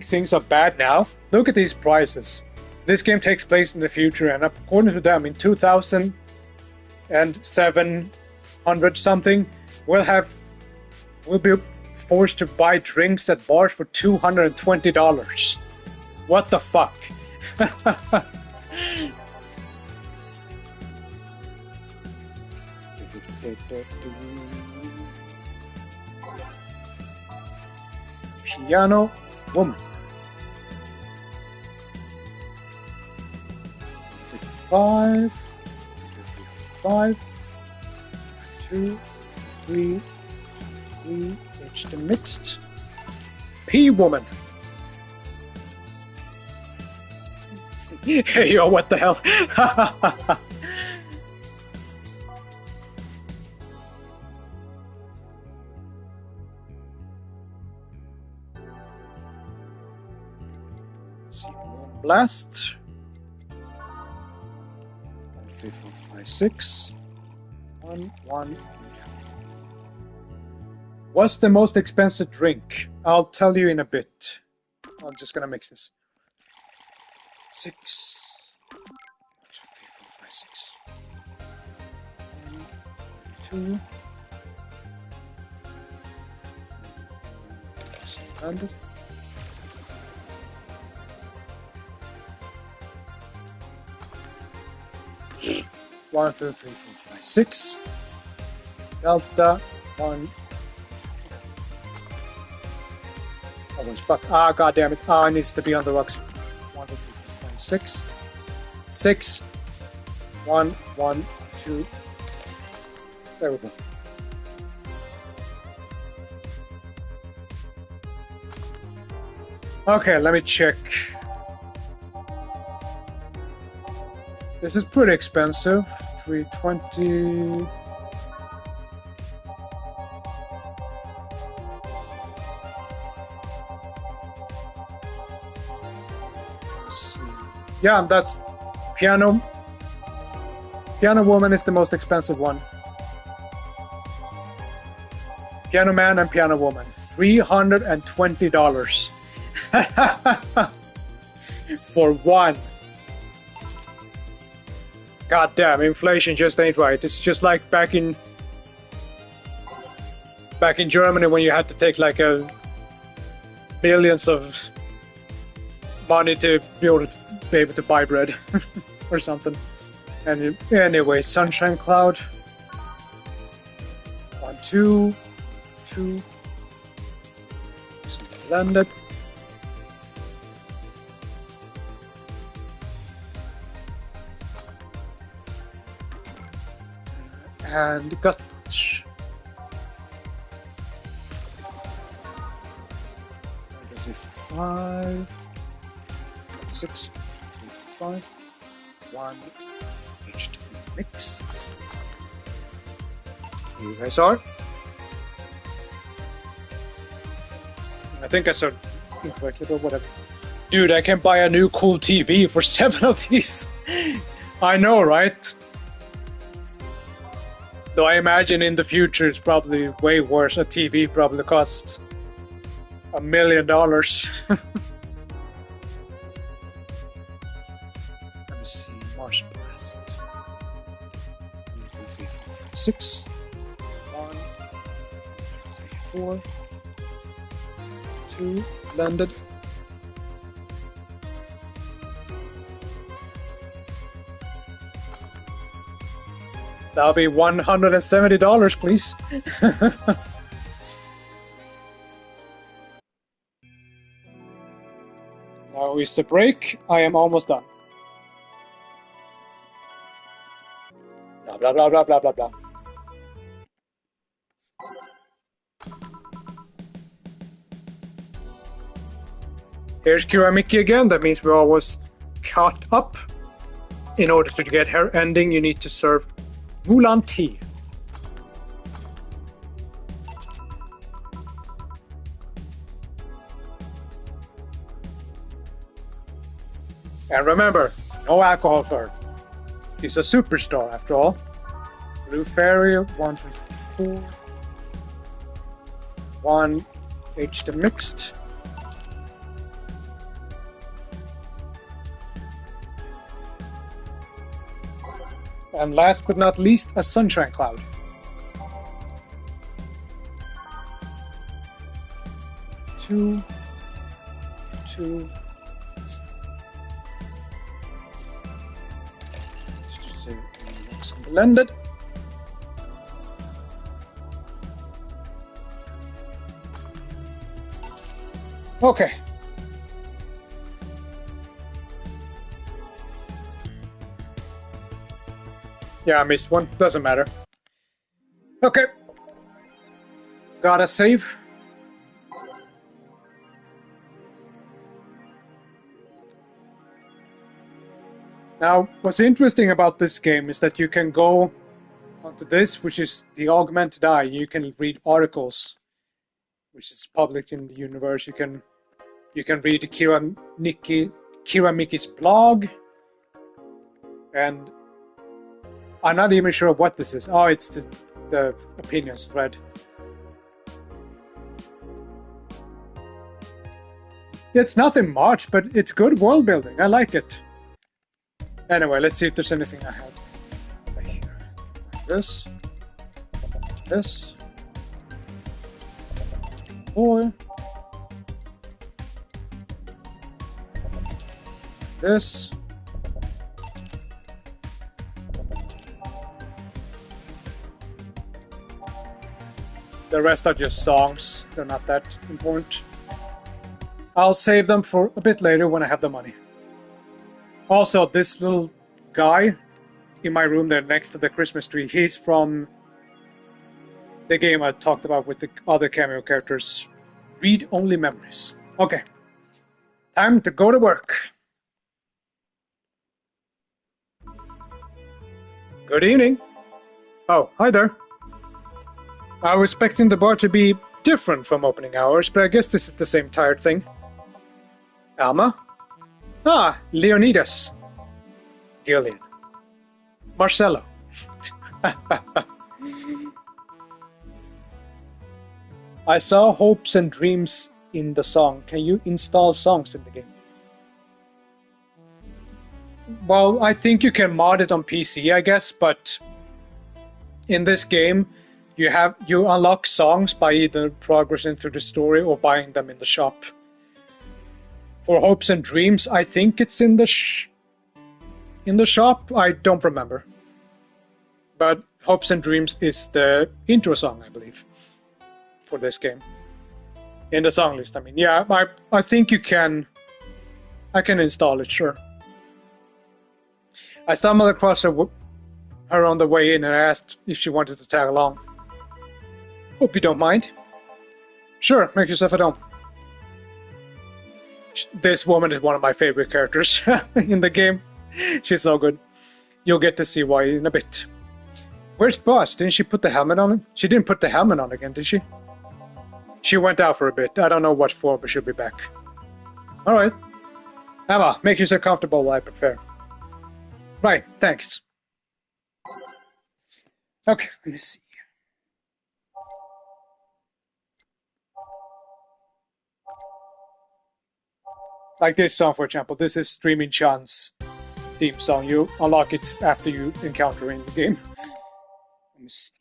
things are bad now? Look at these prices. This game takes place in the future, and according to them, in 2700 something, we'll be forced to buy drinks at bars for $220. What the fuck? Piano woman. 55. 2, 3. It's the mixed. P woman. Hey, yo, what the hell? Blast. 1, 3, 4, 5, 6. 1, 1. What's the most expensive drink? I'll tell you in a bit. I'm just gonna mix this. 6. 1, 2, 3, 4, 5, 6. 1, 2. 700. 1, 2, 3, 4, 5, 6. Delta 1. Oh, fuck. Ah, god damn it. Ah, it needs to be on the rocks. 1, 2, 3, 4, 5, 6. 6. 1, 1, 2. There we go. Okay, let me check. This is pretty expensive. 320. Let's see. Yeah, that's piano. Piano woman is the most expensive one. Piano man and piano woman. $320 for one. God damn, inflation just ain't right. It's just like back in Germany when you had to take like billions of money to be able to buy bread or something. And anyway, sunshine cloud. 1, 2, 2. Landed. And gut punch. 5, 6, 3, 5, 1. H2 mixed. You guys are. I think I said incorrectly, but whatever. Dude, I can buy a new cool TV for 7 of these. I know, right? Though I imagine in the future it's probably way worse. A TV probably costs $1 million. Let me see, Marsh Blast. 6, 1, 3, 4, 2, landed. That'll be $170, please. Now is the break. I am almost done. Blah, blah, blah, blah, blah, blah, blah. Here's Kira Mickey again. That means we're always caught up. In order to get her ending, you need to serve Mulan tea. And remember, no alcohol for her. She's a superstar after all. Blue Fairy, 124. 1 H the mixed. And last but not least, a sunshine cloud. Two. Blended. Okay. Yeah, I missed one. Doesn't matter. Okay. Gotta save. Now, what's interesting about this game is that you can go onto this, which is the augmented eye. You can read articles, which is published in the universe. You can read Kira Mickey's blog, and I'm not even sure what this is. Oh, it's the opinions thread. It's nothing much, but it's good world building. I like it. Anyway, let's see if there's anything I have right here. This. Or this. The rest are just songs. They're not that important. I'll save them for a bit later when I have the money. Also, this little guy in my room there next to the Christmas tree, he's from the game I talked about with the other cameo characters. Read Only Memories. Okay. Time to go to work. Good evening. Oh, hi there. I was expecting the bar to be different from opening hours, but I guess this is the same tired thing. Alma? Ah, Leonidas. Gillian. Marcello. I saw hopes and dreams in the song. Can you install songs in the game? Well, I think you can mod it on PC, I guess, but in this game, you unlock songs by either progressing through the story or buying them in the shop. For Hopes and Dreams, I think it's in the shop. I don't remember. But Hopes and Dreams is the intro song, I believe, for this game. In the song list, I mean. Yeah, I think you can. I can install it, sure. I stumbled across her on the way in and I asked if she wanted to tag along. Hope you don't mind. Sure, make yourself at home. This woman is one of my favorite characters in the game. She's so good. You'll get to see why in a bit. Where's Boss? Didn't she put the helmet on? She didn't put the helmet on again, did she? She went out for a bit. I don't know what for, but she'll be back. Alright. Emma, make yourself comfortable while I prepare. Right, thanks. Okay, let me see. Like this song, for example. This is Streaming Chan's theme song. You unlock it after you encounter in the game. Let me see.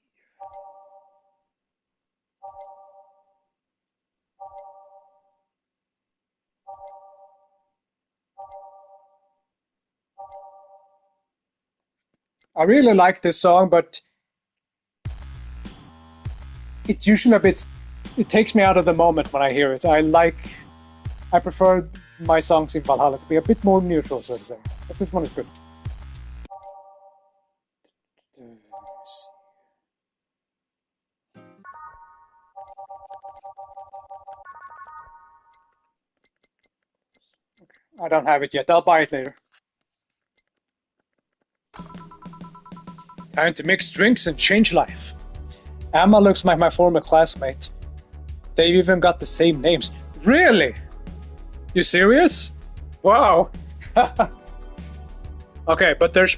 I really like this song, but it's usually a bit. It takes me out of the moment when I hear it. I prefer my songs in Valhalla to be a bit more neutral, so to say. But this one is good. I don't have it yet. I'll buy it later. Time to mix drinks and change life. Emma looks like my former classmate. They've even got the same names. Really? You serious? Wow. Okay, but there's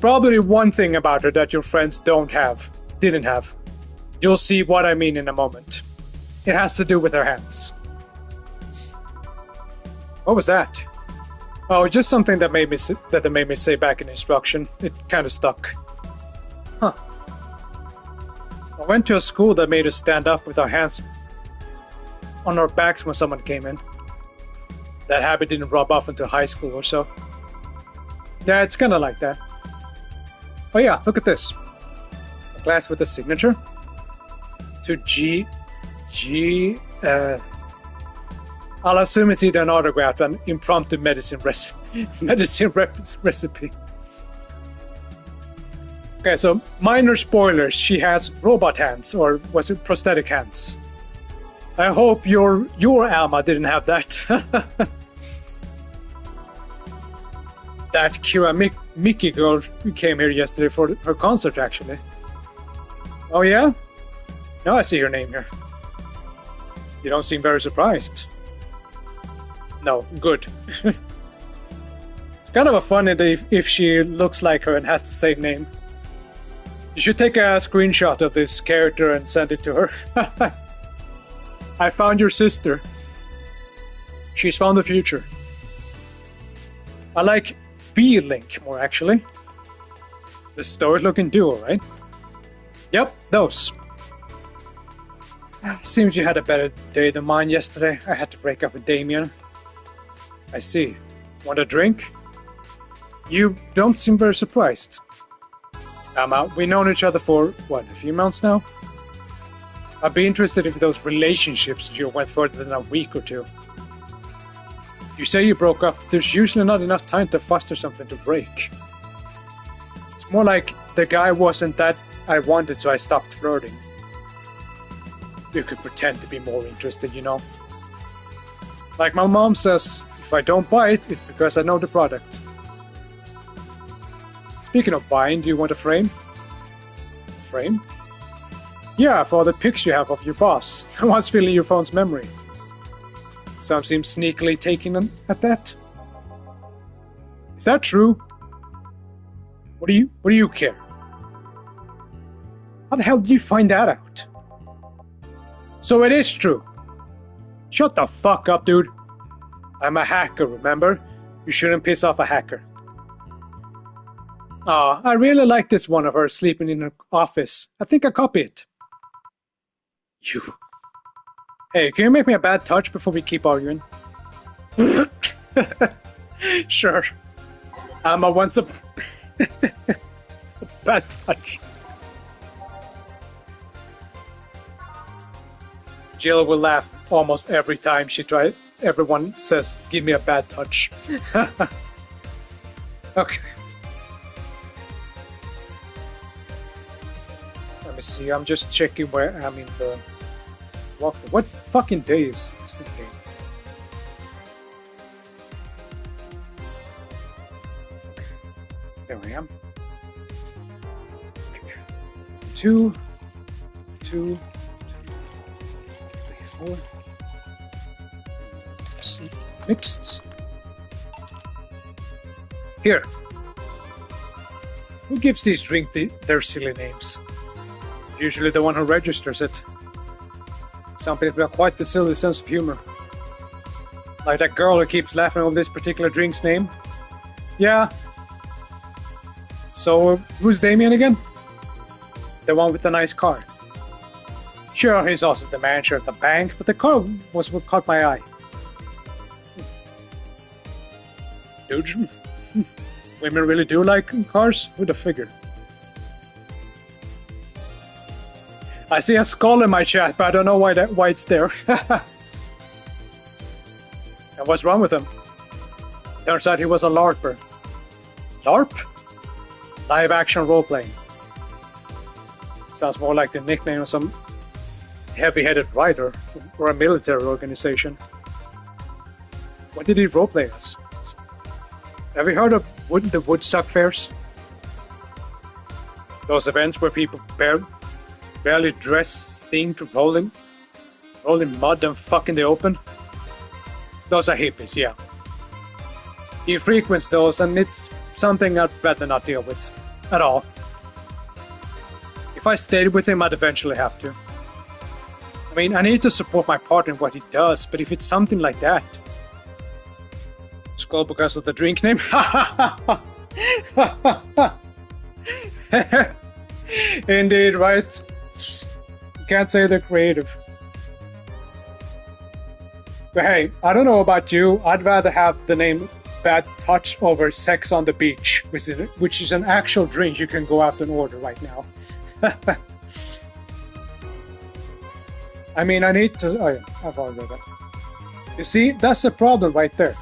probably one thing about her that your friends didn't have. You'll see what I mean in a moment. It has to do with her hands. What was that? Oh, just something that they made me say back in instruction. It kind of stuck. Huh. I went to a school that made us stand up with our hands on our backs when someone came in. That habit didn't rub off until high school or so. Yeah, it's kind of like that. Oh yeah, look at this. A glass with a signature. To I'll assume it's either an autograph or an impromptu medicine recipe. Okay, so minor spoilers. She has robot hands, or was it prosthetic hands? I hope your Alma didn't have that. That Kira Mickey girl came here yesterday for her concert, actually. Oh yeah? Now I see her name here. You don't seem very surprised. No, good. It's kind of a funny if she looks like her and has the same name. You should take a screenshot of this character and send it to her. I found your sister. She's found the future. I like B-Link more, actually. The stoic-looking duo, right? Yep, those. Seems you had a better day than mine yesterday. I had to break up with Damien. I see. Want a drink? You don't seem very surprised. We've known each other for, what, a few months now? I'd be interested if those relationships of yours went further than a week or two. You say you broke up, there's usually not enough time to foster something to break. It's more like the guy wasn't that I wanted, so I stopped flirting. You could pretend to be more interested, you know. Like my mom says, if I don't buy it, it's because I know the product. Speaking of buying, do you want a frame? A frame? Yeah, for the pics you have of your boss. The ones filling your phone's memory. Some seem sneakily taken at that. Is that true? What do you care? How the hell did you find that out? So it is true. Shut the fuck up, dude. I'm a hacker, remember? You shouldn't piss off a hacker. Aw, I really like this one of her sleeping in her office. I think I'll copy it. You. Hey, can you make me a bad touch before we keep arguing? Sure. I want some bad touch. Jill will laugh almost every time everyone says, give me a bad touch. Okay. Let me see, I'm just checking where I'm in the walkthrough. What fucking day is this game? There I am. Okay. 2, 2, 3, 4. Mixed. Here. Who gives these drinks their silly names? Usually the one who registers it. Some people have quite the silly sense of humor. Like that girl who keeps laughing over this particular drink's name. Yeah. So, who's Damien again? The one with the nice car. Sure, he's also the manager at the bank, but the car was what caught my eye. Dude, women really do like cars? Who'd have figured? I see a skull in my chat, but I don't know why it's there. And what's wrong with him? Turns out he was a LARPer. LARP? Live action role-playing. Sounds more like the nickname of some heavy-headed writer or a military organization. What did he roleplay as? Have you heard of the Woodstock fairs? Those events where people barely dress, stink, rolling mud and fuck in the open? Those are hippies, yeah. He frequents those, and it's something I'd rather not deal with at all. If I stayed with him, I'd eventually have to. I mean, I need to support my partner in what he does, but if it's something like that... Skull because of the drink name? Indeed, right? You can't say they're creative. But hey, I don't know about you, I'd rather have the name Bad Touch over Sex on the Beach, which is an actual drink you can go out and order right now. I mean, I need to... Oh yeah, I've already read that. You see, that's the problem right there.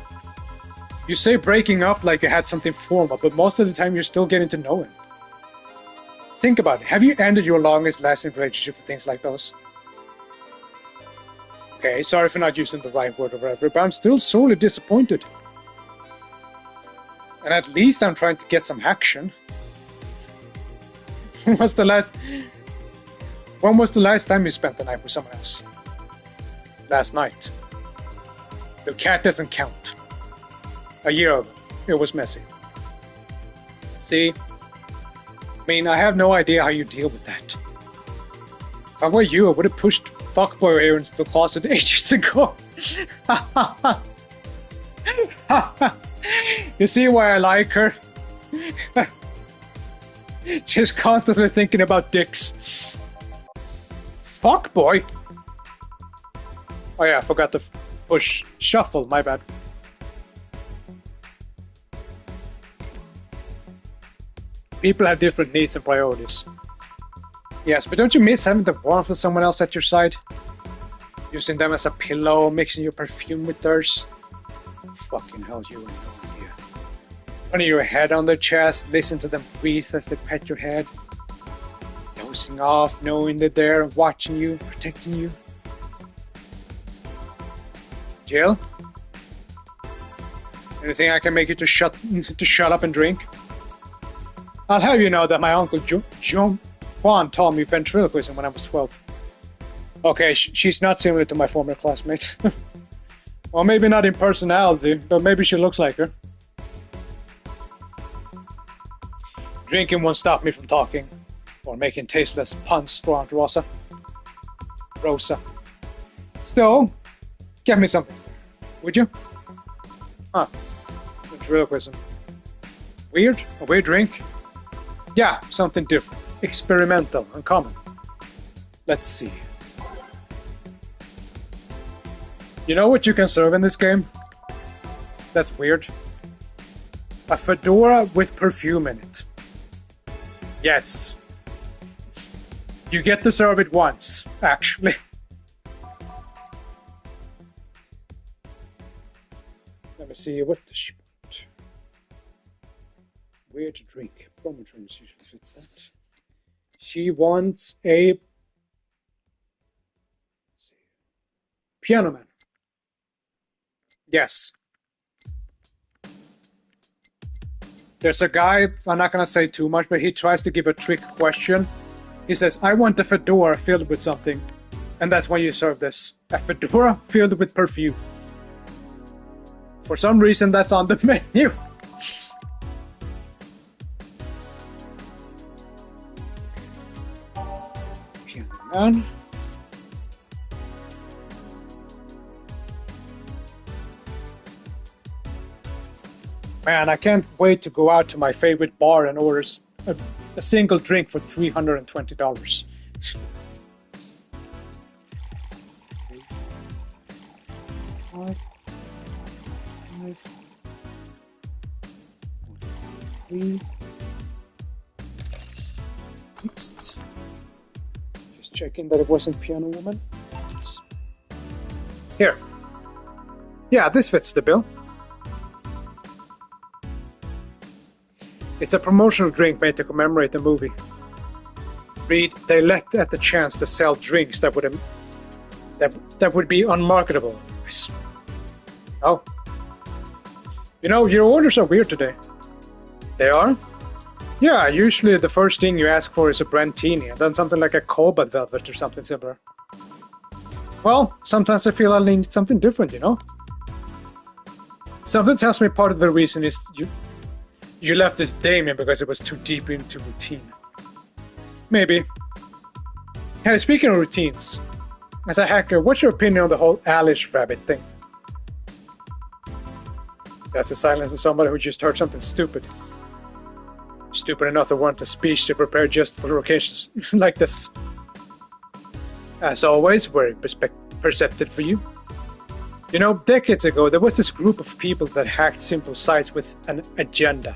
You say breaking up like you had something formal, but most of the time you're still getting to know him. Think about it. Have you ended your longest lasting relationship for things like those? Okay, sorry for not using the right word or whatever, but I'm still sorely disappointed. And at least I'm trying to get some action. When was the last time you spent the night with someone else? Last night. The cat doesn't count. A year ago, it was messy. See? I mean, I have no idea how you deal with that. If I were you, I would have pushed fuckboy here into the closet ages ago. You see why I like her? She's constantly thinking about dicks. Fuckboy? Oh yeah, I forgot to push shuffle, my bad. People have different needs and priorities. Yes, but don't you miss having the warmth of someone else at your side? Using them as a pillow, mixing your perfume with theirs? Fucking hell, you have no idea. Putting your head on their chest, listen to them breathe as they pet your head. Dozing off, knowing they're there, watching you, protecting you. Jill? Anything I can make you to shut up and drink? I'll have you know that my uncle John Juan taught me ventriloquism when I was 12. Okay, she's not similar to my former classmate. Well, maybe not in personality, but maybe she looks like her. Drinking won't stop me from talking, or making tasteless puns for Aunt Rosa. Still, get me something, would you? Huh. Ventriloquism. Weird? A weird drink? Yeah, something different. Experimental, uncommon. Let's see. You know what you can serve in this game? That's weird. A fedora with perfume in it. Yes. You get to serve it once, actually. Let me see, what does she want? Weird drink. Promotrons usually fits that. She wants a... Piano Man. Yes. There's a guy, I'm not gonna say too much, but he tries to give a trick question. He says, I want a fedora filled with something. And that's when you serve this. A fedora filled with perfume. For some reason, that's on the menu. man. Man, I can't wait to go out to my favorite bar and order a single drink for $320. Five, three, fixed. Just checking that it wasn't Piano Woman. Here. Yeah, this fits the bill. It's a promotional drink made to commemorate the movie. Read, they leapt at the chance to sell drinks that would be unmarketable. Oh. You know, your orders are weird today. They are? Yeah, usually the first thing you ask for is a Brandtini, and then something like a Cobalt Velvet or something similar. Well, sometimes I feel I need something different, you know? Something tells me part of the reason is you left this Damien because it was too deep into routine. Maybe. Hey, speaking of routines, as a hacker, what's your opinion on the whole Alice rabbit thing? That's the silence of somebody who just heard something stupid. Stupid enough to want a speech to prepare just for occasions like this. As always, very perceptive for you. You know, decades ago, there was this group of people that hacked simple sites with an agenda.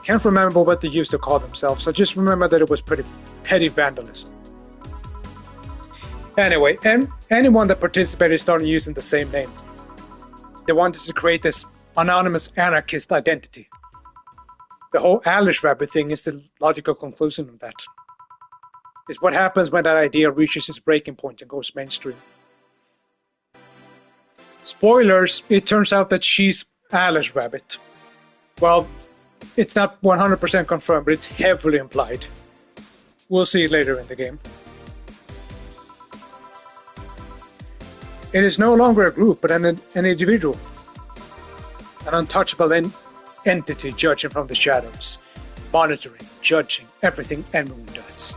Can't remember what they used to call themselves, I just remember that it was pretty petty vandalism. Anyway, anyone that participated started using the same name. They wanted to create this anonymous anarchist identity. The whole Alice rabbit thing is the logical conclusion of that. It's what happens when that idea reaches its breaking point and goes mainstream. Spoilers, it turns out that she's Alice Rabbit. Well, it's not 100% confirmed, but it's heavily implied. We'll see later in the game. It is no longer a group, but an individual. An untouchable entity judging from the shadows. Monitoring, judging everything anyone does.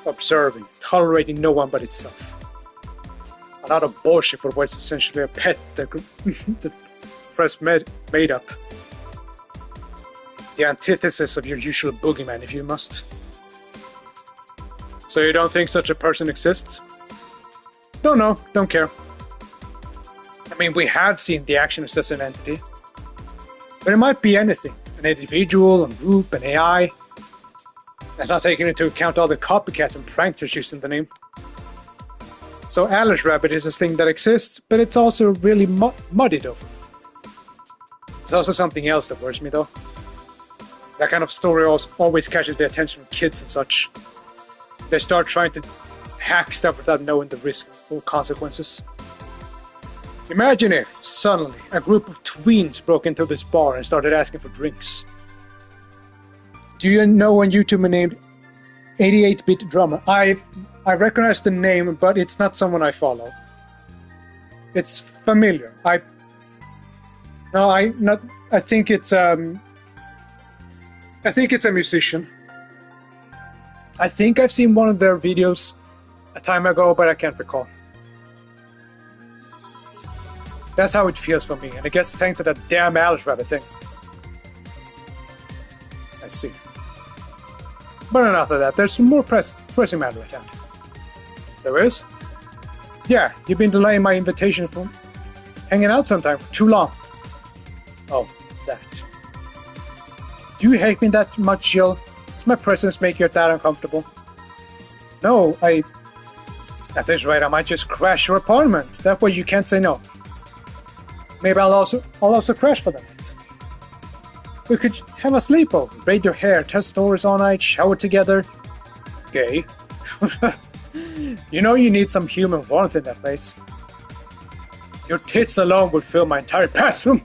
Observing, tolerating no one but itself. A lot of bullshit for what's essentially a pet that Fresh made up. The antithesis of your usual boogeyman, if you must. So you don't think such a person exists? Don't know, don't care. I mean, we have seen the action of such an entity. But it might be anything. An individual, a group, an AI. That's not taking into account all the copycats and pranksters using the name. So Alice Rabbit is a thing that exists, but it's also really muddied over. There's also something else that worries me though. That kind of story always catches the attention of kids and such. They start trying to hack stuff without knowing the risk or consequences. Imagine if, suddenly, a group of tweens broke into this bar and started asking for drinks. Do you know on YouTube named 88-bit drummer? I recognize the name, but it's not someone I follow. It's familiar. I think it's a musician. I think I've seen one of their videos a time ago, but I can't recall. That's how it feels for me, and I guess thanks to that damn Alice Rabbit thing. I see. But enough of that, there's some more pressing matter at hand. There is? Yeah, you've been delaying my invitation from hanging out sometime for too long. Oh, that. Do you hate me that much, Jill? Does my presence make you that uncomfortable? No, At this rate, I might just crash your apartment. That way you can't say no. Maybe I'll also crash for the night. We could have a sleepover, braid your hair, tell stories all night, shower together. Gay. You know you need some human warmth in that place. Your tits alone would fill my entire bathroom.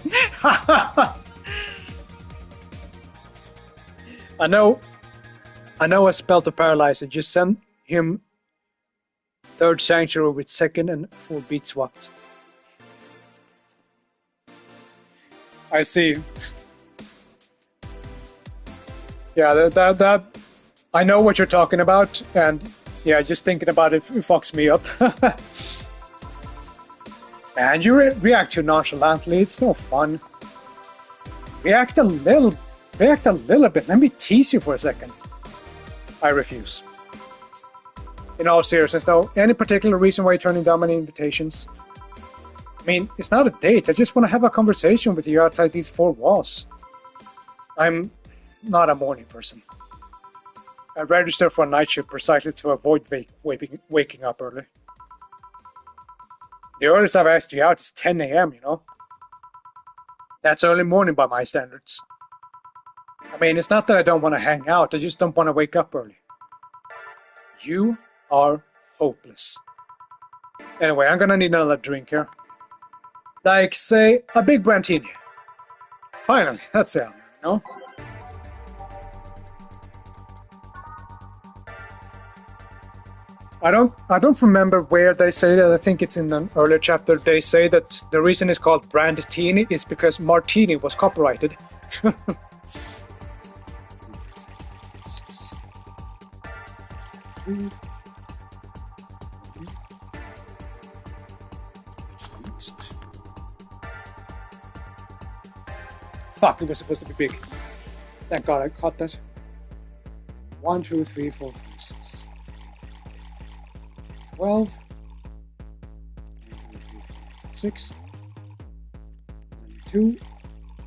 I know a spell to paralyze it. Just send him third sanctuary with second and full beat swapped. I see. Yeah, that I know what you're talking about, and Yeah, just thinking about it fucks me up. And you react too nonchalantly. It's no fun. React a little bit. Let me tease you for a second. I refuse. In all seriousness, though, any particular reason why you're turning down my invitations? I mean, it's not a date. I just want to have a conversation with you outside these four walls. I'm not a morning person. I registered for a night shift precisely to avoid waking up early. The earliest I've asked you out is 10 a.m., you know? That's early morning by my standards. I mean, it's not that I don't want to hang out, I just don't want to wake up early. You are hopeless. Anyway, I'm gonna need another drink here. Like, say, a big Brantini. Finally, that's it, you know? I don't remember where they say that. I think it's in an earlier chapter. They say that the reason it's called Brandtini is because Martini was copyrighted. Fuck, it was supposed to be big. Thank God I caught that. 1, 2, 3, 4, 5, 6. 12, 6, 2,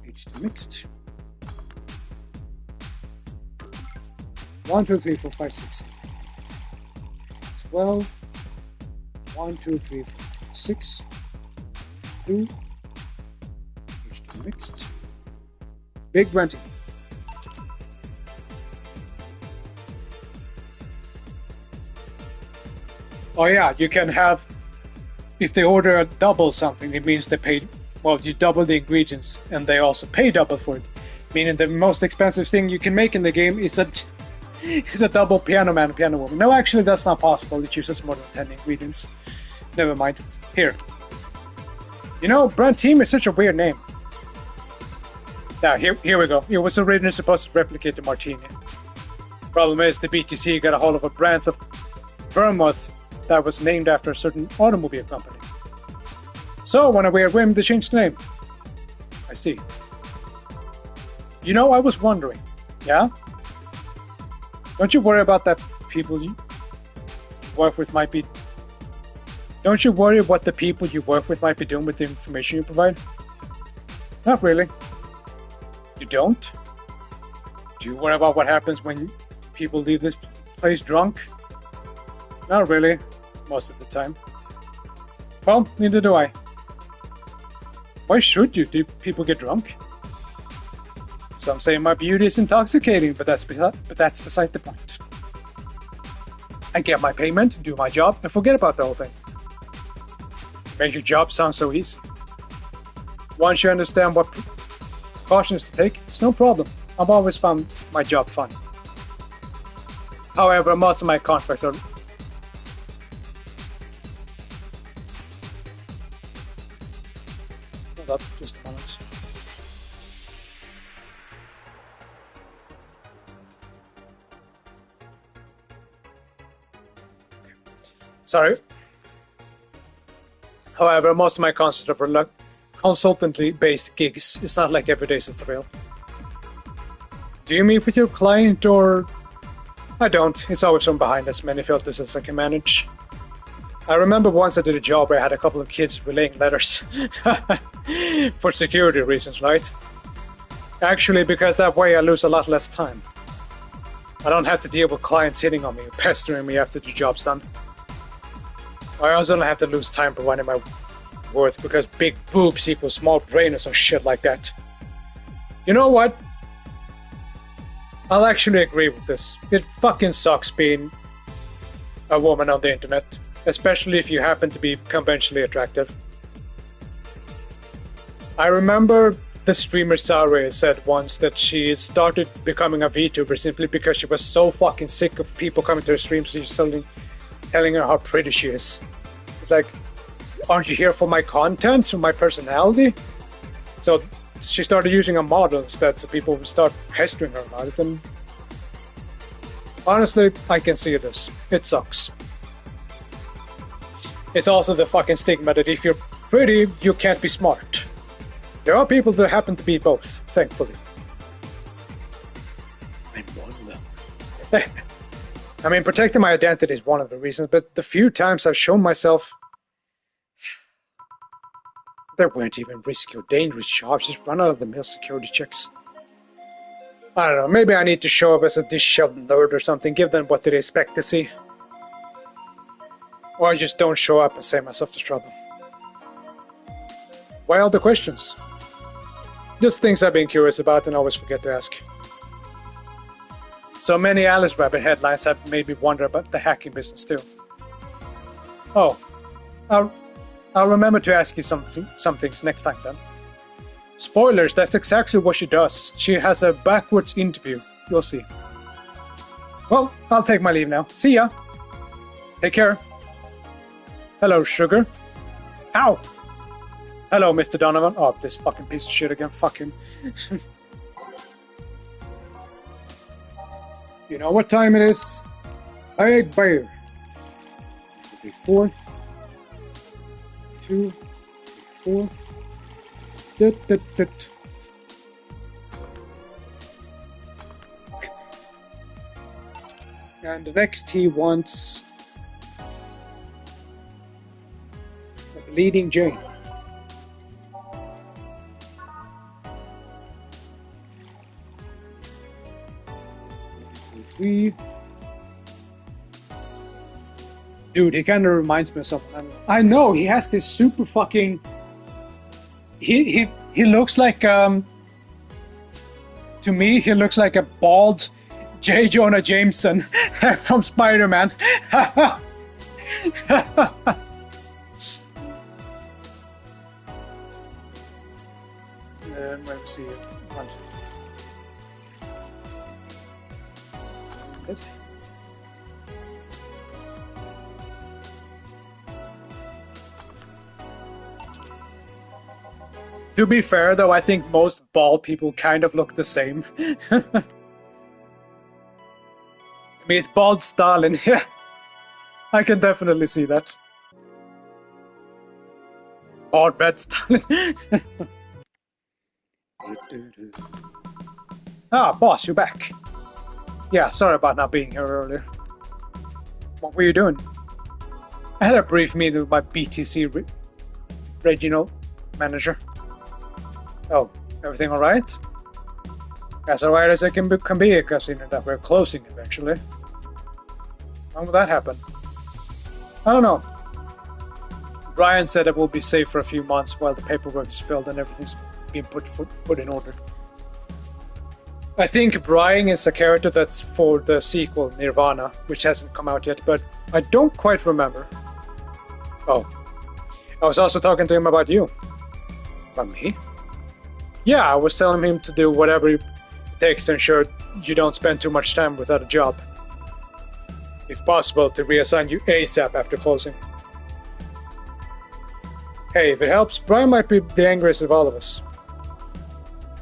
H2 mixed. 1, 2, 3, 4, 5, 6. 12, 1, 2, 3, 4, 5, 6, 2, H2 mixed. Big renting. Oh yeah, you can have, if they order a double something, it means they pay, well, you double the ingredients and they also pay double for it. Meaning the most expensive thing you can make in the game is a double piano man, piano woman. No, actually that's not possible. It uses more than 10 ingredients. Never mind. Here. You know, Brand Team is such a weird name. Now, here we go. It was originally supposed to replicate the Martini. Problem is, the BTC got a hold of a brand of vermouth that was named after a certain automobile company. So, when a weird whim, they changed the name. I see. You know, I was wondering, yeah? Don't you worry about that people you work with might be... Don't you worry what the people you work with might be doing with the information you provide? Not really. You don't? Do you worry about what happens when people leave this place drunk? Not really, most of the time. Well, neither do I. Why should you? Do people get drunk? Some say my beauty is intoxicating, but that's beside the point. I get my payment, do my job, and forget about the whole thing. Make your job sound so easy. Once you understand what precautions to take, it's no problem. I've always found my job fun. However, most of my contracts are... Hold up, just a moment. Sorry. However, most of my contracts are consultantly-based gigs. It's not like every day's a thrill. Do you meet with your client or... I don't. It's always from behind as many filters as I can manage. I remember once I did a job where I had a couple of kids relaying letters. For security reasons, right? Actually, because that way I lose a lot less time. I don't have to deal with clients hitting on me or pestering me after the job's done. I also don't have to lose time providing my worth because big boobs equals small brain or some shit like that. You know what? I'll actually agree with this. It fucking sucks being a woman on the internet, especially if you happen to be conventionally attractive. I remember the streamer Saria said once that she started becoming a VTuber simply because she was so fucking sick of people coming to her streams and just telling her how pretty she is. It's like, aren't you here for my content or my personality? So she started using a model instead, so people would start pestering her about it. And Honestly, I can see this. It sucks. It's also the fucking stigma that if you're pretty, you can't be smart. There are people that happen to be both, thankfully. I'm one of them. I mean, protecting my identity is one of the reasons, but the few times I've shown myself, there weren't even risky or dangerous jobs, just run out of the mill security checks. I don't know, maybe I need to show up as a disheveled nerd or something, give them what they expect to see. Or I just don't show up and save myself the trouble. Why all the questions? Just things I've been curious about and always forget to ask. So many Alice Rabbit headlines have made me wonder about the hacking business too. Oh, I'll remember to ask you some things next time then. Spoilers, that's exactly what she does. She has a backwards interview. You'll see. Well, I'll take my leave now. See ya. Take care. Hello, sugar. Ow! Hello, Mr. Donovan. Oh, this fucking piece of shit again. Fuck him. You know what time it is? Big bear. 4, 2, 4. And the next he wants a bleeding Jane. Dude, he kind of reminds me of someone. I know, he has this super fucking... He looks like, to me, he looks like a bald J. Jonah Jameson from Spider-Man. Let me see. To be fair, though, I think most bald people kind of look the same. I mean, it's bald Stalin. Yeah, I can definitely see that. Bald red Stalin. Ah, boss, you're back. Yeah, sorry about not being here earlier. What were you doing? I had a brief meeting with my BTC regional manager. Oh, everything alright? As alright as it can be, considering that we're closing eventually. When will that happen? I don't know. Brian said it will be safe for a few months while the paperwork is filled and everything's being put in order. I think Brian is a character that's for the sequel, Nirvana, which hasn't come out yet, but I don't quite remember. Oh. I was also talking to him about you. About me? Yeah, I was telling him to do whatever it takes to ensure you don't spend too much time without a job. If possible, to reassign you ASAP after closing. Hey, if it helps, Brian might be the angriest of all of us.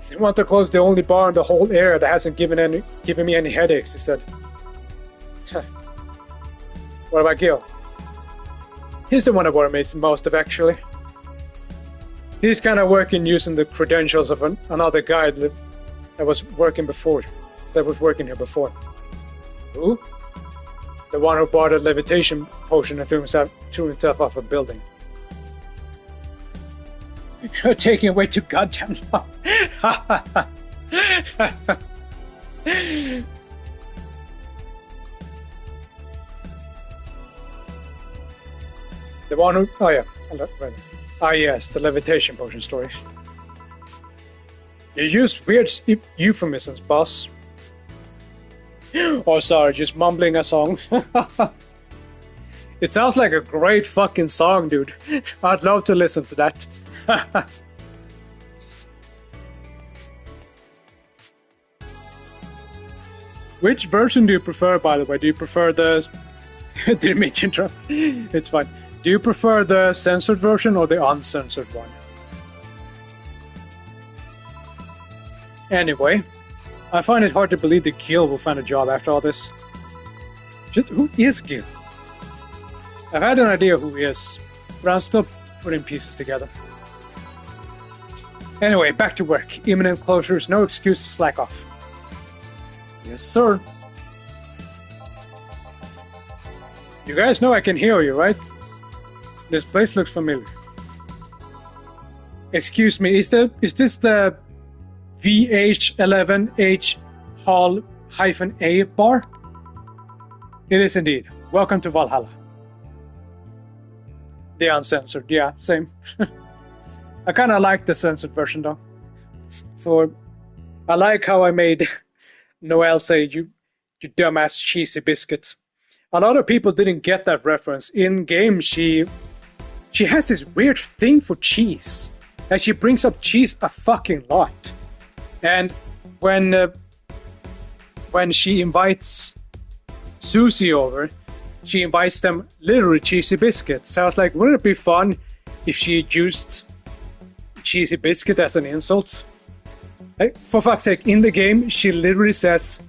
They want to close the only bar in the whole area that hasn't given me any headaches, he said. What about Gil? He's the one I worry most of, actually. He's kind of working using the credentials of another guy that was working here before. Who? The one who bought a levitation potion and threw himself off a building. You're taking way too goddamn long. The one who... Oh yeah. Ah yes, the levitation potion story. You used weird euphemisms, boss. Oh sorry, just mumbling a song. It sounds like a great fucking song, dude. I'd love to listen to that. Which version do you prefer, by the way? Do you prefer the... Didn't mean to interrupt. It's fine. Do you prefer the censored version or the uncensored one? Anyway, I find it hard to believe that Gil will find a job after all this. Just who is Gil? I've had an idea who he is, but I'm still putting pieces together. Anyway, back to work. Imminent closure is no excuse to slack off. Yes, sir. You guys know I can hear you, right? This place looks familiar. Excuse me, is this the VH11H Hall-A bar? It is indeed. Welcome to Valhalla. The uncensored, yeah, same. I kind of like the censored version though. I like how I made Noelle say, you dumbass cheesy biscuit. A lot of people didn't get that reference. In game, she has this weird thing for cheese. And she brings up cheese a fucking lot. And when she invites Susie over, she invites them literally cheesy biscuits. So I was like, wouldn't it be fun if she used cheesy biscuit as an insult? Like, for fuck's sake, in the game, she literally says,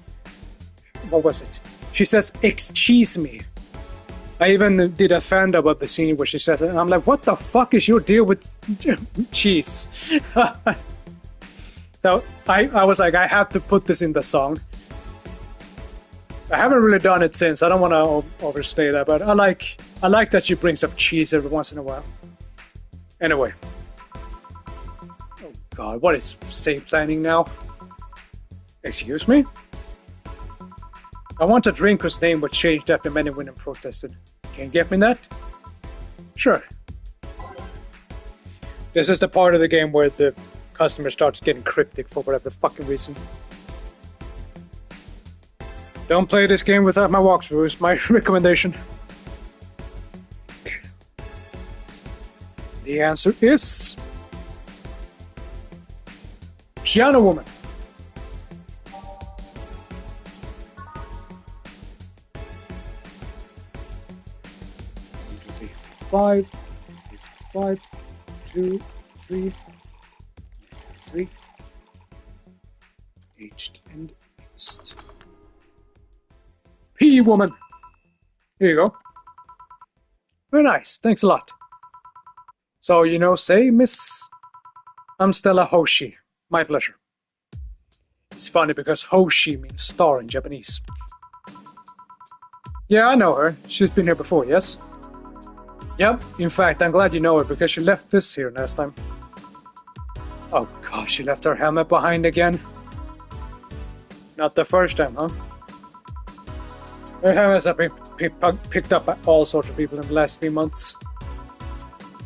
what was it? She says, excuse me. I even did a fan about the scene where she says it, and I'm like, what the fuck is your deal with cheese? So I was like, I have to put this in the song. I haven't really done it since. I don't want to overstay that, but I like that she brings up cheese every once in a while. Anyway. Oh god, what is save planning now? Excuse me? I want a drink whose name was changed after many women protested. Can you get me that? Sure. This is the part of the game where the customer starts getting cryptic for whatever fucking reason. Don't play this game without my walkthrough is my recommendation. The answer is... Piano Woman. 5, 5, 2, 3, 3, aged and mixed. P Woman. Here you go. Very nice. Thanks a lot. So, say, Miss... I'm Stella Hoshi. My pleasure. It's funny because Hoshi means star in Japanese. Yeah, I know her. She's been here before, yes? Yep, in fact, I'm glad you know her because she left this here last time. Oh gosh, she left her helmet behind again. Not the first time, huh? Her helmets have been picked up by all sorts of people in the last 3 months.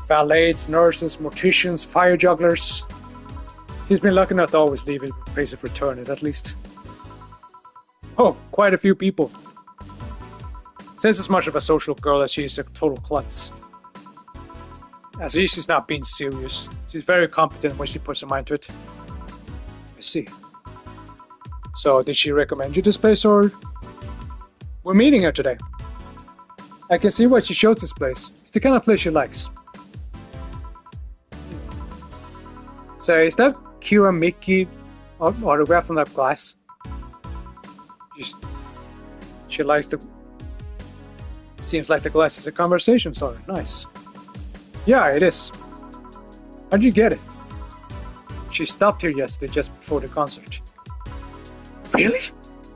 Valets, nurses, morticians, fire jugglers. She's been lucky not to always leave in place of return it, at least. Oh, quite a few people. Says as much of a social girl as she is a total klutz. At least she's not being serious. She's very competent when she puts her mind to it. I see. So, did she recommend you this place, or... We're meeting her today. I can see why she chose this place. It's the kind of place she likes. So, is that Kira Mickey autograph on that glass? She likes the... Seems like the glass is a conversation starter. Nice. Yeah, it is. How'd you get it? She stopped here yesterday just before the concert. Really?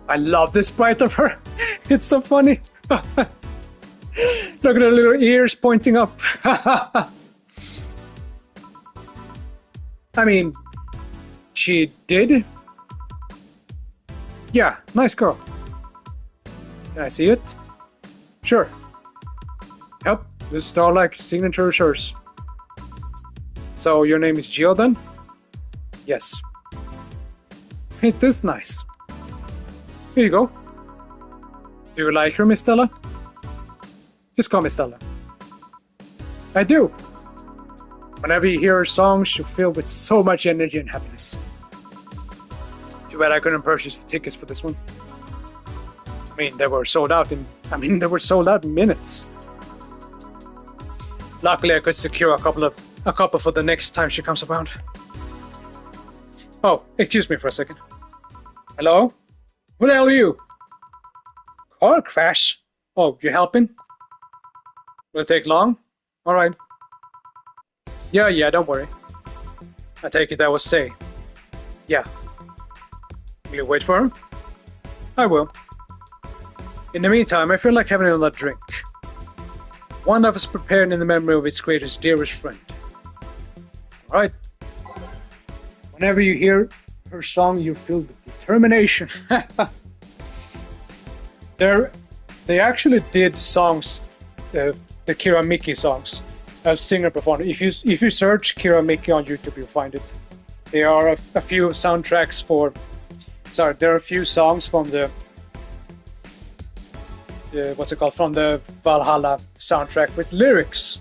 I love this sprite of her. It's so funny. Look at her little ears pointing up. I mean, she did? Yeah, nice girl. Can I see it? Sure. Yep, this star-like signature is hers. So, your name is Jill then? Yes. It is nice. Here you go. Do you like her, Miss Stella? Just call me Stella. I do. Whenever you hear her songs, you're filled with so much energy and happiness. Too bad I couldn't purchase the tickets for this one. I mean, they were sold out in minutes. Luckily, I could secure a couple for the next time she comes around. Oh, excuse me for a second. Hello? Who the hell are you? Car crash? Oh, you're helping? Will it take long? Alright. Yeah, don't worry. I take it that was Say. Yeah. Will you wait for her? I will. In the meantime, I feel like having another drink. One that was prepared in the memory of its greatest, dearest friend. Alright. Whenever you hear her song, you're filled with determination. They actually did songs, the Kira Miki songs, of singer performed. If you search Kira Miki on YouTube, you'll find it. There are a few soundtracks for. Sorry, there are a few songs from the what's it called, from the Valhalla soundtrack with lyrics.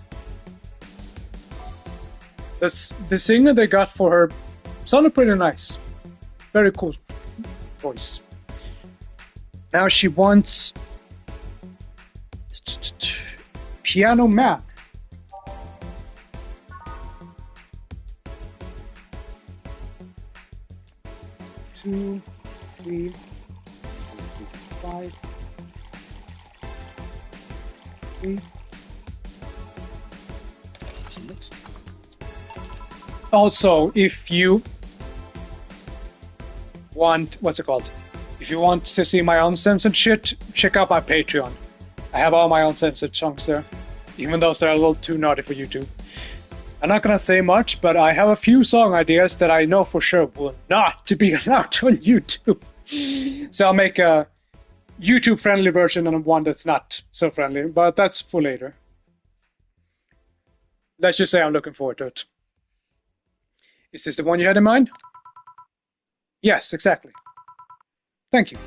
The singer they got for her sounded pretty nice. Very cool voice. Now she wants Piano Man. Two, three, 5, 3. Next. Also, if you want, what's it called? If you want to see my uncensored shit, check out my Patreon. I have all my uncensored chunks there, even those that are a little too naughty for YouTube. I'm not gonna say much, but I have a few song ideas that I know for sure will not be allowed on YouTube. So I'll make a YouTube-friendly version and one that's not so friendly, but that's for later. Let's just say I'm looking forward to it. Is this the one you had in mind? Yes, exactly. Thank you.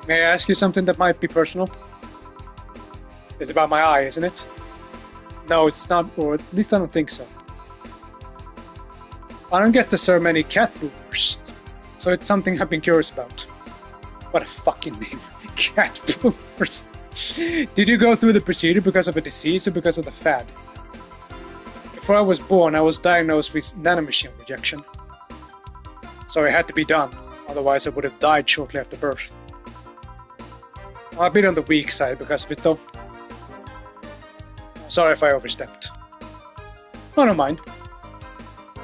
May I ask you something that might be personal? It's about my eye, isn't it? No, it's not, or at least I don't think so. I don't get to serve many cat boomers, so it's something I've been curious about. What a fucking name. Cat boomers. Did you go through the procedure because of a disease or because of the fad? Before I was born, I was diagnosed with nanomachine rejection. So it had to be done, otherwise I would have died shortly after birth. I'm a bit on the weak side because of it though. Sorry if I overstepped. I don't mind.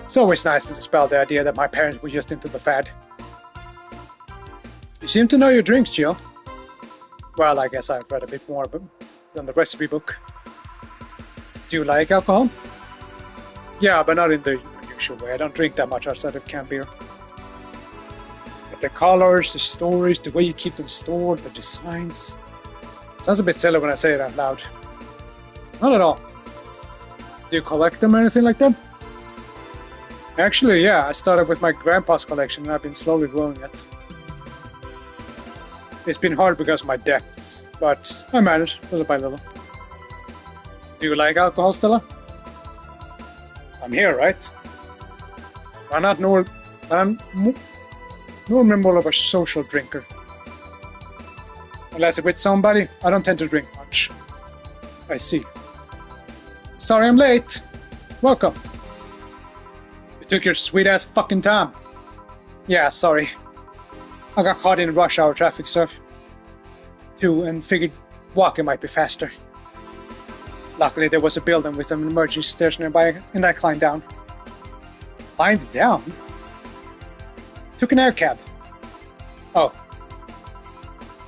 It's always nice to dispel the idea that my parents were just into the fad. You seem to know your drinks, Jill. Well, I guess I've read a bit more than the recipe book. Do you like alcohol? Yeah, but not in the usual way. I don't drink that much outside of canned beer. But the colors, the stories, the way you keep them stored, the designs... Sounds a bit silly when I say it out loud. Not at all. Do you collect them or anything like that? Actually, yeah, I started with my grandpa's collection and I've been slowly growing it. It's been hard because of my debts, but I managed little by little. Do you like alcohol, Stella? I'm here, right? I'm normally more of a social drinker. Unless I'm with somebody, I don't tend to drink much. I see. Sorry I'm late. Welcome. You took your sweet-ass fucking time. Yeah, sorry. I got caught in rush hour traffic stuff, too, and figured walking might be faster. Luckily, there was a building with some emergency stairs nearby, and I climbed down. Climbed down? Took an air cab. Oh.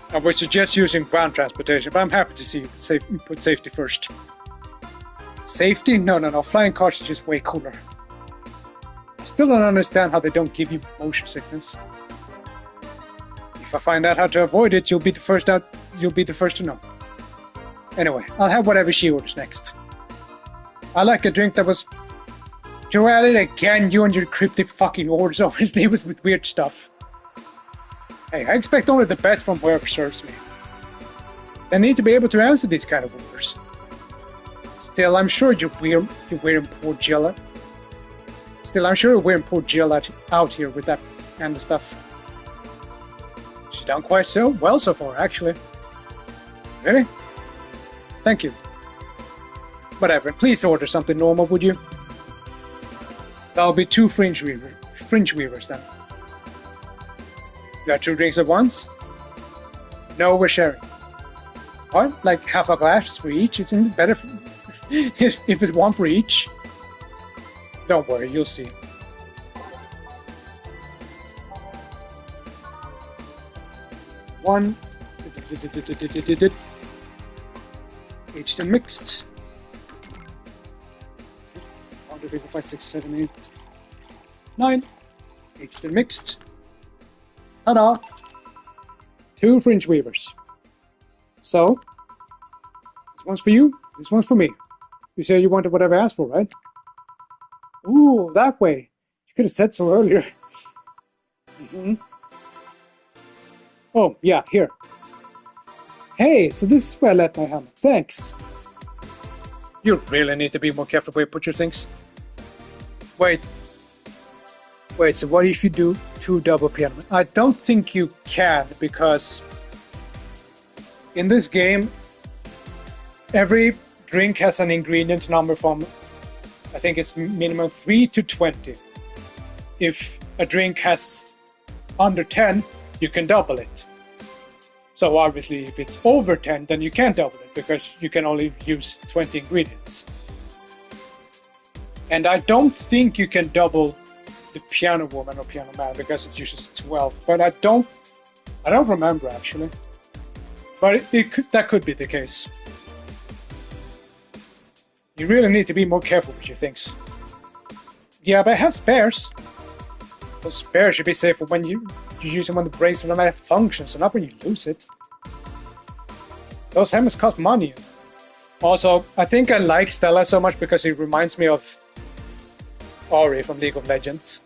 I would suggest using ground transportation, but I'm happy to see you put safety first. Safety? No. Flying cars is just way cooler. I still don't understand how they don't give you motion sickness. If I find out how to avoid it, you'll be the first to know. Anyway, I'll have whatever she orders next. I like a drink that was... You're at it again, you and your cryptic fucking orders always leave us with weird stuff. Hey, I expect only the best from whoever serves me. They need to be able to answer these kind of orders. Still, I'm sure you're wearing poor Jill. Out here with that kind of stuff. She's done quite so well so far, actually. Really? Thank you. Whatever, please order something normal, would you? That'll be 2 fringe weavers then. You got 2 drinks at once? No, we're sharing. part, like half a glass for each. Isn't it better if it's one for each? Don't worry, you'll see. One. Each then mixed. 1, 2, 3, 4, 5, 6, 7, 8, 9. Each then mixed. Ta-da! 2 fringe weavers. So, this one's for you, this one's for me. You said you wanted whatever I asked for, right? Ooh, that way. You could have said so earlier. Oh, yeah, here. Hey, so this is where I left my helmet. Thanks. You really need to be more careful where you put your things. Wait, so what if you do 2 double piano? I don't think you can, because in this game, every drink has an ingredient number from, I think it's minimum 3 to 20. If a drink has under 10, you can double it. So obviously, if it's over 10, then you can't double it, because you can only use 20 ingredients. And I don't think you can double the piano woman or piano man, because it uses 12. But I don't remember actually. But that could be the case. You really need to be more careful with your things. Yeah, but I have spares. Those spares should be safe for when you use them when the bracelet malfunctions, and not when you lose it. Those hammers cost money. Also, I think I like Stella so much because it reminds me of Ori from League of Legends.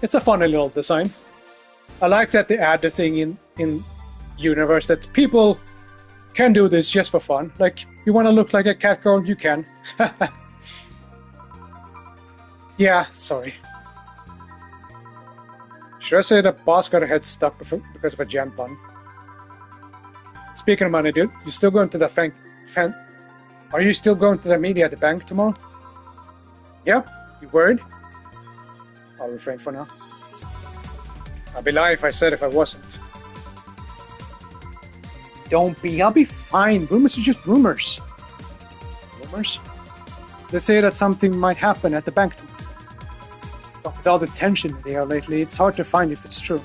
It's a funny little design. I like that they add the thing in universe that people can do this just for fun. Like, you want to look like a cat girl, you can. Yeah, sorry. Should I say that boss got her head stuck because of a jam bun? Speaking of money, dude, you still going to the Are you still going to the meeting at the bank tomorrow? Yeah? You worried? I'll refrain for now. I'd be lying if I said if I wasn't. Don't be. I'll be fine. Rumors are just rumors. Rumors? They say that something might happen at the bank tomorrow. But with all the tension in the air lately, it's hard to find if it's true.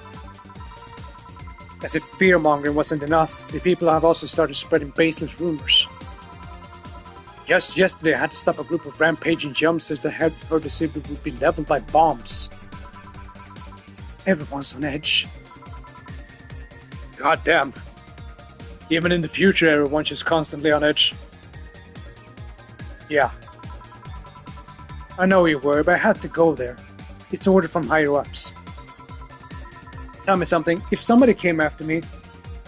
As if fear-mongering wasn't enough, the people have also started spreading baseless rumors. Just yesterday, I had to stop a group of rampaging jumpsters that had heard the city would be leveled by bombs. Everyone's on edge. God damn. Even in the future, everyone's just constantly on edge. Yeah. I know you were, but I had to go there. It's ordered from higher-ups. Tell me something, if somebody came after me,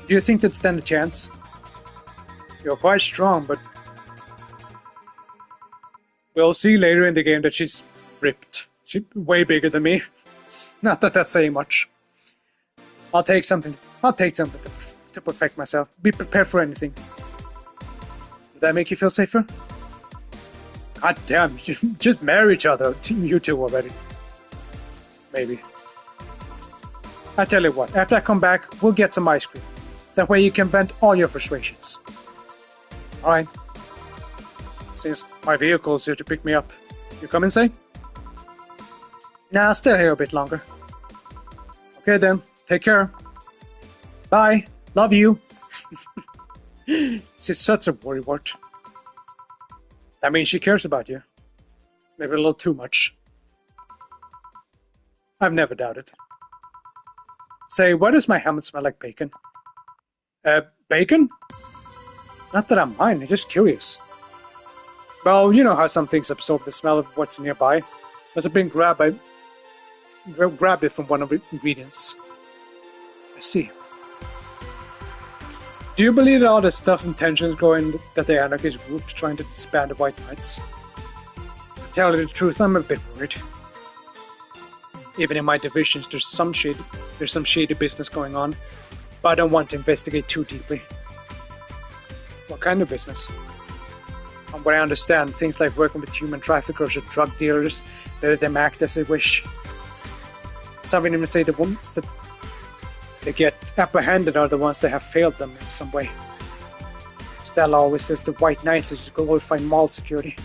do you think they'd stand a chance? You're quite strong, but we'll see later in the game that she's ripped. She's way bigger than me. Not that that's saying much. I'll take something to protect myself. Be prepared for anything. Would that make you feel safer? God damn, you just marry each other, you two already. Maybe. I tell you what, after I come back, we'll get some ice cream. That way you can vent all your frustrations. Alright. Since my vehicle's here to pick me up, you come inside? Nah, I'll stay here a bit longer. Okay then, take care. Bye, love you. She's such a worrywart. That means she cares about you. Maybe a little too much. I've never doubted. Say, why does my helmet smell like bacon? Bacon? Not that I'm mind, I'm just curious. Well, you know how some things absorb the smell of what's nearby. Must have been grabbed it from one of the ingredients. I see. Do you believe that all the stuff and tensions going that the anarchist group's trying to disband the White Knights? To tell you the truth, I'm a bit worried. Even in my divisions, there's some shady business going on, but I don't want to investigate too deeply. What kind of business? From what I understand, things like working with human traffickers or drug dealers, let them act as they wish. Some even say They get apprehended are the ones that have failed them in some way. Stella always says the White Knights is glorified mall security.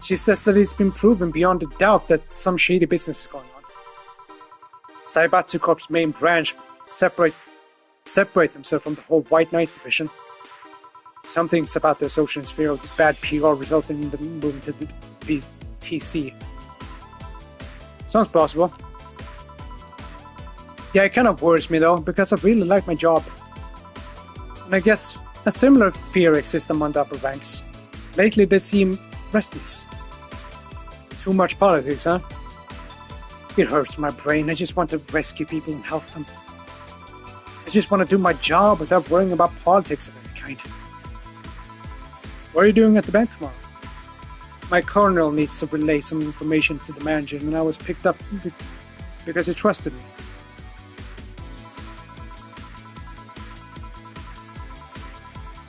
She says that it's been proven beyond a doubt that some shady business is going on. Saibatsu Corp's main branch separate themselves from the whole White Knight division. Some things about the association's fear of bad PR resulting in the movement to the BTC. Sounds plausible. Yeah, it kind of worries me though, because I really like my job. And I guess a similar fear exists among the upper ranks. Lately they seem restless. Too much politics, huh? It hurts my brain. I just want to rescue people and help them. I just want to do my job without worrying about politics of any kind. What are you doing at the bank tomorrow? My colonel needs to relay some information to the manager, and I was picked up because he trusted me.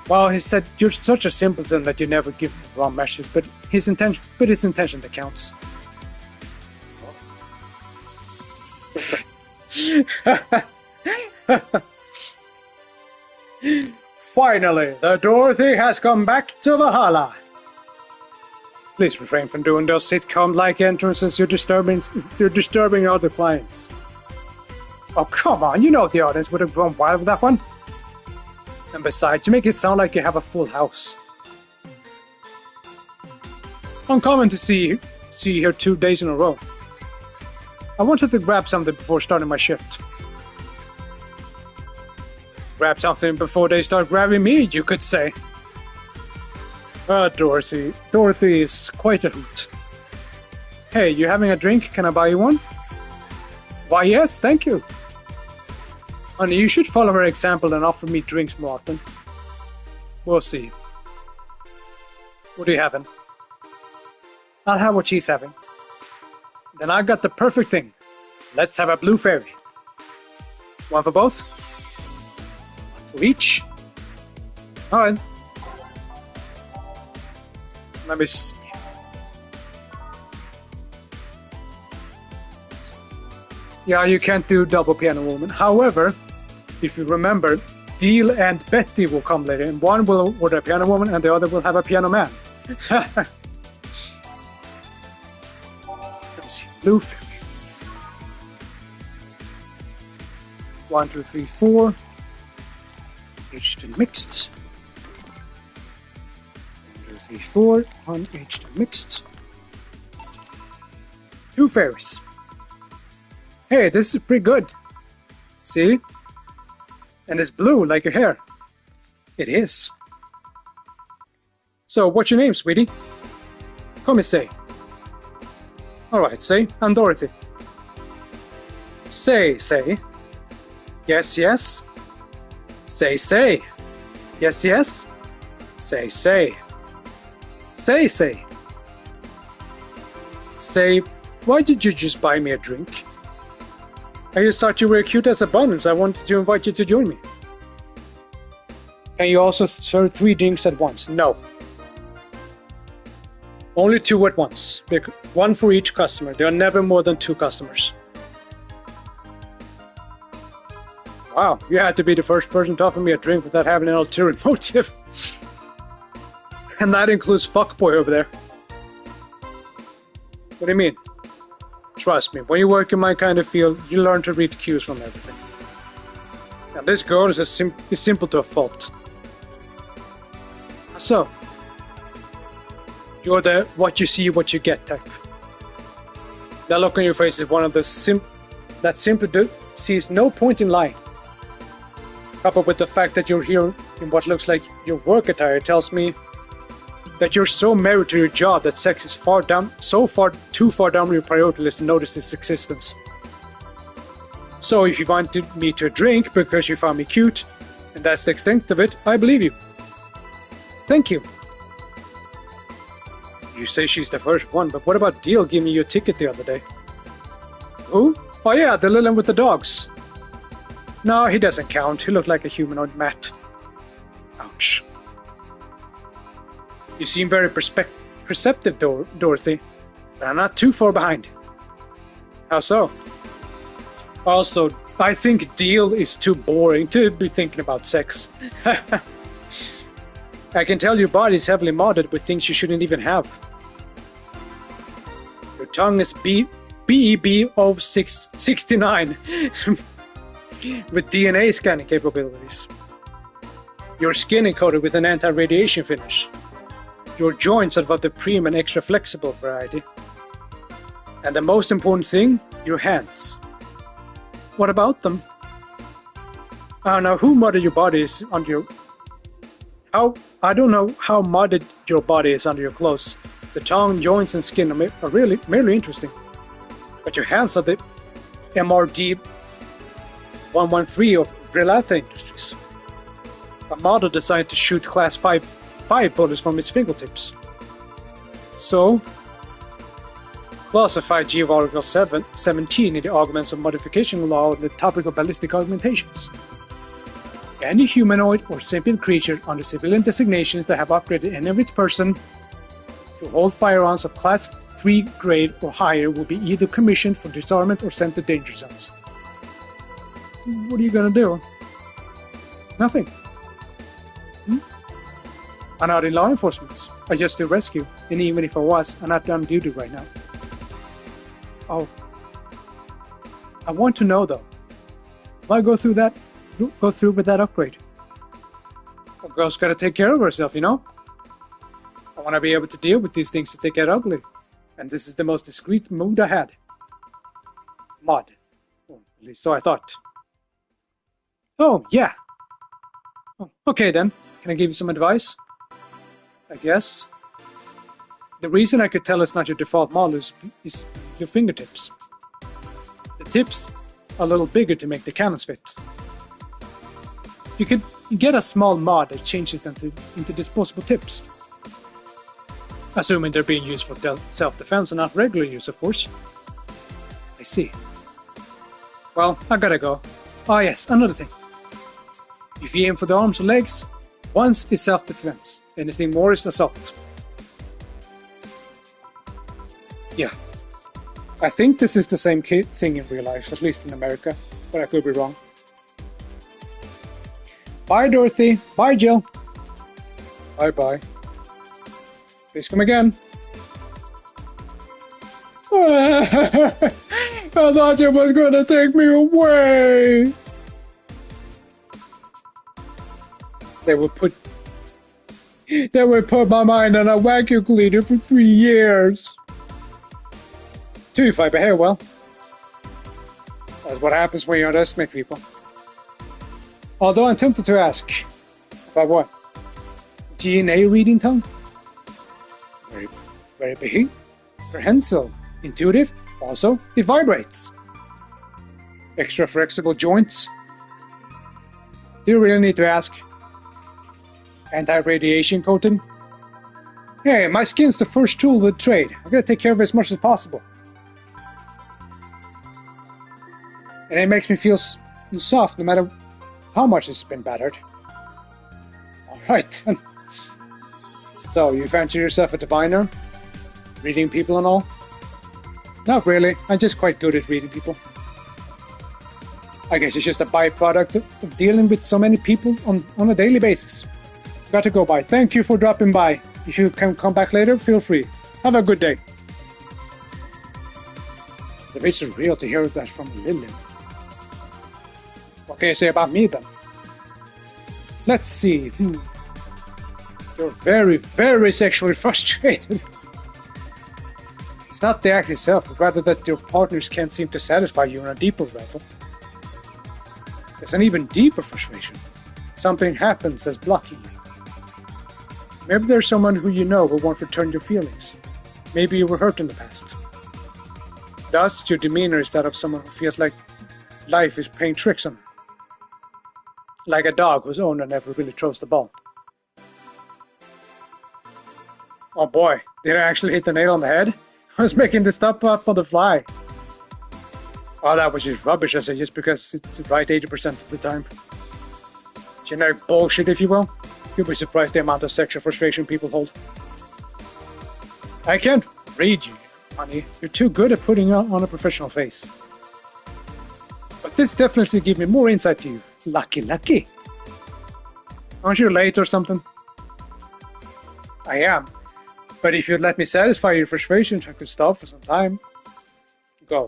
Well, he said you're such a simpleton that you never give the wrong messages, but it's intention that counts. Finally, the Dorothy has come back to Valhalla. Please refrain from doing those sitcom-like entrances. You're disturbing other clients. Oh, come on, you know the audience would have gone wild with that one. And besides, you make it sound like you have a full house. It's uncommon to see you here 2 days in a row. I wanted to grab something before starting my shift. Grab something before they start grabbing me, you could say. Dorothy is quite a hoot. Hey, you having a drink? Can I buy you one? Why, yes, thank you. Honey, you should follow her example and offer me drinks more often. We'll see. What are you having? I'll have what she's having. Then I got the perfect thing. Let's have a blue fairy. One for both? One for each? Alright. Let me see. Yeah, you can't do double piano woman. However, if you remember, Deal and Betty will come later, and one will order a piano woman and the other will have a piano man. Let me see. Blue fairy. 1, 2, 3, 4. H2 mixed. 1, 2, 3, 4. 1 H2 mixed. 2 fairies. Hey, this is pretty good. See? And it's blue like your hair. It is. So, what's your name, sweetie? Call me Say. Alright, Say. I'm Dorothy. Say. Yes, yes. Say. Yes, yes. Say. Say. Say, why did you just buy me a drink? I just thought you were cute as a bun, so I wanted to invite you to join me. Can you also serve 3 drinks at once? No. Only 2 at once. 1 for each customer. There are never more than 2 customers. Wow, you had to be the first person to offer me a drink without having an ulterior motive. And that includes fuckboy over there. What do you mean? Trust me, when you work in my kind of field, you learn to read cues from everything. And this girl is simple to a fault. So, you're the what you see, what you get type. That look on your face is one of the that simply sees no point in lying. Coupled with the fact that you're here in what looks like your work attire tells me that you're so married to your job that sex is too far down your priority list to notice its existence. So if you wanted me to drink because you found me cute, and that's the extent of it, I believe you. Thank you. You say she's the first one, but what about Deal giving you a ticket the other day? Who? Oh yeah, the little one with the dogs. No, he doesn't count. He looked like a humanoid mat. Ouch. You seem very perceptive, Dorothy, but I'm not too far behind. How so? Also, I think deal is too boring to be thinking about sex. I can tell your body is heavily modded with things you shouldn't even have. Your tongue is BEB-069 with DNA scanning capabilities. Your skin is coated with an anti-radiation finish. Your joints are of the premium and extra flexible variety. And the most important thing, your hands. What about them? Now who modded your body is under your... I don't know how modded your body is under your clothes. The tongue, joints, and skin are really merely interesting. But your hands are the MRD-113 of Relata Industries. A model designed to shoot Class 5 bullets from its fingertips. So, classified GF Article 17 in the Augments of Modification Law of the Topic of Ballistic Augmentations. Any humanoid or sentient creature under civilian designations that have upgraded any of its person to hold firearms of Class 3 grade or higher will be either commissioned for disarmament or sent to danger zones. What are you gonna do? Nothing. I'm not in law enforcement. I just do rescue, and even if I was, I'm not on duty right now. Oh. I want to know though. Will I go through with that upgrade? A girl's gotta take care of herself, you know? I want to be able to deal with these things that they get ugly. And this is the most discreet mood I had. Mod. Well, at least so I thought. Oh, yeah. Oh, okay then. Can I give you some advice? I guess. The reason I could tell it's not your default model is your fingertips. The tips are a little bigger to make the cannons fit. You could get a small mod that changes them into disposable tips. Assuming they're being used for self-defense and not regular use, of course. I see. Well, I gotta go. Oh yes, another thing. If you aim for the arms or legs, once is self-defense. Anything more is assault. Yeah. I think this is the same thing in real life, at least in America, but I could be wrong. Bye, Dorothy. Bye, Jill. Bye-bye. Please come again. I thought you was gonna take me away. They would put my mind on a vacuum cleaner for 3 years. 2 if I behave well. That's what happens when you underestimate people. Although I'm tempted to ask, about what? DNA reading tongue? Very big, prehensile, intuitive, also it vibrates. Extra flexible joints. Do you really need to ask? Anti-radiation coating? Hey, my skin's the first tool of the trade. I gotta take care of it as much as possible. And it makes me feel soft no matter how much it's been battered. Alright. So, you fancy yourself a diviner? Reading people and all? Not really. I'm just quite good at reading people. I guess it's just a byproduct of dealing with so many people on a daily basis. Got to go by. Thank you for dropping by. If you can come back later, feel free. Have a good day. The bit surreal to hear that from Lillian. What can you say about me then? Let's see. You're very, very sexually frustrated. It's not the act itself, but rather that your partners can't seem to satisfy you on a deeper level. There's an even deeper frustration. Something happens that's blocking you. Maybe there's someone who you know who won't return your feelings. Maybe you were hurt in the past. Thus, your demeanor is that of someone who feels like life is playing tricks on them. Like a dog whose owner never really throws the ball. Oh boy, did I actually hit the nail on the head? I was making this stuff up on the fly. Oh, that was just rubbish, I say, just because it's right 80% of the time. Generic bullshit, if you will. You'll be surprised the amount of sexual frustration people hold. I can't read you, honey. You're too good at putting on a professional face. But this definitely gives me more insight to you. Lucky. Aren't you late or something? I am. But if you'd let me satisfy your frustration, I could stop for some time. Go.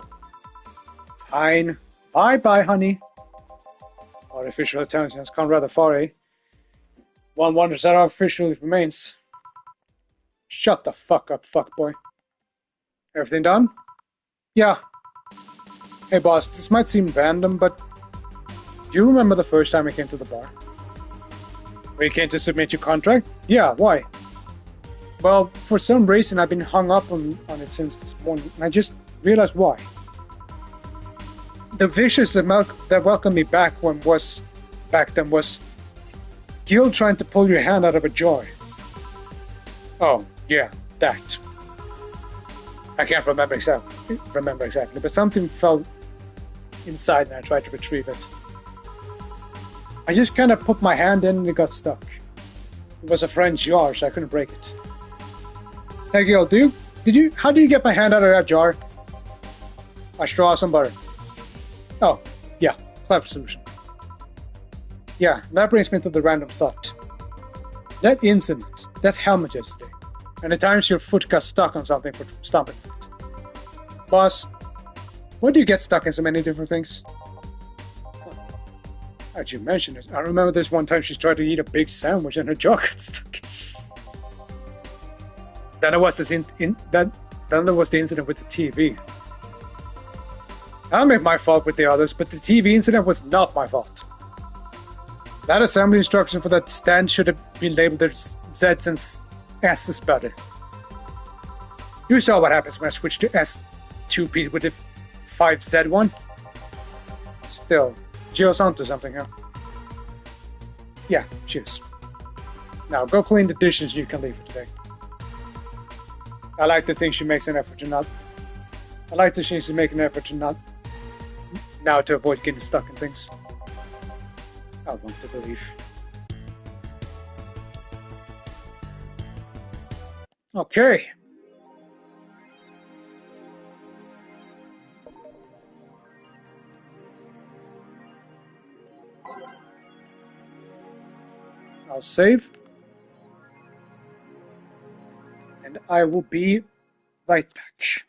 Fine. Bye-bye, honey. Artificial intelligence gone rather far, eh? One wonders how artificial it remains. Shut the fuck up, fuckboy. Everything done? Yeah. Hey boss, this might seem random, but do you remember the first time I came to the bar? Where you came to submit your contract? Yeah, why? Well, for some reason I've been hung up on it since this morning, and I just realized why. The vicious that welcomed me back then was Gil trying to pull your hand out of a jar. Oh, yeah, that. I can't remember exactly, but something fell inside and I tried to retrieve it. I just kind of put my hand in and it got stuck. It was a friend's jar, so I couldn't break it. Hey Gil, how do you get my hand out of that jar? I straw some butter. Oh, yeah, clever solution. Yeah, that brings me to the random thought. That incident, that helmet yesterday, and the times your foot got stuck on something for stomping it. Boss, why do you get stuck in so many different things? As you mentioned it, I remember this one time she tried to eat a big sandwich and her jaw got stuck. Then there was the incident with the TV. I made my fault with the others, but the TV incident was not my fault. That assembly instruction for that stand should have been labeled as Z's and S's better. You saw what happens when I switched to S2P with the 5Z one. Still, Jill's onto something, huh? Yeah, cheers. Now go clean the dishes and you can leave for today. I like to think she makes an effort to not. I like to think she's making an effort to not. Now to avoid getting stuck in things. I want to believe. Okay. I'll save. And I will be right back.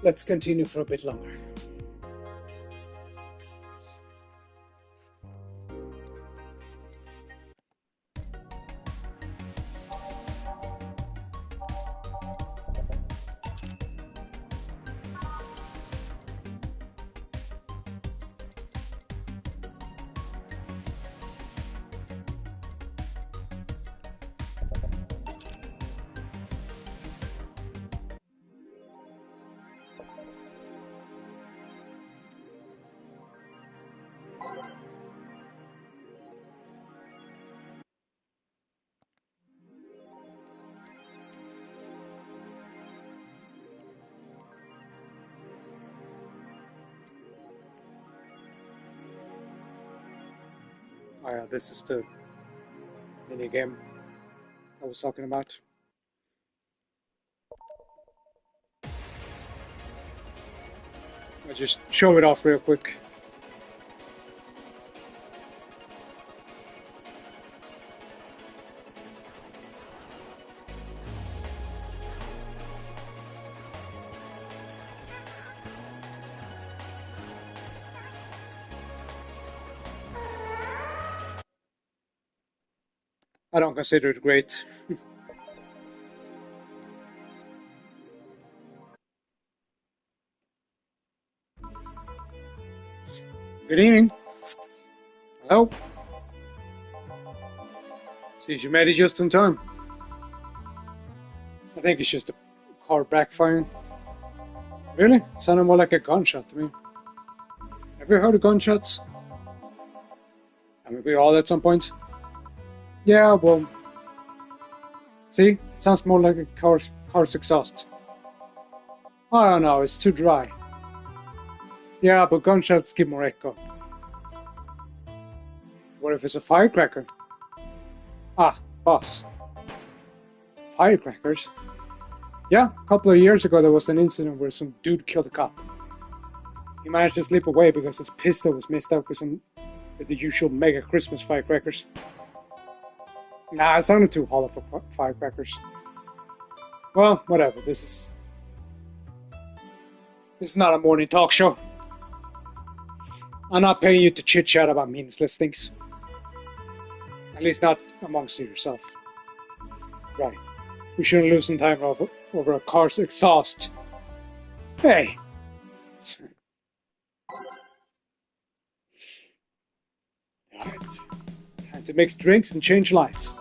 let's continue for a bit longer. Oh yeah, this is the mini game I was talking about. I'll just show it off real quick. I don't consider it great. Good evening. Hello. See, you made it just in time. I think it's just a car backfiring. Really? It sounded more like a gunshot to me. Have you heard of gunshots? I mean, we all at some point. Yeah, well, see, sounds more like a car's exhaust. I don't know, it's too dry. Yeah, but gunshots give more echo. What if it's a firecracker? Ah, boss. Firecrackers? Yeah, a couple of years ago there was an incident where some dude killed a cop. He managed to slip away because his pistol was messed up with the usual mega Christmas firecrackers. Nah, it sounded too hollow for firecrackers. Well, whatever, this is not a morning talk show. I'm not paying you to chit-chat about meaningless things. At least not amongst yourself. Right. We shouldn't lose some time over a car's exhaust. Hey! Alright. Time to mix drinks and change lives.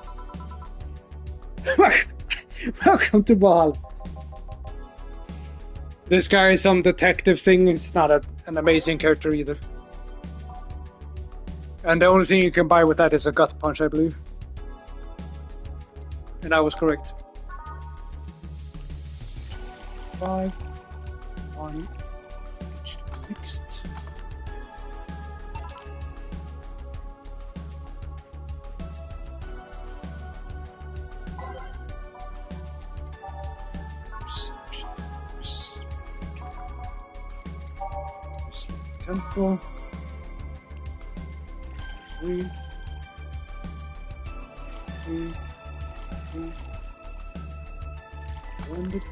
Welcome to Valhalla. This guy is some detective thing. He's not an amazing character either. And the only thing you can buy with that is a gut punch, I believe. And I was correct. 5, 1, mixed. Tempo. 3, 2, 2, blended.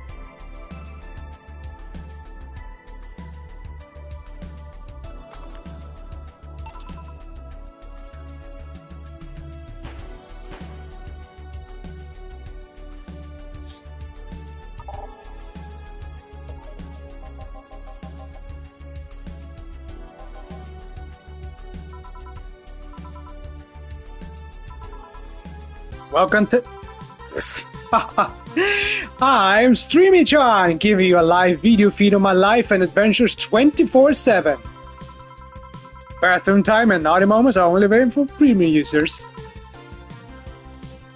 Welcome to... I'm Streamy John, giving you a live video feed of my life and adventures 24/7. Bathroom time and naughty moments are only available for premium users.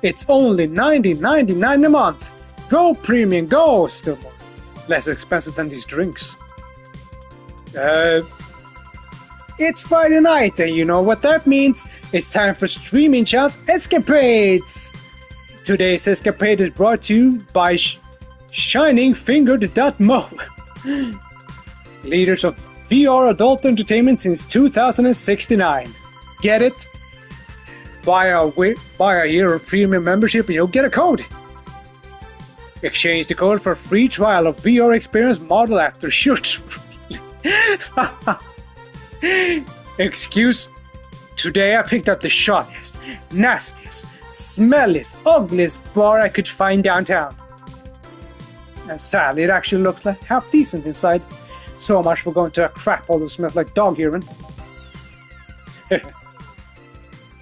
It's only $19.99 a month. Go premium, go! Still more. Less expensive than these drinks. It's Friday night, and you know what that means. It's time for Streaming John's Escapades. Today's escapade is brought to you by ShiningFingered.mo, leaders of VR adult entertainment since 2069. Get it? Buy a year of premium membership and you'll get a code. Exchange the code for free trial of VR experience model after shoot. Excuse. Today I picked up the shittiest, nastiest, smelliest, ugliest bar I could find downtown. And sadly, it actually looks like half decent inside. So much for going to a crap hole that smells like dog urine.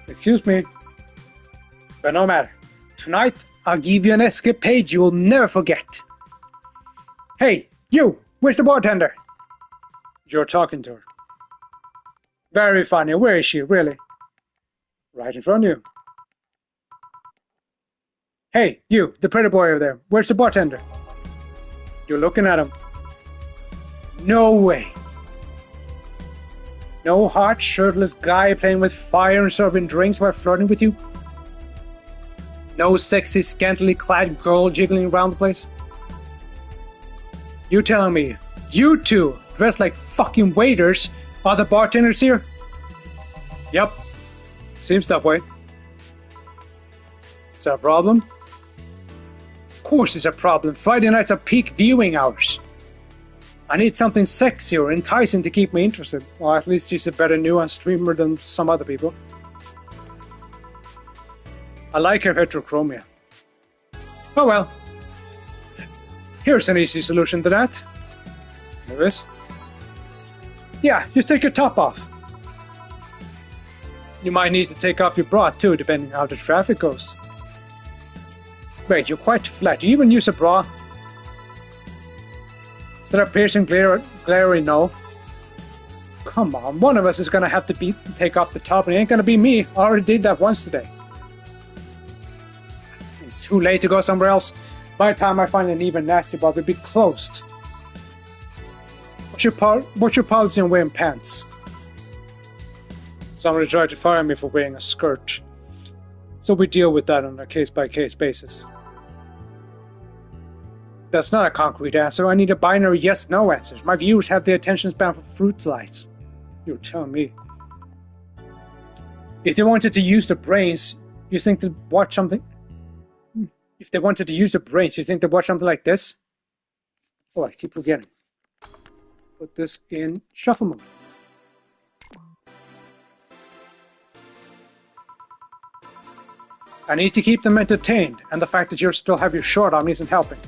Excuse me. But no matter. Tonight, I'll give you an escapade you'll never forget. Hey, you! Where's the bartender? You're talking to her. Very funny. Where is she, really? Right in front of you. Hey, you, the pretty boy over there. Where's the bartender? You're looking at him. No way. No hot, shirtless guy playing with fire and serving drinks while flirting with you? No sexy, scantily clad girl jiggling around the place? You telling me you two, dressed like fucking waiters, are the bartenders here? Yep. Seems that way. Is that a problem? Of course it's a problem. Friday nights are peak viewing hours. I need something sexy or enticing to keep me interested. Well, at least she's a better nuanced streamer than some other people. I like her heterochromia. Oh well. Here's an easy solution to that. There is. Yeah, just take your top off. You might need to take off your bra too, depending on how the traffic goes. Wait, you're quite flat. Do you even use a bra? Is that a piercing glary no? Come on, one of us is gonna have to take off the top, and it ain't gonna be me. I already did that once today. It's too late to go somewhere else. By the time I find an even nasty bra, we'll be closed. What's your policy on wearing pants? Somebody tried to fire me for wearing a skirt. So we deal with that on a case-by-case basis. That's not a concrete answer. I need a binary yes-no answer. My viewers have the attention span for fruit slice. You're telling me. If they wanted to use the brains, you think they'd watch something? If they wanted to use the brains, you think they'd watch something like this? Oh, I keep forgetting. Put this in shuffle mode. I need to keep them entertained, and the fact that you still have your shirt on isn't helping.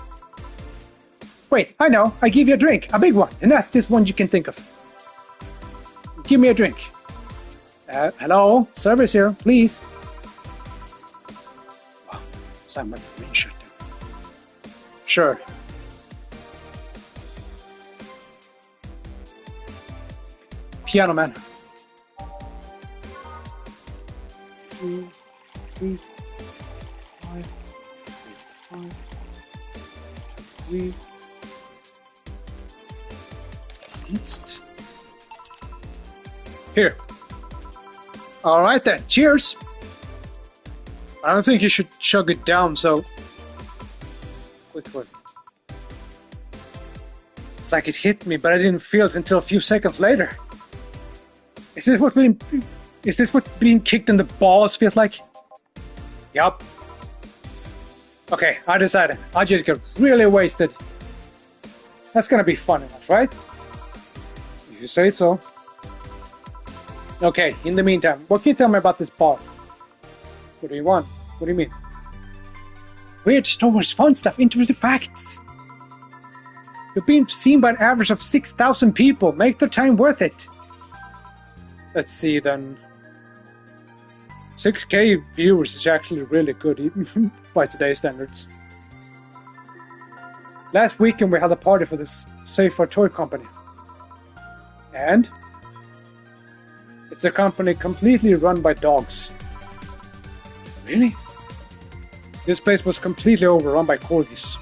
Wait, I know. I give you a drink, a big one, and that's this one you can think of. Give me a drink. Hello, service here, please. Wow, sound like the main shut down. Sure. Piano man. 2, 3, 5, 5, 3. East. Here. All right then. Cheers. I don't think you should chug it down so quickly. It's like it hit me, but I didn't feel it until a few seconds later. Is this what being kicked in the balls feels like? Yup. Okay, I decided. I'll just get really wasted. That's gonna be fun enough, right? If you say so. Okay, in the meantime, what can you tell me about this bar? What do you want? What do you mean? Weird stories, fun stuff, interesting facts. You're being seen by an average of 6,000 people. Make the time worth it. Let's see then. 6K viewers is actually really good, even by today's standards. Last weekend we had a party for this Safer Toy Company. And? It's a company completely run by dogs. Really? This place was completely overrun by corgis.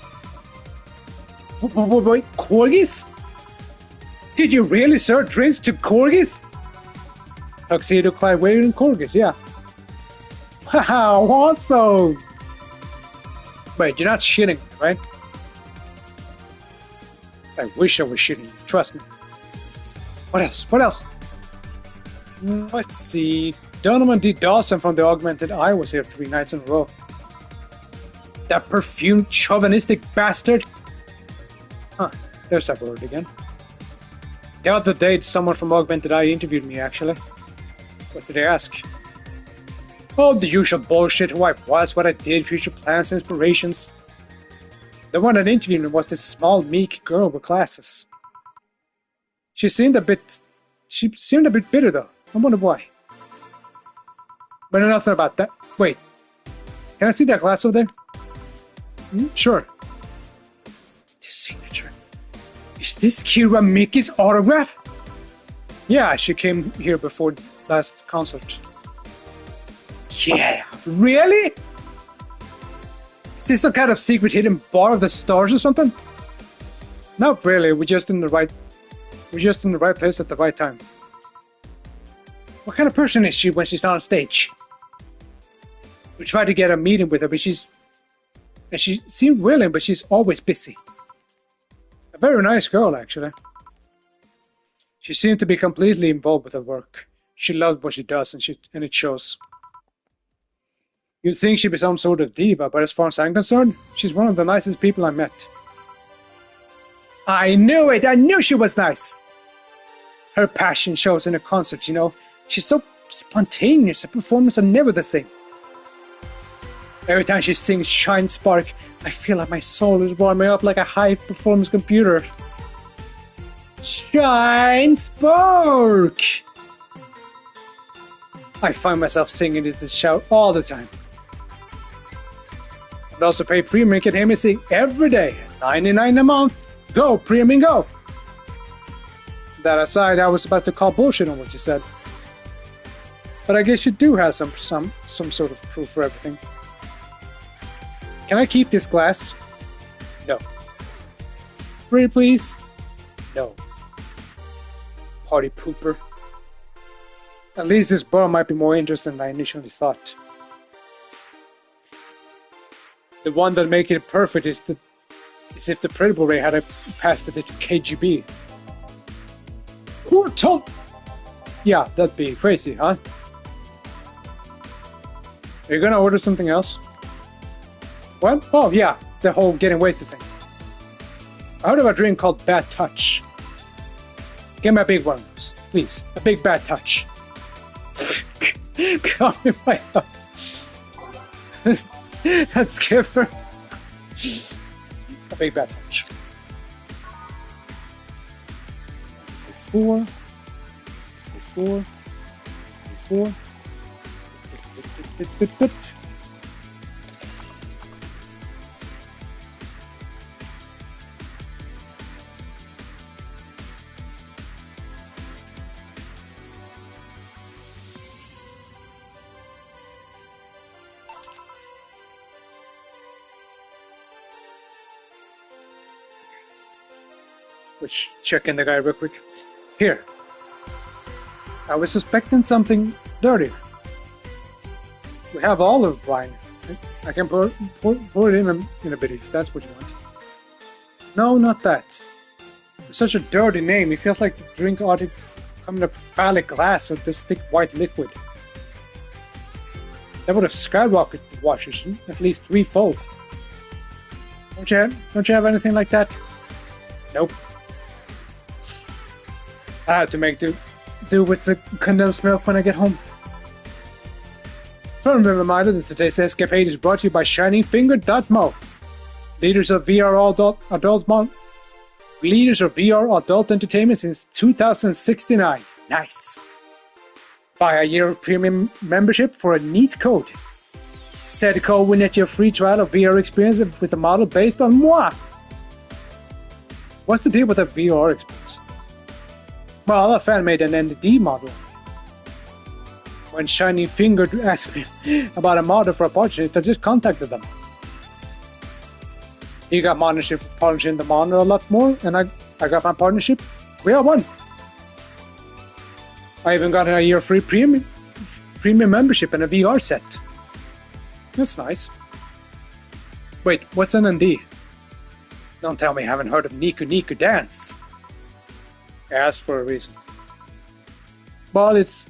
Wait, corgis? Did you really serve drinks to corgis? Tuxedo-clad wearing corgis, yeah. Haha, awesome! Wait, you're not shitting, right? I wish I was shitting you, trust me. What else? What else? Let's see. Donovan D. Dawson from the Augmented Eye was here 3 nights in a row. That perfumed, chauvinistic bastard. Huh, there's that word again. The other day, someone from Augmented Eye interviewed me, actually. What did they ask? Oh, the usual bullshit, who I was, what I did, future plans, inspirations. The one that interviewed me was this small, meek girl with glasses. She seemed a bit bitter, though. I wonder why. But nothing about that. Wait. Can I see that glass over there? Sure. This signature. Is this Kira Mickey's autograph? Yeah, she came here before last concert. Yeah, really? Is this some kind of secret hidden bar of the stars or something? Not really, we're just in the right place at the right time. What kind of person is she when she's not on stage? We tried to get a meeting with her, but she seemed willing, but she's always busy. A very nice girl, actually. She seemed to be completely involved with her work. She loves what she does, and it shows. You'd think she'd be some sort of diva, but as far as I'm concerned, she's one of the nicest people I met. I knew it! I knew she was nice! Her passion shows in her concerts, you know. She's so spontaneous, her performances are never the same. Every time she sings Shine Spark, I feel like my soul is warming up like a high-performance computer. Shine Spark! I find myself singing it to shout all the time. I'd also pay premium and can hear me sing every day. $99 a month. Go, premium, go! That aside, I was about to call bullshit on what you said. But I guess you do have some sort of proof for everything. Can I keep this glass? No. Free, please? No. Party pooper. At least this bar might be more interesting than I initially thought. The one that makes it perfect is if the Predator Ray had passed with the KGB. Who told? Yeah, that'd be crazy, huh? Are you gonna order something else? What? Oh yeah, the whole getting wasted thing. I heard of a drink called Bad Touch. Get me a big one of those, please. A big Bad Touch. Call me my That's Kiffer. A big Bad Touch. 64. 64. 64. Let's check in the guy real quick. Here. I was suspecting something dirty. We have olive wine. I can pour it in a bit if that's what you want. No, not that. It's such a dirty name. It feels like the drink ought to come in a phallic glass of this thick white liquid. That would have skyrocketed the washers at least threefold. Don't you have anything like that? Nope. I have to make do with the condensed milk when I get home. Firmly reminded that today's escapade is brought to you by ShiningFinger.mo. Leaders of VR adult entertainment since 2069. Nice. Buy a year of premium membership for a neat code. Said code will net your free trial of VR experience with a model based on moi. What's the deal with a VR experience? Well, a fan made an ND model. When Shining Finger asked me about a model for a portrait, I just contacted them. He got partnership with polishing the model a lot more, and I got my partnership. We are one. I even got a year free premium membership and a VR set. That's nice. Wait, what's an ND? Don't tell me you haven't heard of Niku Niku Dance. I asked for a reason. Well, it's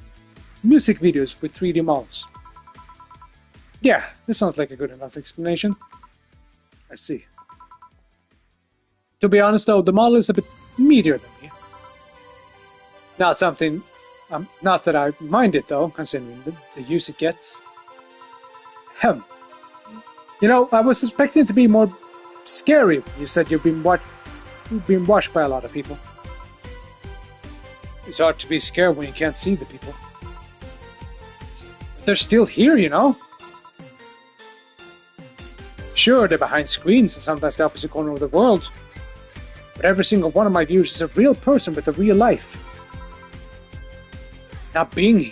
music videos with 3D models. Yeah, this sounds like a good enough explanation. I see. To be honest, though, the model is a bit meatier than me. Not something... not that I mind it, though, considering the use it gets. Hem. You know, I was expecting it to be more scary. You said you've been watched by a lot of people. It's hard to be scared when you can't see the people. But they're still here, you know? Sure, they're behind screens and sometimes the opposite corner of the world. But every single one of my viewers is a real person with a real life. Not being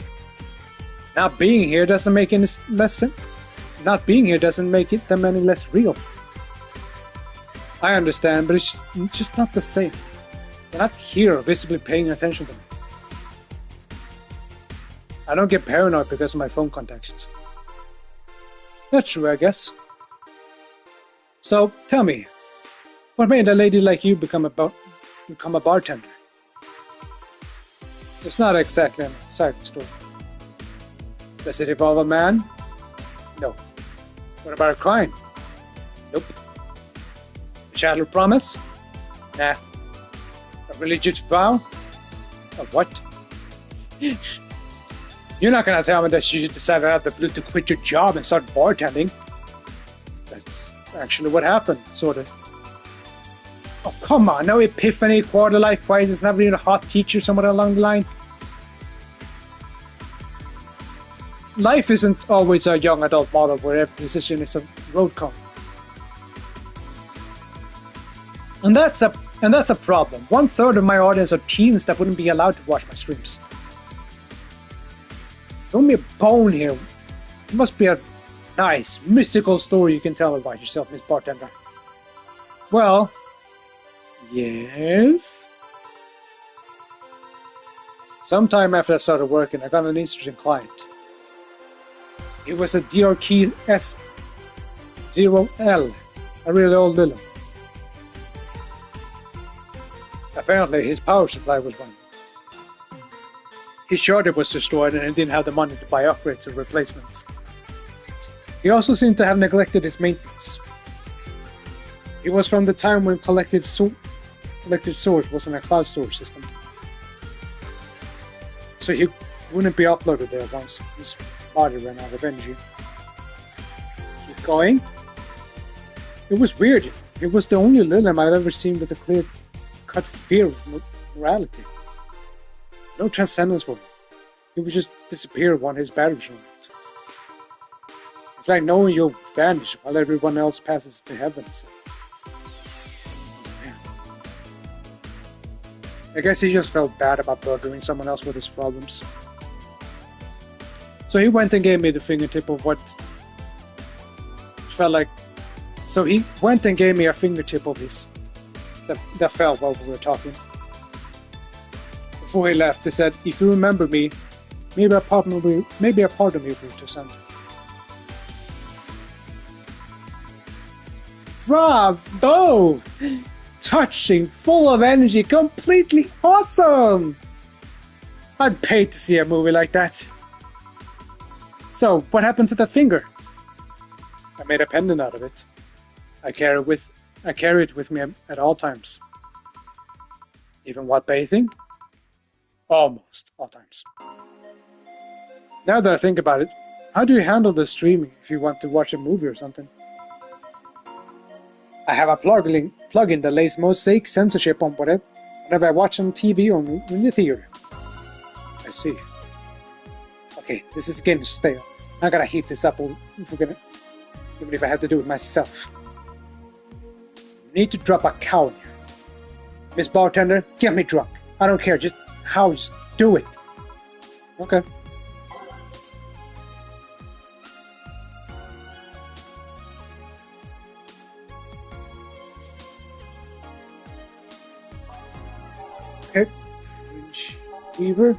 here doesn't make any less. Not being here doesn't make them any less real. I understand, but it's just not the same. They're not here visibly paying attention to me. I don't get paranoid because of my phone contexts. That's true, I guess. So, tell me, what made a lady like you become a bartender? It's not exactly an exciting story. Does it involve a man? No. What about a crime? Nope. A childhood promise? Nah. A religious vow? A what? You're not gonna tell me that you decided out of the blue to quit your job and start bartending. That's actually what happened, sort of. Oh, come on, no epiphany, quarter-life crisis, never even a hot teacher somewhere along the line. Life isn't always a young adult model where every decision is a road cone. And that's a problem. 1/3 of my audience are teens that wouldn't be allowed to watch my streams. Throw me a bone here. It must be a nice, mystical story you can tell about yourself, Miss Bartender. Well, yes? Sometime after I started working, I got an interesting client. It was a DRK S0L, a really old villain. Apparently, his power supply was running. His charger was destroyed and he didn't have the money to buy upgrades or replacements. He also seemed to have neglected his maintenance. It was from the time when collective source was in a cloud storage system. So he wouldn't be uploaded there once his body ran out of energy. Keep going. It was weird. It was the only Lilith I'd ever seen with a clear-cut fear of morality. No transcendence for him. He would just disappear when his batteries run out. It's like knowing you'll vanish while everyone else passes to heaven. So. Man. I guess he just felt bad about burdening someone else with his problems. So he went and gave me the fingertip of what felt like. So he went and gave me a fingertip of his that fell while we were talking. Before he left, he said, "If you remember me, maybe a part of me will return." Bravo! Touching, full of energy, completely awesome! I'd pay to see a movie like that. So, what happened to that finger? I made a pendant out of it. I carry it with me at all times. Even while bathing? Almost all times. Now that I think about it, how do you handle the streaming if you want to watch a movie or something? I have a plugin that lays mosaic censorship on whatever I watch on TV or in the theater. I see. Okay, this is getting stale. I gotta heat this up even if I have to do it myself. Need to drop a cow in here. Miss Bartender, get me drunk. I don't care, just house, do it. Okay. Okay, fringe weaver,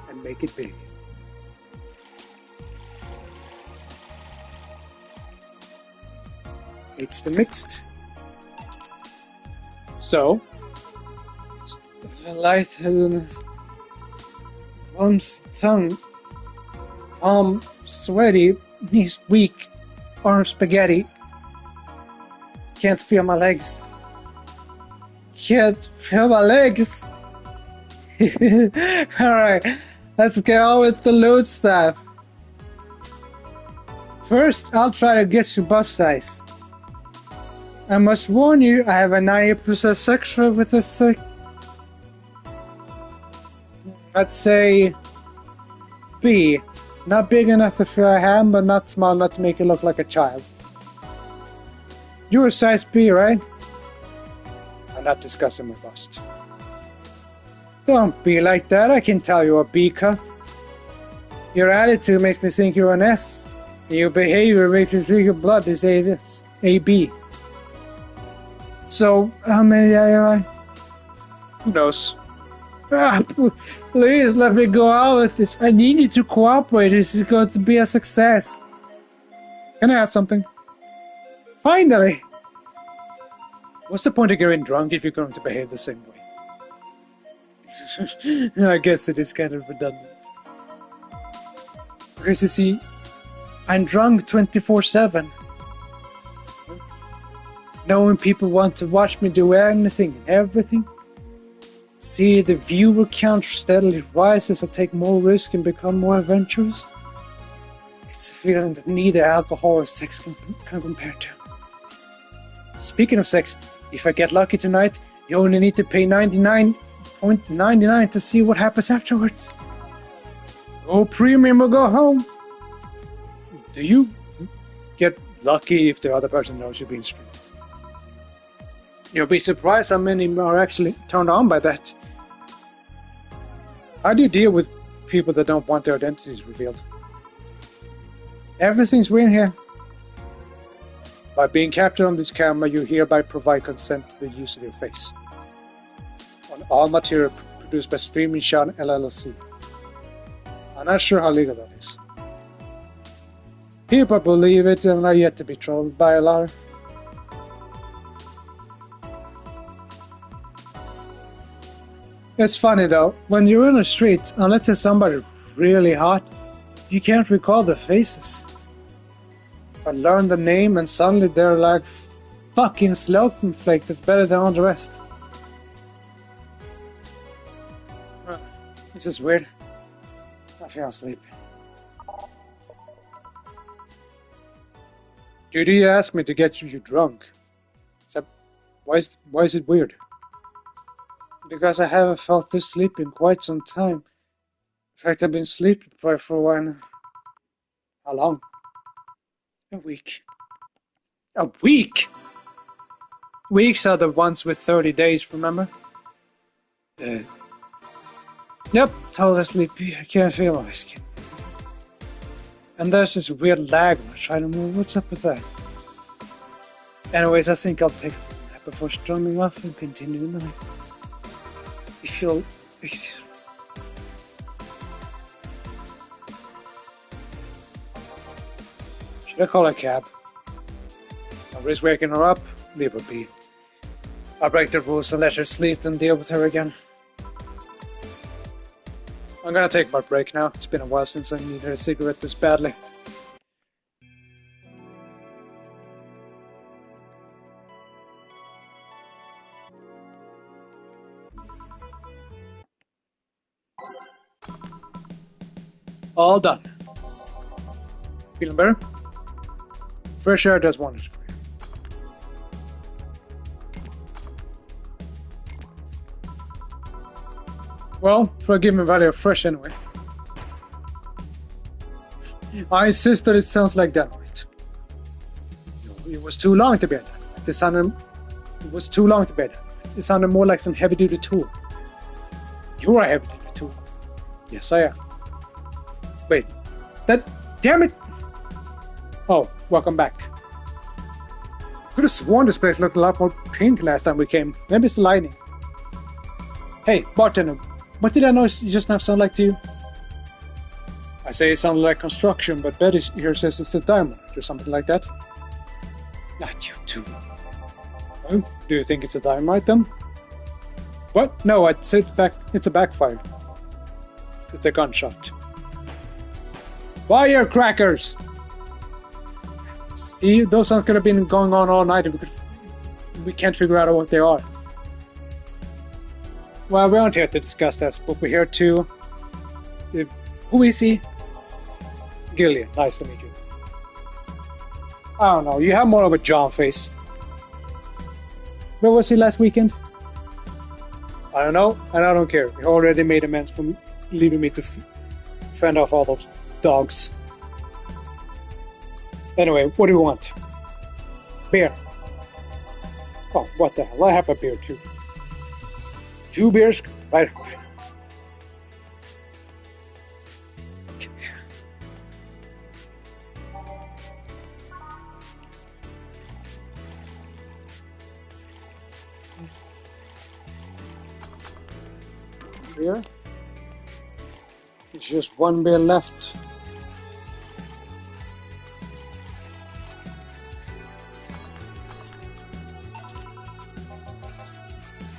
and make it big. It's the mixed. So, lightheadedness, arms, tongue, sweaty, knees weak, arm spaghetti. Can't feel my legs. Can't feel my legs. Alright, let's get on with the loot stuff. First, I'll try to guess your buff size. I must warn you, I have a 90% success rate with this. Let's say B. Not big enough to fill a hand, but not small enough to make you look like a child. You're a size B, right? I'm not discussing my bust. Don't be like that, I can tell you're a B cup. Your attitude makes me think you're an S. And your behavior makes me think your blood is AB. So, how many are I? Who knows? Please let me go out with this. I need you to cooperate. This is going to be a success. Can I ask something? Finally! What's the point of getting drunk if you're going to behave the same way? I guess it is kind of redundant. Because you see, I'm drunk 24/7. Knowing people want to watch me do anything and everything. See the viewer count steadily rise as I take more risk and become more adventurous. It's a feeling that neither alcohol or sex can compare to. Speaking of sex, if I get lucky tonight, you only need to pay $99.99 to see what happens afterwards. Go premium or go home. Do you get lucky if the other person knows you're being straight? You'll be surprised how many are actually turned on by that. How do you deal with people that don't want their identities revealed? Everything's real here. By being captured on this camera, you hereby provide consent to the use of your face. On all material produced by Streaming Shot LLC. I'm not sure how legal that is. People believe it and are yet to be trolled by a lot. It's funny though, when you're in the streets, unless it's somebody really hot, you can't recall their faces. I learn the name and suddenly they're like fucking Slocum Flake that's better than all the rest. This is weird. I feel sleepy. Dude, you asked me to get you drunk. Except, why is it weird? Because I haven't felt this sleepy in quite some time. In fact, I've been sleeping for a while now. How long? A week. A week? Weeks are the ones with 30 days, remember? Yep, totally sleepy. I can't feel my skin. And there's this weird lag when I try to move. What's up with that? Anyways, I think I'll take a nap before storming off and continue the night. If you'll excuse me. Should I call a cab? I'll risk waking her up, leave her be. I'll break the rules and let her sleep, then deal with her again. I'm gonna take my break now. It's been a while since I needed a cigarette this badly. All done. Feeling better? Fresh air does wonders for you. Well, forgive me while you're fresh anyway. I insist that it sounds like dynamite. It was too long to be a dynamite. It was too long to be a dynamite. It sounded more like some heavy-duty tool. You're a heavy-duty tool. Yes, I am. Wait, damn it! Oh, welcome back. Could have sworn this place looked a lot more pink last time we came. Maybe it's the lighting. Hey, bartender, what did I know just now sound like to you? I say it sounded like construction, but Betty here says it's a diamond or something like that. Not you too. Oh, do you think it's a dynamite then? What? No, I'd say it's a backfire. It's a gunshot. Firecrackers! See, those aren't gonna be going on all night. We could we can't figure out what they are. Well, we aren't here to discuss that, but we're here to... who is he? Gillian, nice to meet you. I don't know, you have more of a John face. Where was he last weekend? I don't know, and I don't care. He already made amends for leaving me to fend off all those dogs. Anyway, what do you want? Beer. Oh, what the hell? I have a beer too. 2 beers? Right. Beer? There's just 1 beer left.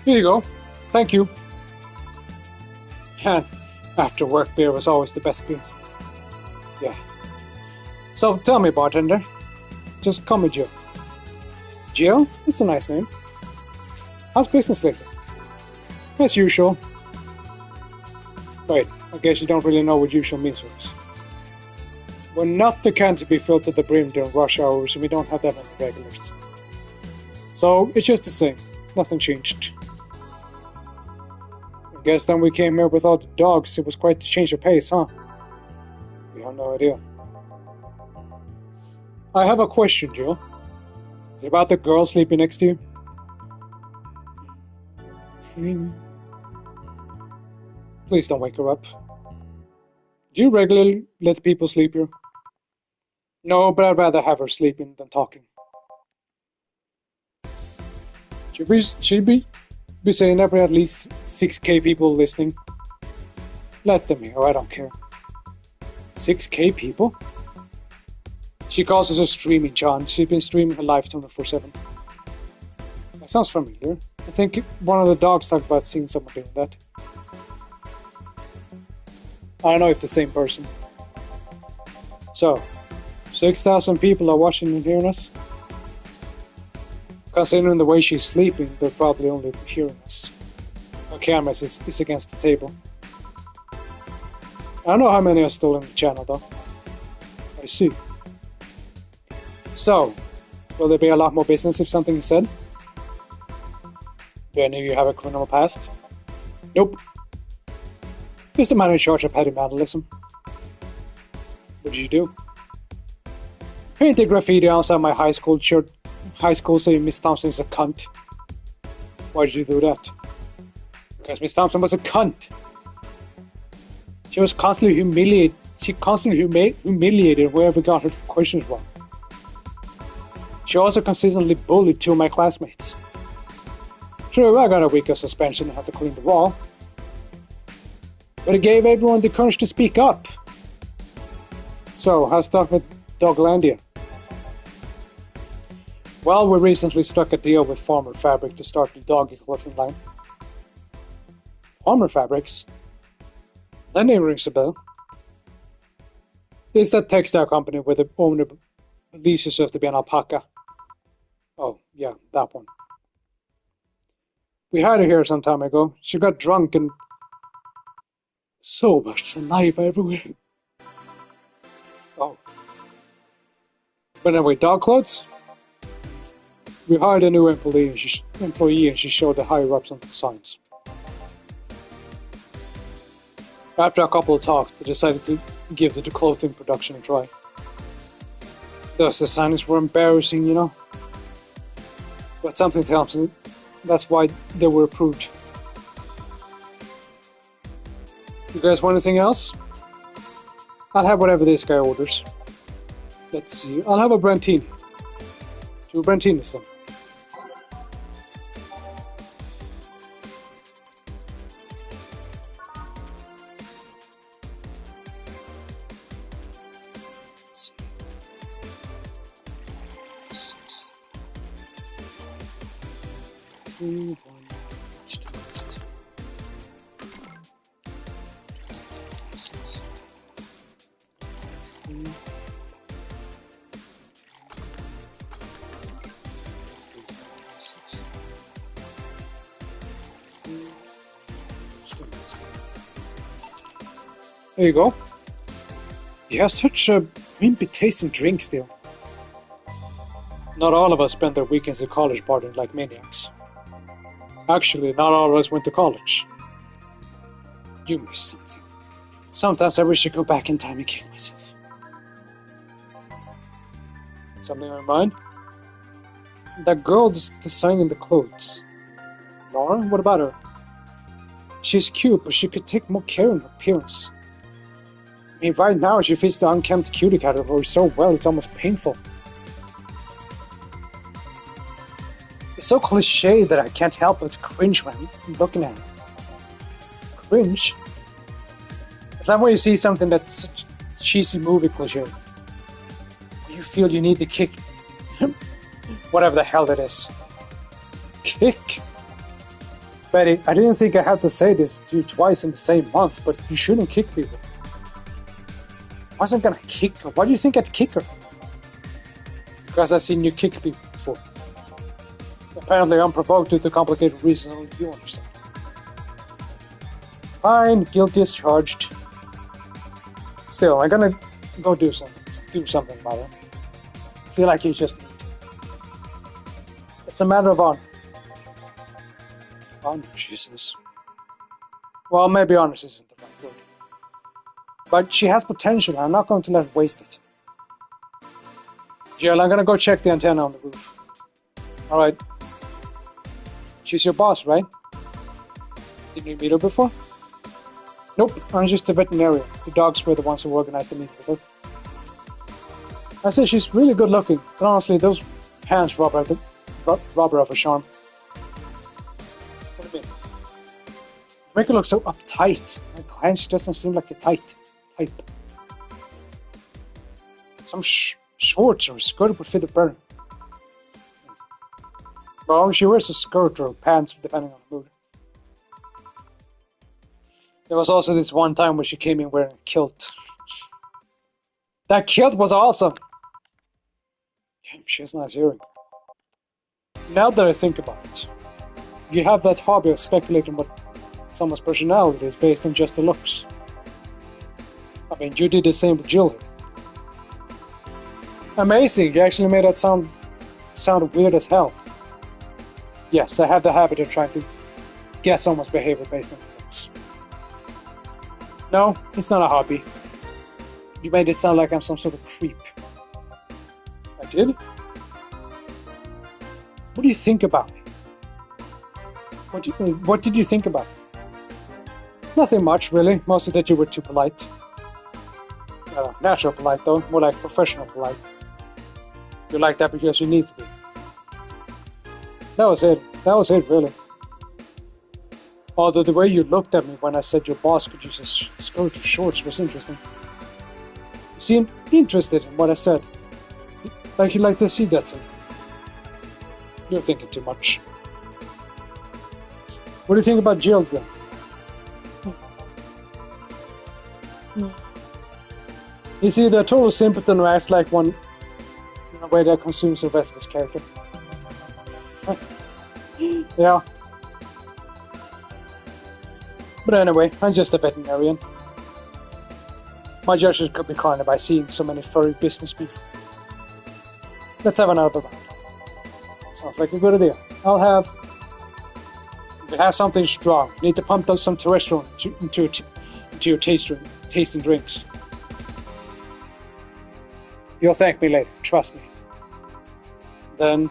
Here you go. Thank you. And after work beer was always the best beer. Yeah. So tell me, bartender. Just call me Jill. Jill? That's a nice name. How's business lately? As usual. Wait, I guess you don't really know what usual means for us. We're not the kind to be filled to the brim during rush hours, and we don't have that many regulars. So it's just the same. Nothing changed. I guess then we came here with all the dogs. It was quite a change of pace, huh? We have no idea. I have a question, Jill. Is it about the girl sleeping next to you? Please don't wake her up. Do you regularly let people sleep here? No, but I'd rather have her sleeping than talking. Should be saying that for at least 6k people listening. Let them hear, I don't care. 6k people? She calls us a streaming John. She's been streaming her live 24/7. That sounds familiar. I think one of the dogs talked about seeing someone doing that. I don't know if the same person. So, 6,000 people are watching and hearing us? Considering the way she's sleeping, they're probably only hearing us. Our camera is against the table. I don't know how many are still in the channel though. I see. So, will there be a lot more business if something is said? Do any of you have a criminal past? Nope. Just a man in charge of petty vandalism. What did you do? Painted graffiti outside my high school saying Miss Thompson is a cunt. Why did you do that? Because Miss Thompson was a cunt. She was constantly humiliated. She constantly humiliated whoever got her questions wrong. She also consistently bullied 2 of my classmates. True, I got a week of suspension and had to clean the wall. But it gave everyone the courage to speak up. So, how's stuff with Doglandia? Well, we recently struck a deal with Farmer Fabric to start the doggy clothing line. Farmer Fabrics? That name rings a bell. It's that textile company where the owner believes herself to be an alpaca. Oh, yeah, that one. We had her here some time ago. She got drunk and... so much saliva everywhere. Oh. But anyway, dog clothes? We hired a new employee and she showed the higher ups on the signs. After a couple of talks, they decided to give the clothing production a try. Those designers were embarrassing, you know. But something tells me that's why they were approved. You guys want anything else? I'll have whatever this guy orders. Let's see. I'll have a Brantini. 2 Brantinis then. There you go. You have such a wimpy tasting drink still. Not all of us spend their weekends at college partying like maniacs. Actually, not all of us went to college. You miss something. Sometimes I wish I could go back in time and kill myself. Something on your mind? That girl that's designing the clothes. Laura, what about her? She's cute, but she could take more care in her appearance. I mean, right now she fits the unkempt cutie category so well it's almost painful. It's so cliche that I can't help but cringe when I'm looking at it. Cringe? Is that when you see something that's such a cheesy movie cliche? Where you feel you need to kick whatever the hell that is. Kick? Betty, I didn't think I had to say this to you twice in the same month, but you shouldn't kick people. I wasn't gonna kick her. Why do you think I'd kick her? Because I've seen you kick people before. Apparently unprovoked due to complicated reasons only you understand. Fine, guilty as charged. Still, I'm gonna go do something about it. I feel like you just need to. It's a matter of honor. Honor, Jesus. Well, maybe honor isn't the right word. But she has potential, and I'm not going to let her waste it. Jill, I'm gonna go check the antenna on the roof. Alright. She's your boss, right? Didn't you meet her before? Nope, I'm just a veterinarian. The dogs were the ones who organized the meeting with her. I say she's really good looking, but honestly, those hands rob her of her charm. What do you mean? Make her look so uptight. My client, she doesn't seem like the type. Some shorts or a skirt would fit her better. Well, she wears a skirt or pants depending on the mood. There was also this one time where she came in wearing a kilt. That kilt was awesome! Damn, she has nice hearing. Now that I think about it, you have that hobby of speculating what someone's personality is based on just the looks. I mean, you did the same with Jill here. Amazing, you actually made that sound weird as hell. Yes, I have the habit of trying to guess someone's behavior based on the looks. No, it's not a hobby. You made it sound like I'm some sort of creep. I did? What do you think about me? What did you think about me? Nothing much, really. Mostly that you were too polite. Natural polite, though. More like professional polite. You're like that because you need to be. That was it, really. Although the way you looked at me when I said your boss could use a skirt or shorts was interesting. You seemed interested in what I said. Like you'd like to see that thing. You're thinking too much. What do you think about Jill, then? Is he the total simpleton who acts like one in a way that consumes the rest of his character? Yeah. But anyway, I'm just a veterinarian. My judgment could be clouded by seeing so many furry business people. Let's have another round. Sounds like a good idea. We have something strong. You need to pump some terrestrial into your tasting drinks. You'll thank me later, trust me. Then,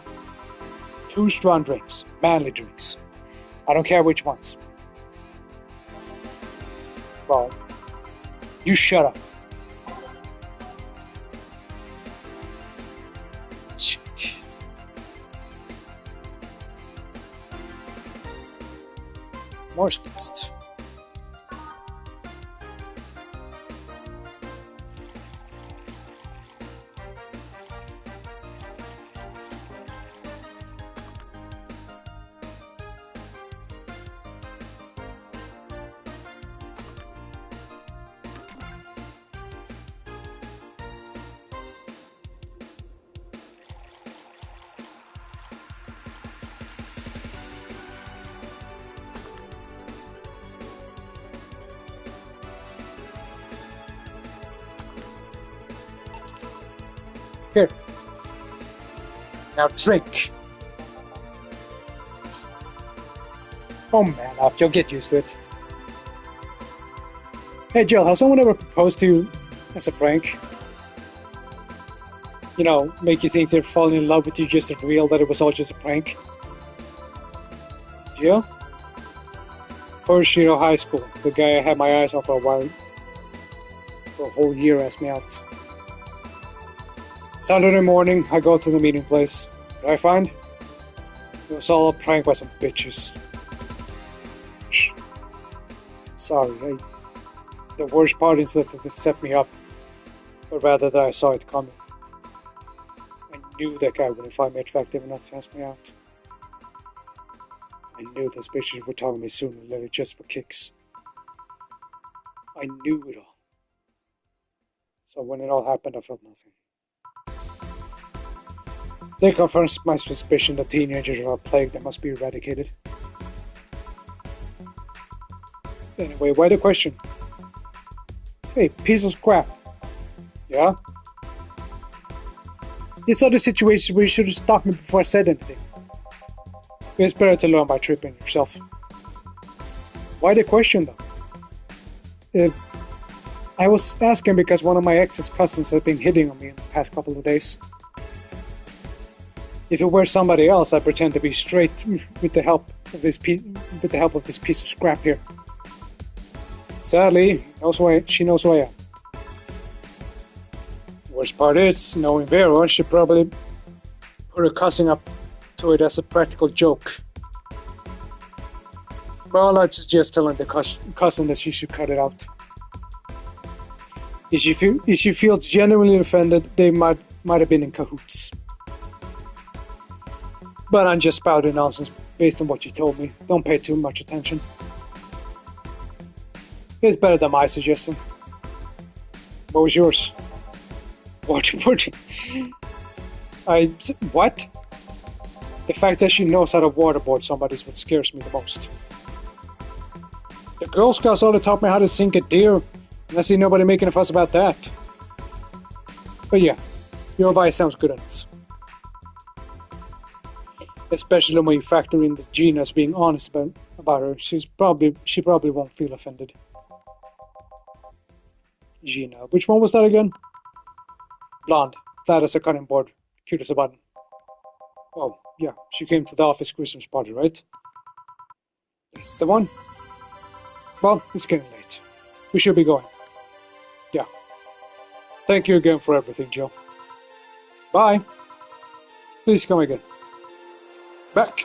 2 strong drinks, manly drinks. I don't care which ones. Well, you shut up. More spiced. Here. Now drink. Oh man, you'll get used to it. Hey Jill, has someone ever proposed to you as a prank? You know, make you think they're falling in love with you just to reveal that it was all just a prank? Jill? First year of high school, the guy I had my eyes on for a while, for a whole year, asked me out. Saturday morning, I go to the meeting place. What do I find? It was all a prank by some bitches. Shh. Sorry, the worst part is that they set me up, but rather that I saw it coming. I knew that guy wouldn't find me attractive enough to ask me out. I knew those bitches were talking me sooner or later just for kicks. I knew it all. So when it all happened, I felt nothing. They confirmed my suspicion that teenagers are a plague that must be eradicated. Anyway, why the question? Hey, piece of crap. Yeah? These are the situations where you should have stopped me before I said anything. It's better to learn by tripping yourself. Why the question, though? I was asking because one of my ex's cousins has been hitting on me in the past couple of days. If it were somebody else, I'd pretend to be straight with the help of this piece of scrap here. Sadly, she knows who I am. Worst part is, knowing Vera, she probably put her cousin up to it as a practical joke. Well, I'd suggest telling the cousin that she should cut it out. If she feels genuinely offended, they might have been in cahoots. But I'm just spouting nonsense based on what you told me. Don't pay too much attention. It's better than my suggestion. What was yours? What? What? The fact that she knows how to waterboard somebody is what scares me the most. The Girl Scouts only taught me how to sink a deer, and I see nobody making a fuss about that. But yeah, your advice sounds good enough. Especially when you factor in that Gina's being honest about her, she probably won't feel offended. Gina, which one was that again? Blonde, fat as a cutting board, cute as a button. Oh, yeah, she came to the office Christmas party, right? That's the one. Well, it's getting late. We should be going. Yeah. Thank you again for everything, Joe. Bye. Please come again. Back.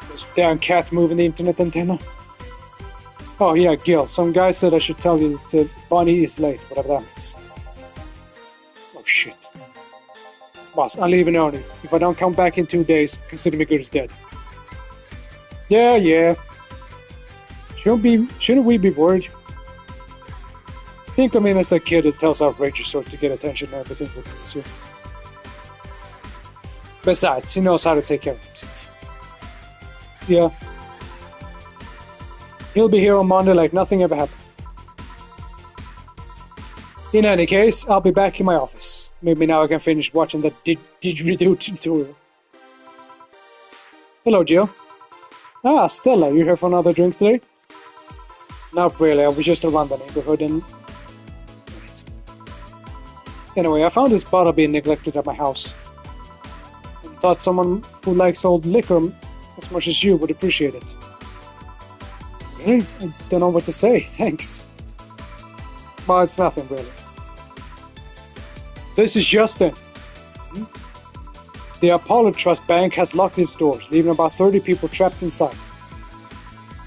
Those damn cats moving the internet antenna. Oh yeah, Gil, some guy said I should tell you that Bonnie is late, whatever that means. Oh shit. Boss, I'm leaving early. If I don't come back in 2 days, consider me good as dead. Yeah. Shouldn't we be worried? Think of him as that kid that tells outrageous stories to get attention and everything with this here. Besides, he knows how to take care of himself. Yeah. He'll be here on Monday like nothing ever happened. In any case, I'll be back in my office. Maybe now I can finish watching that didgeridoo tutorial. Hello, Jill. Ah, Stella, you here for another drink today? Not really, I was just around the neighborhood and... Anyway, I found this bottle being neglected at my house. And thought someone who likes old liquor as much as you would appreciate it. Really? I don't know what to say, thanks. Well, it's nothing really. This is Justin. The Apollo Trust Bank has locked its doors, leaving about 30 people trapped inside.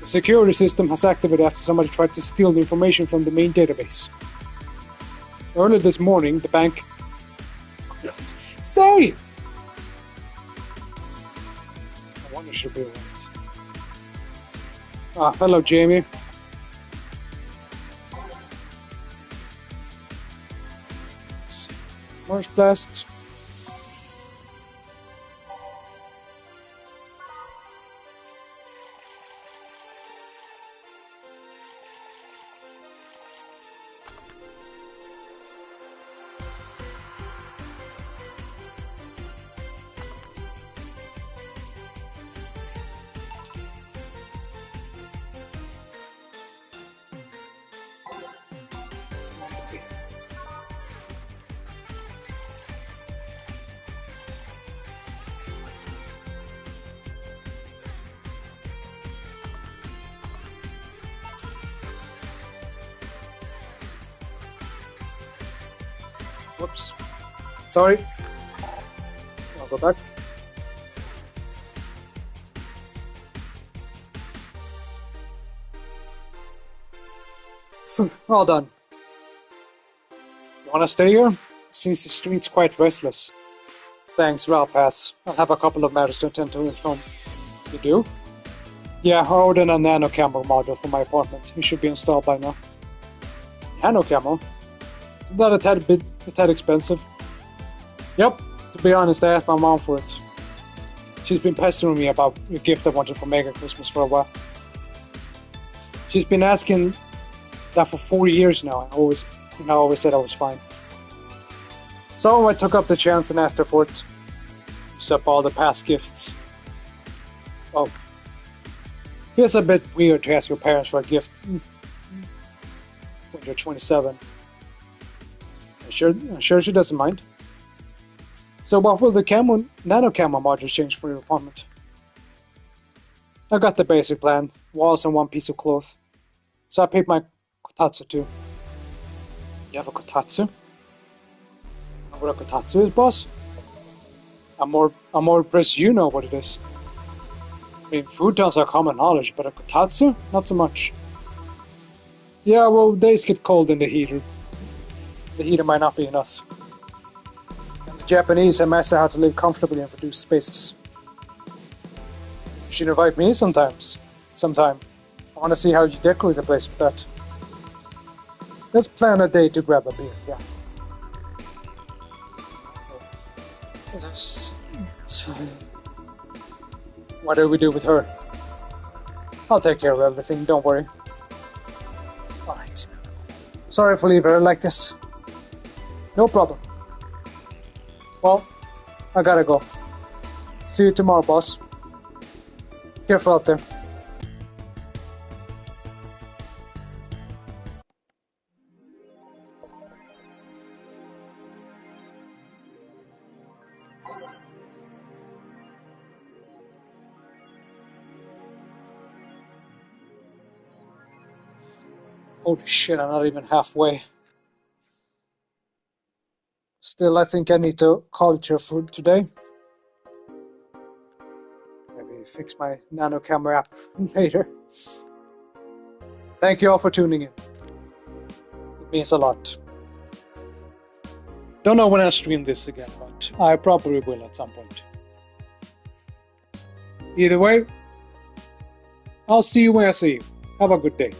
The security system has activated after somebody tried to steal the information from the main database. Early this morning, the bank... Say! I wonder if she'll be alright. Ah, hello, Jamie. Mars Blast. Whoops. Sorry. I'll go back. All done. You wanna stay here? Seems the street's quite restless. Thanks, I'll pass. I'll have a couple of matters to attend to at home. You do? Yeah, I ordered a nano camo module for my apartment. It should be installed by now. Nano camo? Isn't that a tad expensive? Yep. To be honest, I asked my mom for it. She's been pestering me about a gift I wanted for Mega Christmas for a while. She's been asking that for 4 years now, and I always said I was fine. So I took up the chance and asked her for it. Used up all the past gifts. Oh. It's a bit weird to ask your parents for a gift when you're 27. I'm sure she doesn't mind. So what will the nano camo modules change for your apartment? I got the basic plan, walls and one piece of cloth. So I paid my kotatsu too. You have a kotatsu? Know what a kotatsu is, boss? I'm more impressed you know what it is. I mean, futons are common knowledge, but a kotatsu? Not so much. Yeah, well, days get cold in the heater. The heater might not be enough. And the Japanese have mastered how to live comfortably in reduced spaces. You should invite me sometime. I want to see how you decorate the place with that. Let's plan a day to grab a beer, yeah. What do we do with her? I'll take care of everything, don't worry. Alright. Sorry for leaving her like this. No problem. Well, I gotta go. See you tomorrow, boss. Careful out there. Holy shit, I'm not even halfway. Still, I think I need to call it here for today. Maybe fix my nano camera app later. Thank you all for tuning in. It means a lot. Don't know when I'll stream this again, but I probably will at some point. Either way, I'll see you when I see you. Have a good day.